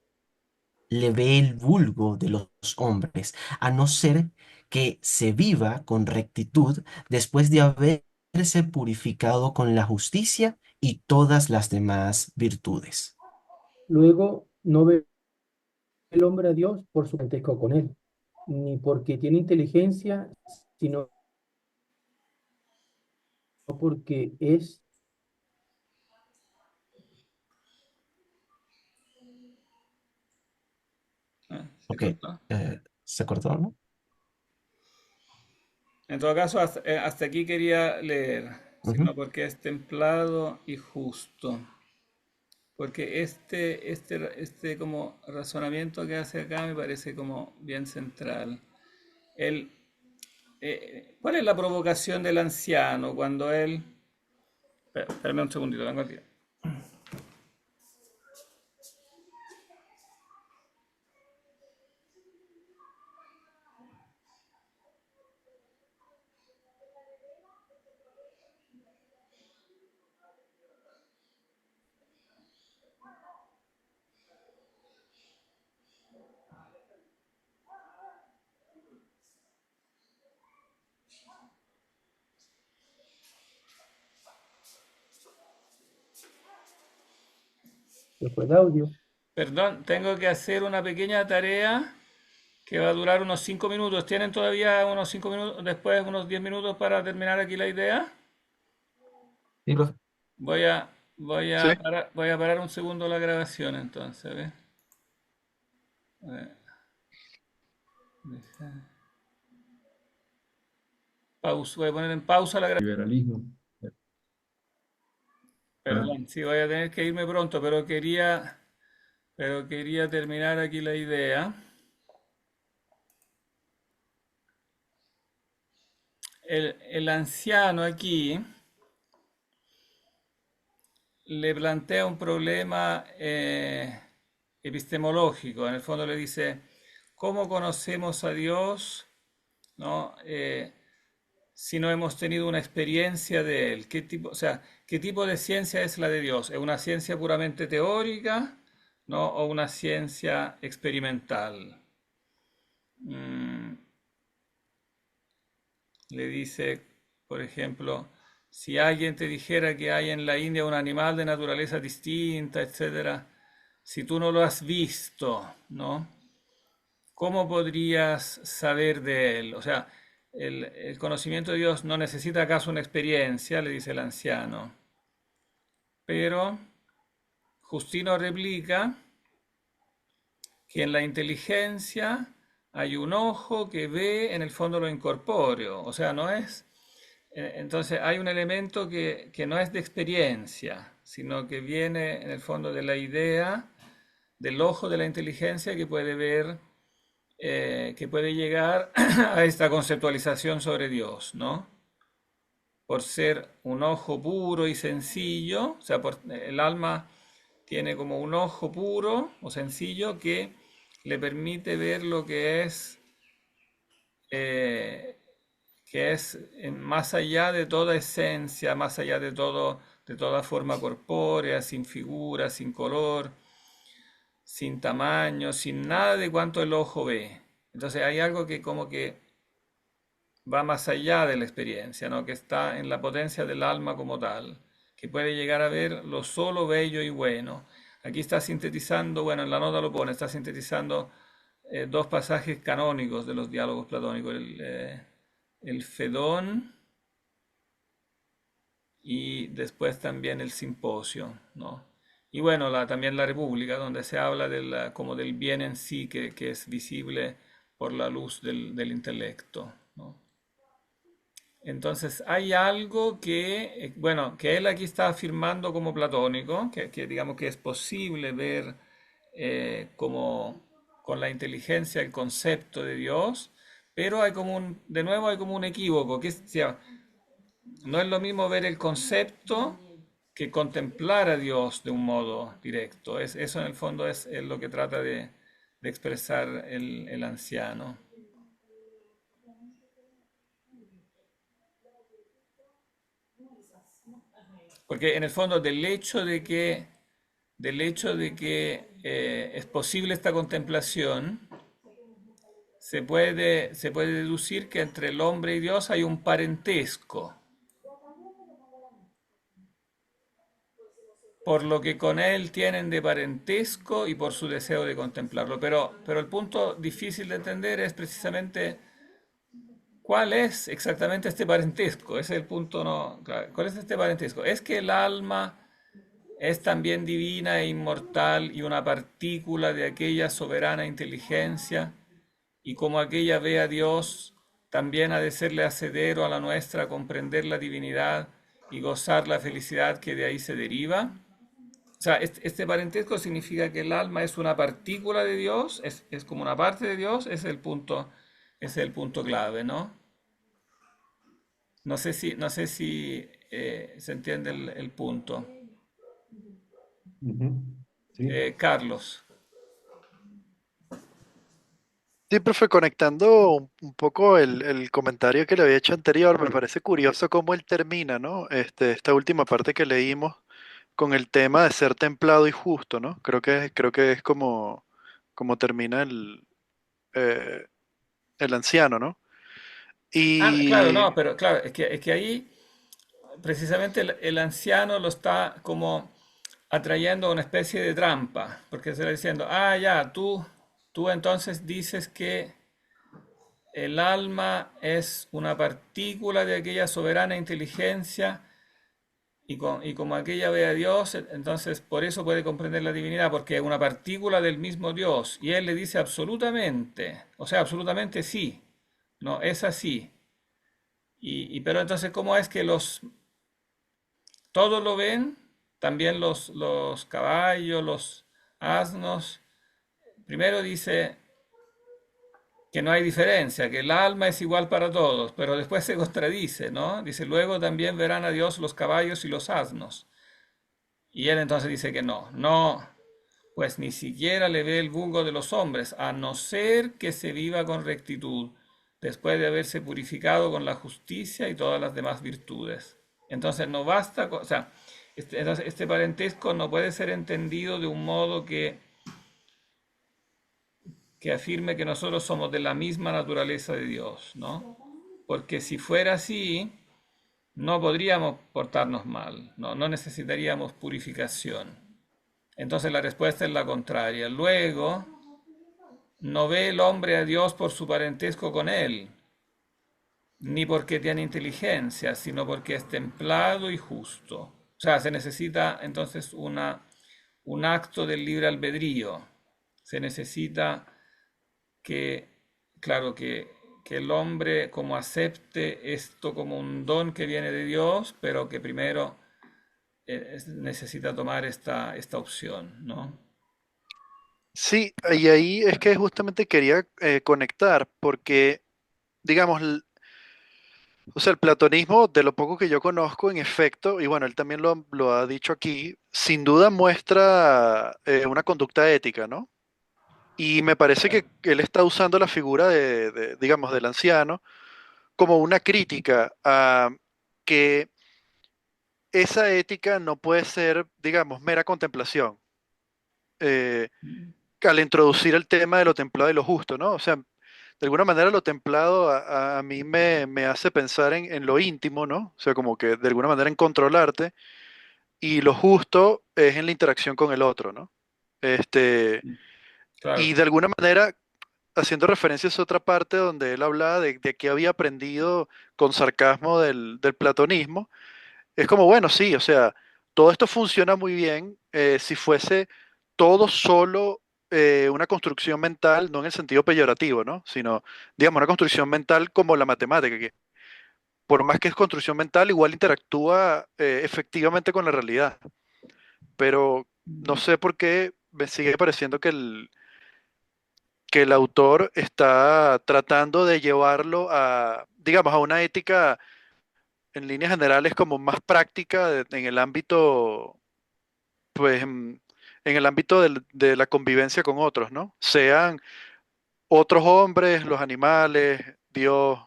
Speaker 6: le ve el vulgo de los hombres, a no ser que se viva con rectitud después de haberse purificado con la justicia y todas las demás virtudes.
Speaker 7: Luego no ve el hombre a Dios por su parentesco con él, ni porque tiene inteligencia, sino porque es.
Speaker 1: Se
Speaker 6: Ok,
Speaker 1: cortó.
Speaker 6: se cortó, ¿no?
Speaker 1: En todo caso, hasta aquí quería leer,
Speaker 6: Ujú.
Speaker 1: sino porque es templado y justo. Porque este como razonamiento que hace acá me parece como bien central. El, ¿Cuál es la provocación del anciano cuando él... Espérame un segundito, vengo aquí.
Speaker 7: Se fue el audio.
Speaker 1: Perdón, tengo que hacer una pequeña tarea que va a durar unos 5 minutos. ¿Tienen todavía unos 5 minutos, después unos 10 minutos para terminar aquí la idea?
Speaker 6: Sí, profe.
Speaker 2: Sí,
Speaker 1: Voy a parar un segundo la grabación entonces, ¿ves? A ver, pausa, voy a poner en pausa la grabación.
Speaker 5: Liberalismo. Ah,
Speaker 1: Perdón, sí, voy a tener que irme pronto, pero quería terminar aquí la idea. El anciano aquí le plantea un problema epistemológico. En el fondo le dice, ¿cómo conocemos a Dios, no? Si no hemos tenido una experiencia de Él. ¿Qué tipo, o sea, qué tipo de ciencia es la de Dios? ¿Es una ciencia puramente teórica, no? ¿O una ciencia experimental? Mm, Le dice, por ejemplo, si alguien te dijera que hay en la India un animal de naturaleza distinta, etcétera, si tú no lo has visto, ¿no? ¿Cómo podrías saber de él? O sea, el conocimiento de Dios no necesita acaso una experiencia, le dice el anciano. Pero Justino replica que en la inteligencia hay un ojo que ve en el fondo lo incorpóreo. O sea, Entonces hay un elemento que no es de experiencia, sino que viene en el fondo de la idea del ojo de la inteligencia que puede ver, que puede llegar a esta conceptualización sobre Dios, ¿no? Por ser un ojo puro y sencillo, o sea, el alma tiene como un ojo puro o sencillo que le permite ver lo eh, que es más allá de toda esencia, más allá de todo, de toda forma corpórea, sin figura, sin color, sin tamaño, sin nada de cuanto el ojo ve. Entonces hay algo que como que va más allá de la experiencia, ¿no? Que está en la potencia del alma como tal, que puede llegar a ver lo solo bello y bueno. Aquí está sintetizando, bueno, en la nota lo pone, está sintetizando dos pasajes canónicos de los diálogos platónicos, el Fedón y después también el Simposio, ¿no? Y bueno, también la República, donde se habla como del bien en sí que es visible por la luz del intelecto, ¿no? Entonces hay algo que, bueno, que él aquí está afirmando como platónico, que digamos que es posible ver como con la inteligencia el concepto de Dios, pero hay como de nuevo hay como un equívoco, que no es lo mismo ver el concepto que contemplar a Dios de un modo directo. Eso en el fondo es lo que trata de expresar el anciano. Porque en el fondo del hecho de que es posible esta contemplación, se puede deducir que entre el hombre y Dios hay un parentesco, por lo que con él tienen de parentesco y por su deseo de contemplarlo. Pero el punto difícil de entender es precisamente cuál es exactamente este parentesco. Ese es el punto, ¿no? Claro, ¿cuál es este parentesco? Es que el alma es también divina e inmortal y una partícula de aquella soberana inteligencia, y como aquella ve a Dios, también ha de serle hacedero a la nuestra comprender la divinidad y gozar la felicidad que de ahí se deriva. O sea, este parentesco significa que el alma es una partícula de Dios, es como una parte de Dios, ese es el punto clave, ¿no? No sé si se entiende el punto.
Speaker 5: Ujú. Sí.
Speaker 1: Carlos.
Speaker 2: Sí, profe, conectando un poco el comentario que le había hecho anterior, me parece curioso cómo él termina, ¿no? Esta última parte que leímos con el tema de ser templado y justo, ¿no? Creo que es como termina eh, el anciano, ¿no?
Speaker 1: Ah, claro,
Speaker 2: Y
Speaker 1: no, pero claro, es que ahí precisamente el anciano lo está como atrayendo a una especie de trampa, porque se le está diciendo, ah, ya, tú entonces dices que el alma es una partícula de aquella soberana inteligencia y como aquella ve a Dios, entonces por eso puede comprender la divinidad, porque es una partícula del mismo Dios. Y él le dice absolutamente, o sea, absolutamente sí, no, es así. Pero entonces, ¿cómo es que todos lo ven? También los caballos, los asnos. Primero dice que no hay diferencia, que el alma es igual para todos, pero después se contradice, ¿no? Dice, luego también verán a Dios los caballos y los asnos. Y él entonces dice que no, no, pues ni siquiera le ve el vulgo de los hombres, a no ser que se viva con rectitud, después de haberse purificado con la justicia y todas las demás virtudes. Entonces no basta, o sea, este parentesco no puede ser entendido de un modo que afirme que nosotros somos de la misma naturaleza de Dios, ¿no? Porque si fuera así, no podríamos portarnos mal, ¿no? No necesitaríamos purificación. Entonces la respuesta es la contraria. Luego, no ve el hombre a Dios por su parentesco con él, ni porque tiene inteligencia, sino porque es templado y justo. O sea, se necesita entonces un acto del libre albedrío. Se necesita que, claro, que que el hombre como acepte esto como un don que viene de Dios, pero que primero necesita tomar esta opción, ¿no?
Speaker 2: Sí, y ahí es que justamente quería conectar, porque, digamos, o sea, el platonismo, de lo poco que yo conozco, en efecto, y bueno, él también lo ha dicho aquí, sin duda muestra una conducta ética, ¿no? Y me parece que él está usando la figura digamos, del anciano como una crítica a que esa ética no puede ser, digamos, mera contemplación. eh, Al introducir el tema de lo templado y lo justo, ¿no? O sea, de alguna manera lo templado a mí me hace pensar en lo íntimo, ¿no? O sea, como que de alguna manera en controlarte, y lo justo es en la interacción con el otro, ¿no? Este, y
Speaker 1: Claro.
Speaker 2: de alguna manera, haciendo referencia a esa otra parte donde él hablaba de que había aprendido con sarcasmo del platonismo, es como, bueno, sí, o sea, todo esto funciona muy bien si fuese todo solo una construcción mental, no en el sentido peyorativo, ¿no? Sino, digamos, una construcción mental como la matemática, que por más que es construcción mental, igual interactúa efectivamente con la realidad. Pero no sé por qué me sigue pareciendo que el autor está tratando de llevarlo a, digamos, a una ética en líneas generales como más práctica en el ámbito, pues, en el ámbito de la convivencia con otros, ¿no? Sean otros hombres, los animales, Dios,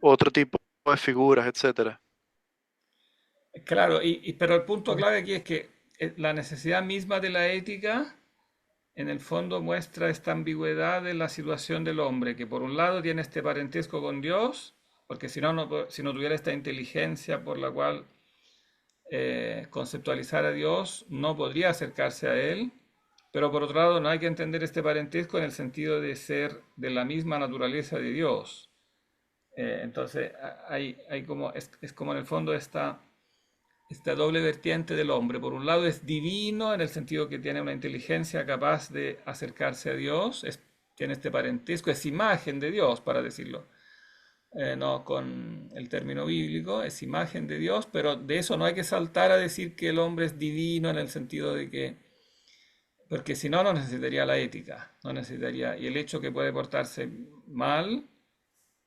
Speaker 2: otro tipo de figuras, etcétera.
Speaker 1: Claro, pero el punto clave aquí es que la necesidad misma de la ética, en el fondo, muestra esta ambigüedad de la situación del hombre, que por un lado tiene este parentesco con Dios, porque si no, si no tuviera esta inteligencia por la cual conceptualizar a Dios, no podría acercarse a Él, pero por otro lado no hay que entender este parentesco en el sentido de ser de la misma naturaleza de Dios. Entonces, hay como, es como en el fondo esta doble vertiente del hombre. Por un lado es divino en el sentido que tiene una inteligencia capaz de acercarse a Dios, tiene este parentesco, es imagen de Dios, para decirlo, no con el término bíblico, es imagen de Dios, pero de eso no hay que saltar a decir que el hombre es divino en el sentido de que, porque si no, no necesitaría la ética, no necesitaría, y el hecho que puede portarse mal,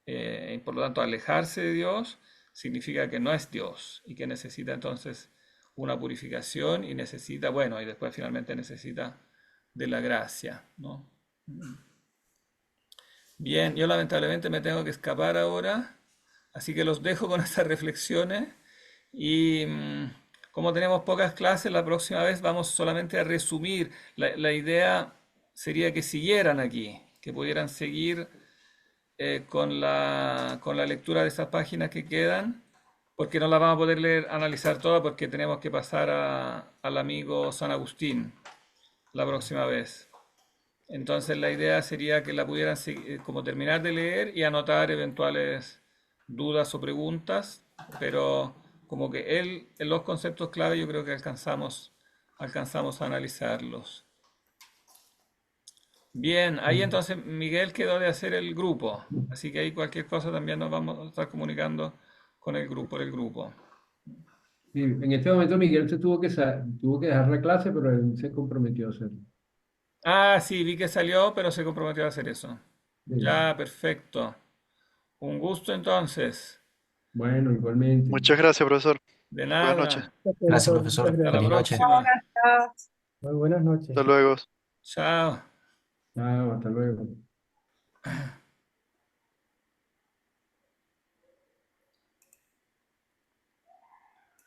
Speaker 1: y por lo tanto alejarse de Dios, significa que no es Dios y que necesita entonces una purificación y necesita, bueno, y después finalmente necesita de la gracia, ¿no? Bien, yo lamentablemente me tengo que escapar ahora, así que los dejo con estas reflexiones y como tenemos pocas clases, la próxima vez vamos solamente a resumir. La idea sería que siguieran aquí, que pudieran seguir con la lectura de esas páginas que quedan, porque no las vamos a poder leer, analizar todas, porque tenemos que pasar al amigo San Agustín la próxima vez. Entonces la idea sería que la pudieran como terminar de leer y anotar eventuales dudas o preguntas, pero como que en los conceptos clave yo creo que alcanzamos a analizarlos. Bien, ahí entonces Miguel quedó de hacer el grupo, así que ahí cualquier cosa también nos vamos a estar comunicando con el grupo, por el grupo.
Speaker 5: Sí, en este momento Miguel tuvo que dejar la clase, pero él se comprometió a hacerlo.
Speaker 1: Ah, sí, vi que salió, pero se comprometió a hacer eso.
Speaker 5: Sí.
Speaker 1: Ya, perfecto. Un gusto entonces.
Speaker 5: Bueno, igualmente.
Speaker 2: Muchas gracias, profesor.
Speaker 1: De
Speaker 2: Buenas noches.
Speaker 1: nada.
Speaker 6: Gracias,
Speaker 7: Profesor, muchas
Speaker 6: profesor.
Speaker 1: Hasta la
Speaker 6: Feliz
Speaker 7: gracias.
Speaker 6: noche.
Speaker 1: próxima.
Speaker 7: Muy buenas noches.
Speaker 2: Hasta luego.
Speaker 1: Chao.
Speaker 5: Chao, hasta luego.